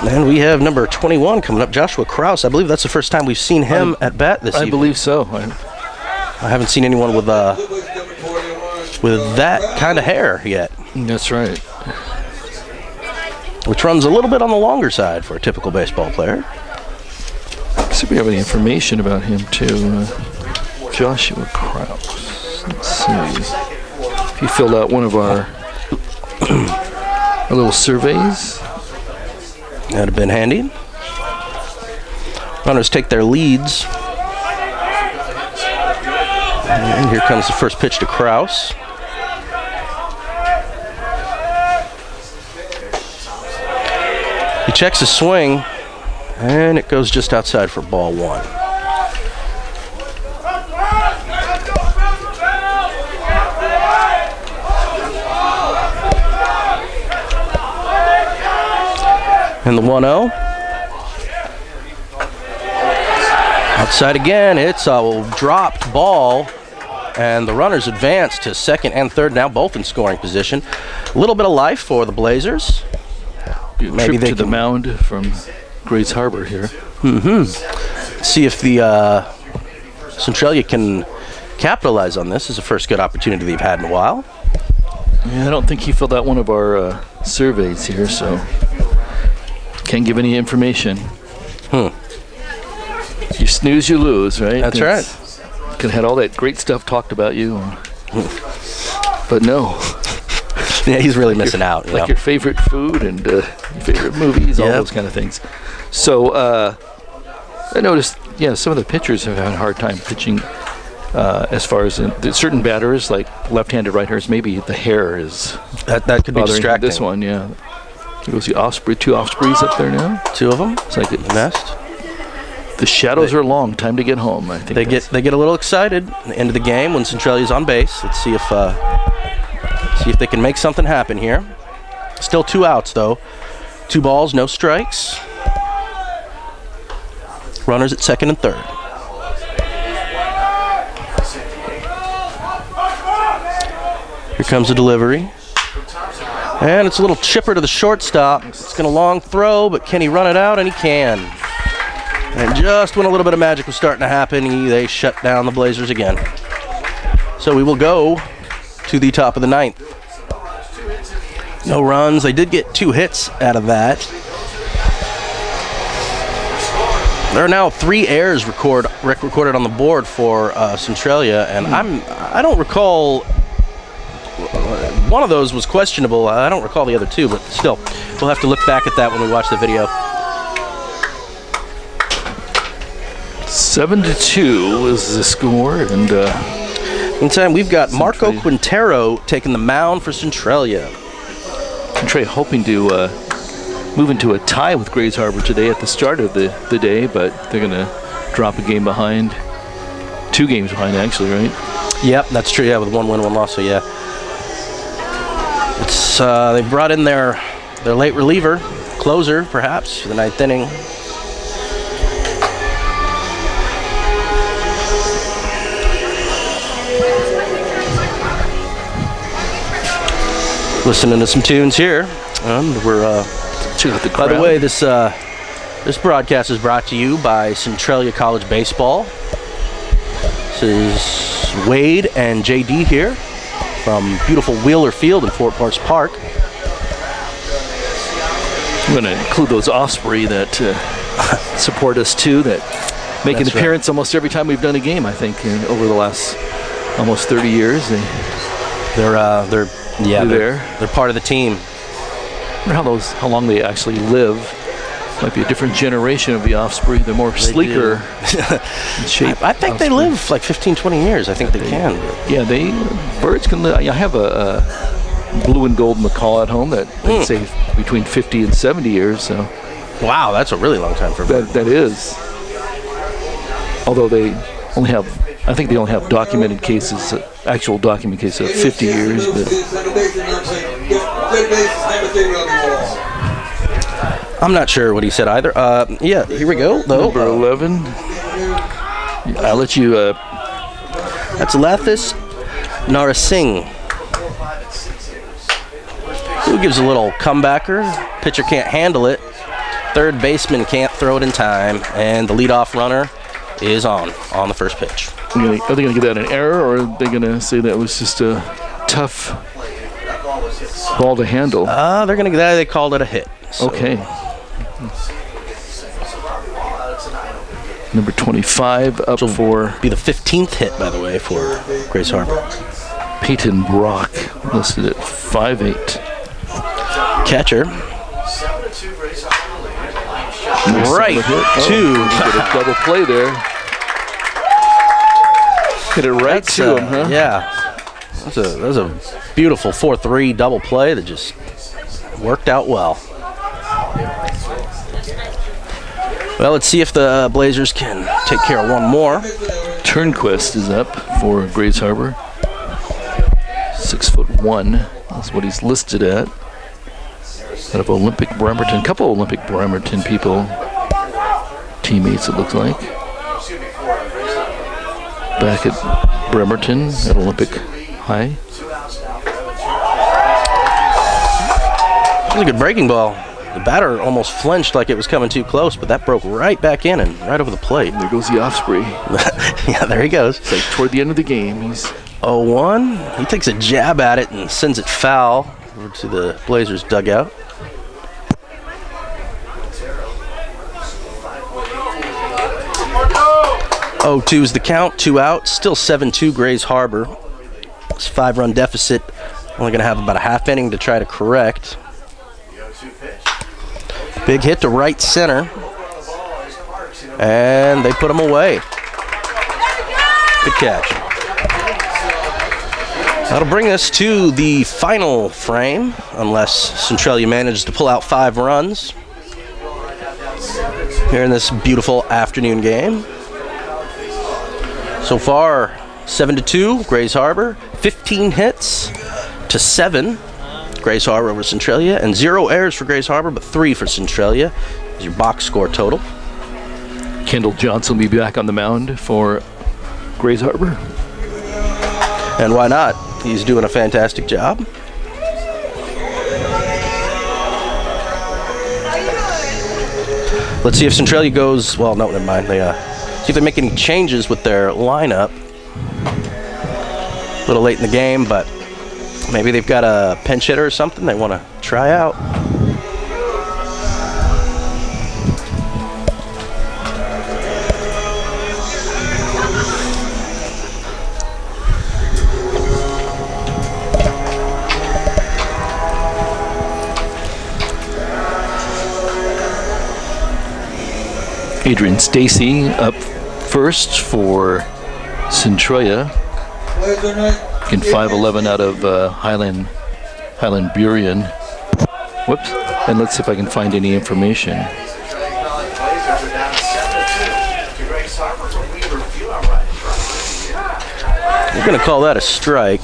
And we have number 21 coming up, Joshua Krause. I believe that's the first time we've seen him at bat this evening. I believe so. I haven't seen anyone with that kind of hair yet. That's right. Which runs a little bit on the longer side for a typical baseball player. See if we have any information about him too. Joshua Krause. Let's see. If he filled out one of our little surveys. That'd have been handy. Runners take their leads. And here comes the first pitch to Krause. He checks his swing, and it goes just outside for ball 1. And the 1-0. Outside again, it's a dropped ball, and the runners advance to second and third, now both in scoring position. A little bit of life for the Blazers. Maybe they to the mound from Grays Harbor here. See if the Centralia can capitalize on this. This is the first good opportunity they've had in a while. Yeah, I don't think he filled out one of our surveys here, so can't give any information. You snooze, you lose, right? That's right. Could have had all that great stuff talked about you, but no. Yeah, he's really missing out. Like your favorite food and your favorite movies, all those kind of things. So I noticed, some of the pitchers have had a hard time pitching as far as certain batters, like left-handed, right-handers. Maybe the hair is that could be distracting. This one, yeah. There goes the Osprey, 2 Ospreys up there now. 2 of them. It's like nest. The shadows are long. Time to get home. I think they get a little excited at the end of the game when Centralia's on base. Let's see if they can make something happen here. Still 2 outs though. 2 balls, no strikes. Runners at second and third. Here comes the delivery. And it's a little chipper to the shortstop. It's going to long throw, but can he run it out? And he can. And just when a little bit of magic was starting to happen, they shut down the Blazers again. So we will go to the top of the 9th. No runs. They did get 2 hits out of that. There are now 3 errors recorded on the board for Centralia, and I don't recall. One of those was questionable. I don't recall the other 2, but still, we'll have to look back at that when we watch the video. 7-2 is the score, and meantime, we've got Marco Quintero taking the mound for Centralia. Centralia hoping to move into a tie with Grays Harbor today at the start of the day, but they're going to drop a game behind. 2 games behind, actually, right? Yep, that's true. Yeah, with 1 win, 1 loss. So yeah, it's they brought in their late reliever, closer perhaps for the 9th inning. Listening to some tunes here, and we're. By the way, this broadcast is brought to you by Centralia College Baseball. This is Wade and JD here from beautiful Wheeler Field in Fort Parks Park. I'm going to include those Osprey that support us too, that make an appearance almost every time we've done a game. I think over the last almost 30 years, they're part of the team. I wonder how long they actually live. Might be a different generation of the Osprey. They're more sleeker in shape. I think they live like 15, 20 years. I think they can. Yeah, birds can live. I have a blue and gold macaw at home that they say between 50 and 70 years. So, wow, that's a really long time for birds. That is. Although they only have I think they only have documented cases, actual documented cases of 50 years. But I'm not sure what he said either. Yeah, here we go, though. number 11. I'll let you. That's Lathis Narasingh, who gives a little comebacker. Pitcher can't handle it. Third baseman can't throw it in time, and the leadoff runner is on the first pitch. Are they going to get that an error, or are they going to say that was just a tough ball to handle? They're going to get that. They called it a hit. So. Okay. Number 25 up for... Be the 15th hit, by the way, for Grace Harbor. Peyton Brock, listed at 5'8". Catcher. Right to get a double play there. Hit it right to him, huh? Yeah. That was a beautiful 4-3 double play that just worked out well. Well, let's see if the Blazers can take care of one more. Turnquist is up for Grace Harbor. 6'1". That's what he's listed at. Out of Olympic Bremerton. A couple Olympic Bremerton people. Teammates, it looks like. Back at Bremerton at Olympic High. That was a good breaking ball. The batter almost flinched like it was coming too close, but that broke right back in and right over the plate. There goes the Osprey. Yeah, there he goes. It's like toward the end of the game. He's 0-1. He takes a jab at it and sends it foul over to the Blazers dugout. 0-2 is the count, 2 out. Still 7-2 Grays Harbor. It's a 5-run deficit. Only going to have about a half inning to try to correct. Big hit to right center. And they put him away. Good catch. That'll bring us to the final frame, unless Centralia manages to pull out 5 runs here in this beautiful afternoon game. So far, 7-2, Grays Harbor. 15 hits to 7. Grays Harbor over Centralia, and 0 errors for Grays Harbor, but 3 for Centralia is your box score total. Kendall Johnson will be back on the mound for Grays Harbor. And why not? He's doing a fantastic job. Let's see if Centralia goes, well, no, never mind. They see if they make any changes with their lineup. A little late in the game, but maybe they've got a pinch hitter or something they want to try out. Adrian Stacy up first for Centralia. In 5'11" out of Highland Burien. Whoops. And let's see if I can find any information. We're going to call that a strike.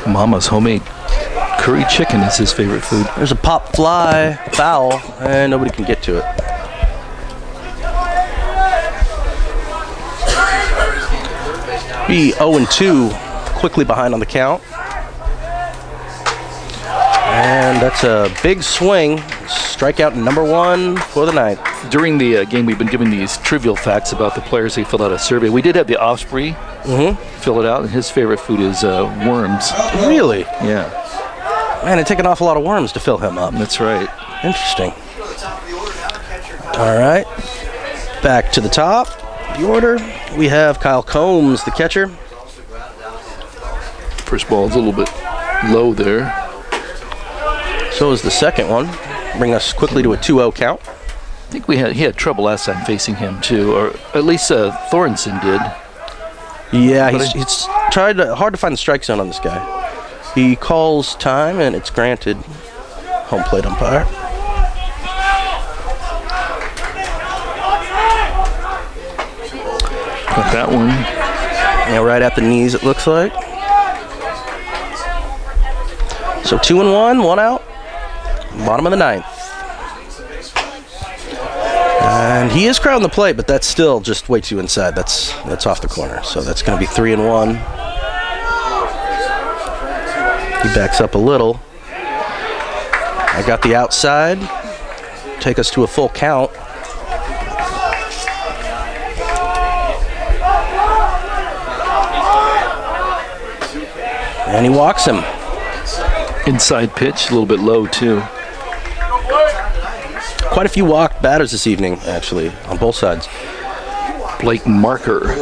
Mama's homemade curry chicken is his favorite food. There's a pop fly foul, and nobody can get to it. Be 0-2, quickly behind on the count. And that's a big swing. Strikeout number 1 for the night. During the game, we've been giving these trivial facts about the players. They filled out a survey. We did have the Osprey fill it out, and his favorite food is worms. Really? Yeah. Man, it'd take an awful lot of worms to fill him up. That's right. Interesting. All right. Back to the top of the order. We have Kyle Combs, the catcher. First ball is a little bit low there. So is the second one. Bring us quickly to a 2-0 count. I think he had trouble last time facing him too, or at least Thorensen did. Yeah, he's tried hard to find the strike zone on this guy. He calls time and it's granted. home plate umpire. Got that one. Yeah, right at the knees, it looks like. So 2-1, 1 out. Bottom of the ninth. And he is crowding the plate, but that's still just way too inside. That's off the corner. So that's going to be 3-1. He backs up a little. I got the outside. Take us to a full count. And he walks him. Inside pitch, a little bit low too. Quite a few walked batters this evening, actually, on both sides. Blake Marker.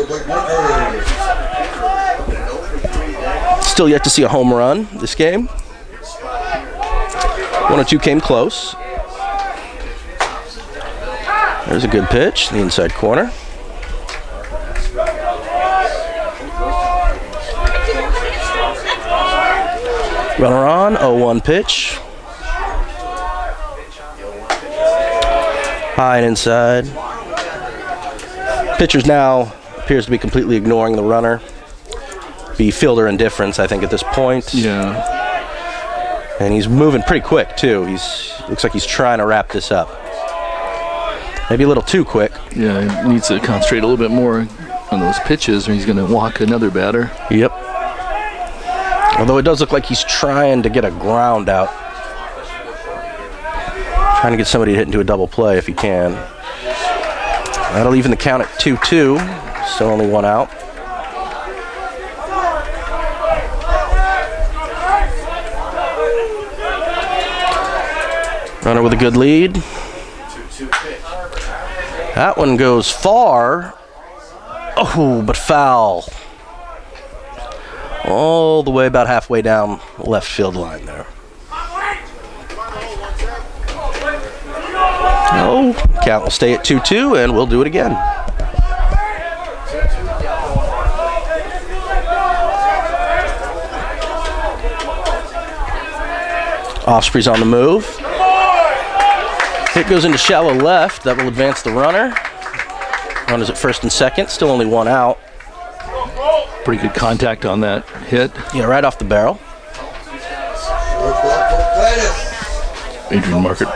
Still yet to see a home run this game. 1 or 2 came close. There's a good pitch, the inside corner. Runner on, 0-1 pitch. High and inside. Pitcher's now appears to be completely ignoring the runner. Be fielder indifference, I think, at this point. Yeah. And he's moving pretty quick, too. Looks like he's trying to wrap this up. Maybe a little too quick. Yeah, he needs to concentrate a little bit more on those pitches or he's going to walk another batter. Yep. Although it does look like he's trying to get a ground out. Trying to get somebody to hit into a double play if he can. That'll even the count at 2-2. Still only 1 out. Runner with a good lead. That one goes far. Oh, but foul. All the way about halfway down the left field line there. No, count will stay at 2-2, and we'll do it again. Osprey's on the move. Hit goes into shallow left. That will advance the runner. Runners at first and second. Still only 1 out. Pretty good contact on that hit. Yeah, right off the barrel. Adrian Marker,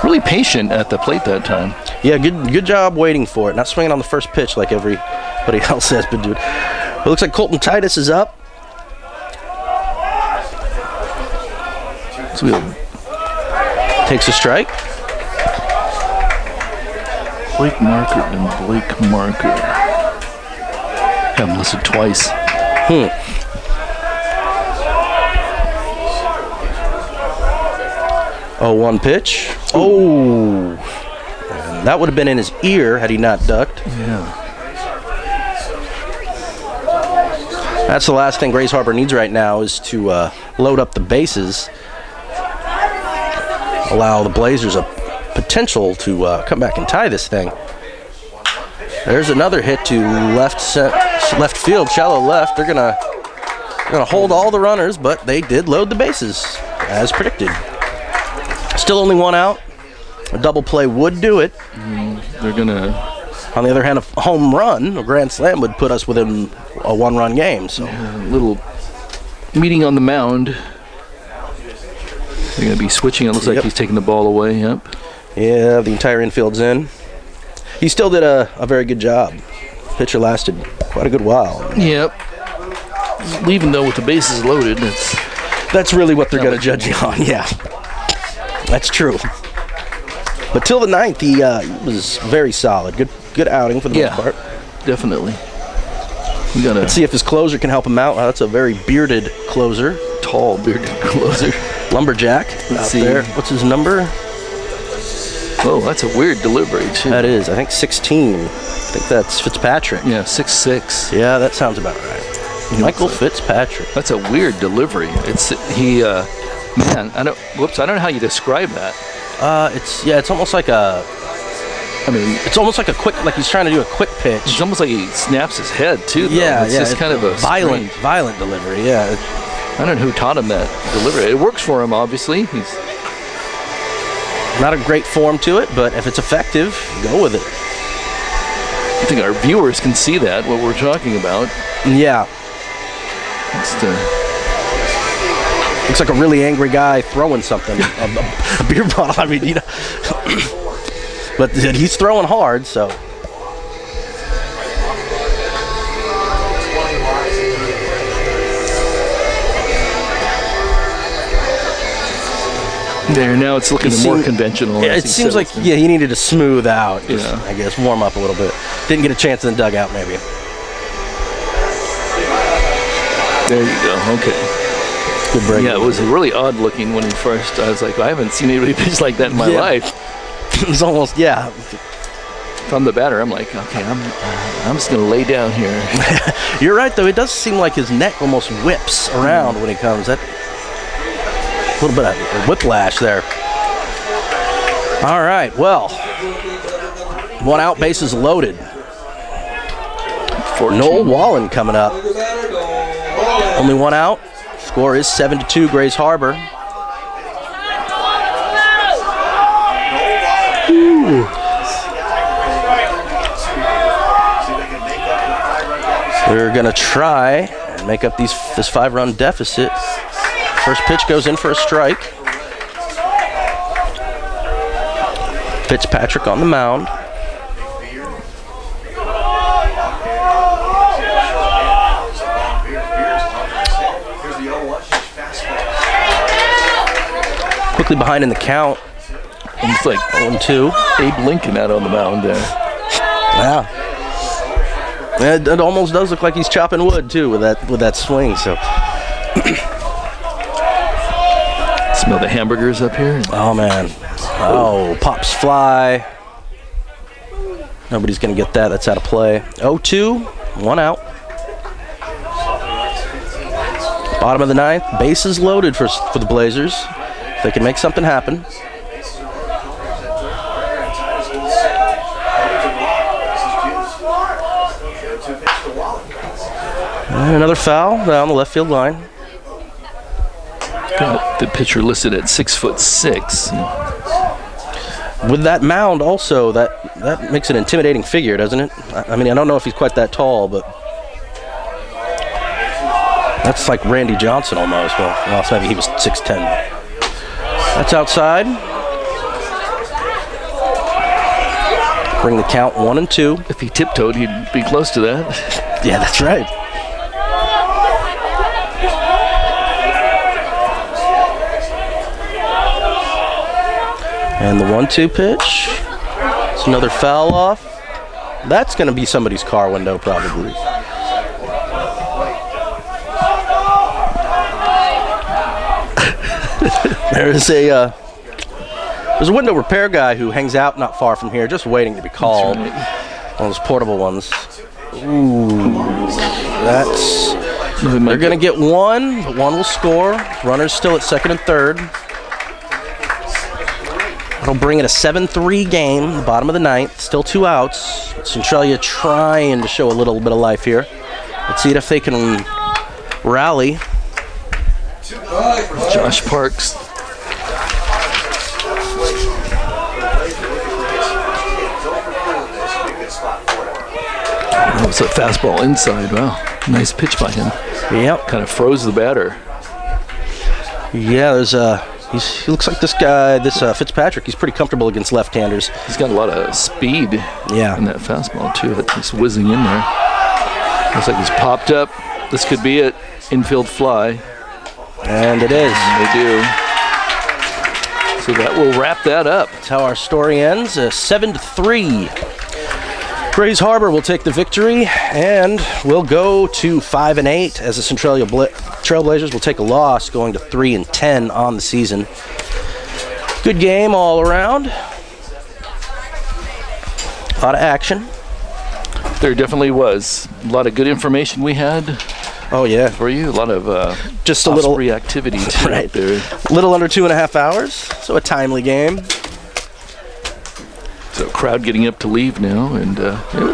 really patient at the plate that time. Yeah, good job waiting for it. Not swinging on the first pitch like everybody else has been doing. It looks like Colton Titus is up. So we'll Takes a strike. Blake Marker and Blake Marker. Have him listed twice. 0-1 pitch. Oh. And that would have been in his ear had he not ducked. Yeah. That's the last thing Grays Harbor needs right now is to load up the bases. Allow the Blazers a potential to come back and tie this thing. There's another hit to left field, shallow left. They're gonna hold all the runners, but they did load the bases as predicted. Still only 1 out. A double play would do it. They're gonna. On the other hand, a home run, a grand slam, would put us within a 1-run game. So A little meeting on the mound. They're going to be switching. It looks like he's taking the ball away. Yep. yeah, the entire infield's in. He still did a very good job. Pitcher lasted quite a good while. Yep. Even though with the bases loaded, That's really what they're going to judge you on. Yeah, that's true. But till the ninth, he was very solid. Good outing for the most part. Definitely. We got Let's see if his closer can help him out. That's a very bearded closer. tall bearded closer. Lumberjack out see. there. What's his number? Oh, that's a weird delivery too. That is, I think 16. I think that's Fitzpatrick. Yeah, 6'6". Yeah, that sounds about right. Michael Fitzpatrick. That's a weird delivery. It's man. I don't know how you describe that. It's almost like a. I mean, It's almost like a quick, like he's trying to do a quick pitch. it's almost like he snaps his head too. Though. Yeah, it's just kind of a violent delivery. Yeah, I don't know who taught him that delivery. It works for him, obviously. He's Not a great form to it, but if it's effective, go with it. I think our viewers can see that, what we're talking about. Yeah. Just, Looks like a really angry guy throwing something, a beer bottle. I mean, but he's throwing hard, so. there, now it's looking more conventional. Yeah, it seems like, he needed to smooth out, Yeah. I guess, warm up a little bit. Didn't get a chance in the dugout, maybe. There you go, okay. Good break. Yeah, it was really odd looking when he first, I was like, I haven't seen anybody pitch like that in my life. It was almost, From the batter, I'm like, okay, I'm just going to lay down here. You're right, though. It does seem like his neck almost whips around when he comes. That a little bit of whiplash there. All right, well, 1 out, bases loaded. Noel Wallen coming up. Only 1 out. Score is 7-2, Grays Harbor. We're going to try and make up this 5-run deficit. First pitch goes in for a strike. Fitzpatrick on the mound. Quickly behind in the count. It's like 1-2. Abe Lincoln out on the mound there. Yeah. It almost does look like he's chopping wood too with that swing. So. Smell the hamburgers up here. Oh man. Oh, pops fly. Nobody's gonna get that. That's out of play. 0-2. 1 out. Bottom of the 9th. Bases loaded for the Blazers. They can make something happen. And another foul down the left field line. Got the pitcher listed at 6'6". With that mound also, that makes an intimidating figure, doesn't it? I mean, I don't know if he's quite that tall, but that's like Randy Johnson almost. Well, maybe he was 6'10". That's outside. Bring the count 1-2. If he tiptoed, he'd be close to that. Yeah, that's right. And the 1-2 pitch. It's another foul off. That's going to be somebody's car window, probably. There's a window repair guy who hangs out not far from here, just waiting to be called. That's right. One of those portable ones. Ooh, they're going to get 1, but 1 will score. Runners still at 2nd and 3rd. That'll bring it a 7-3 game, the bottom of the 9th. Still 2 outs. Centralia trying to show a little bit of life here. Let's see if they can rally. Josh Parks. That was a fastball inside. Wow, nice pitch by him. Yep. Kind of froze the batter. Yeah, there's he looks like this guy, Fitzpatrick. He's pretty comfortable against left-handers. He's got a lot of speed in that fastball, too. It's whizzing in there. Looks like he's popped up. This could be it. Infield fly. And it is. And they do. So that will wrap that up. That's how our story ends. 7-3. Grays Harbor will take the victory, and we'll go to 5-8 as the Centralia Trailblazers will take a loss, going to 3-10 on the season. Good game all around. A lot of action. There definitely was a lot of good information we had. Oh yeah, for you, a lot of just a little reactivity too, right there. A little under 2.5 hours, so a timely game. So crowd getting up to leave now, and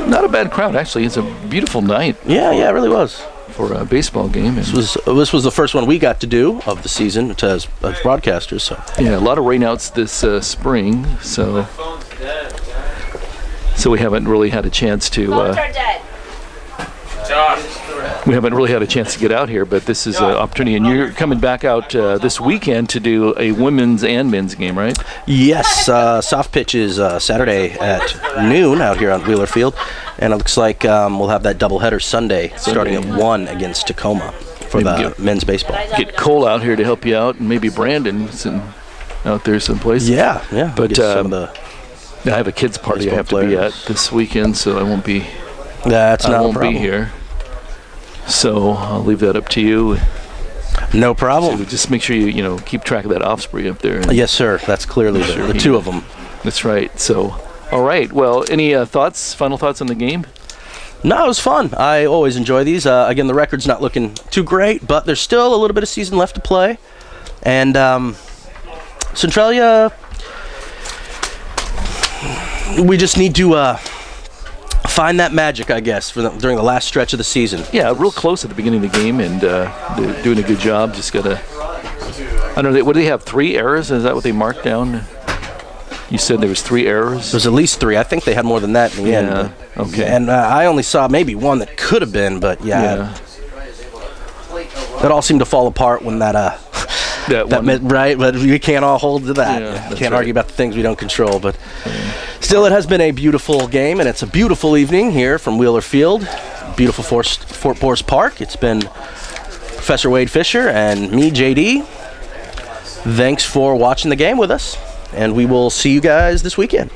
not a bad crowd actually. It's a beautiful night. Yeah, it really was. for a baseball game. And This was the first one we got to do of the season as broadcasters. So yeah, a lot of rainouts this spring, so we haven't really had a chance to. We haven't really had a chance to get out here, but this is an opportunity. And you're coming back out this weekend to do a women's and men's game, right? yes, soft pitch is Saturday at noon out here on Wheeler Field, and it looks like we'll have that doubleheader Sunday starting at 1 against Tacoma for Maybe the men's baseball. Get Cole out here to help you out, and maybe Brandon sitting out there someplace. Yeah. But Get some of the I have a kids' party I have to be players. at this weekend, so I won't be. That's I not a won't problem. be here. So I'll leave that up to you. No So problem. just make sure you keep track of that Osprey up there. Yes, sir. That's clearly Sure the he- two of them. That's right. So, all right. Well, any final thoughts on the game? No, it was fun. I always enjoy these. Again, the record's not looking too great, but there's still a little bit of season left to play. And Centralia, we just need to find that magic, I guess, during the last stretch of the season. Yeah, real close at the beginning of the game, and doing a good job. Just gotta. I don't know. What do they have? 3 errors? Is that what they marked down? You said there was 3 errors. There's at least 3. I think they had more than that in the end. Yeah. but- Okay. And I only saw maybe one that could have been, but yeah. that all seemed to fall apart when that That one. right, but we can't all hold to that. Yeah, that's Can't right. argue about the things we don't control, but still, it has been a beautiful game, and it's a beautiful evening here from Wheeler Field, beautiful Fort Borst Park. It's been Professor Wade Fisher and me, JD. Thanks for watching the game with us, and we will see you guys this weekend.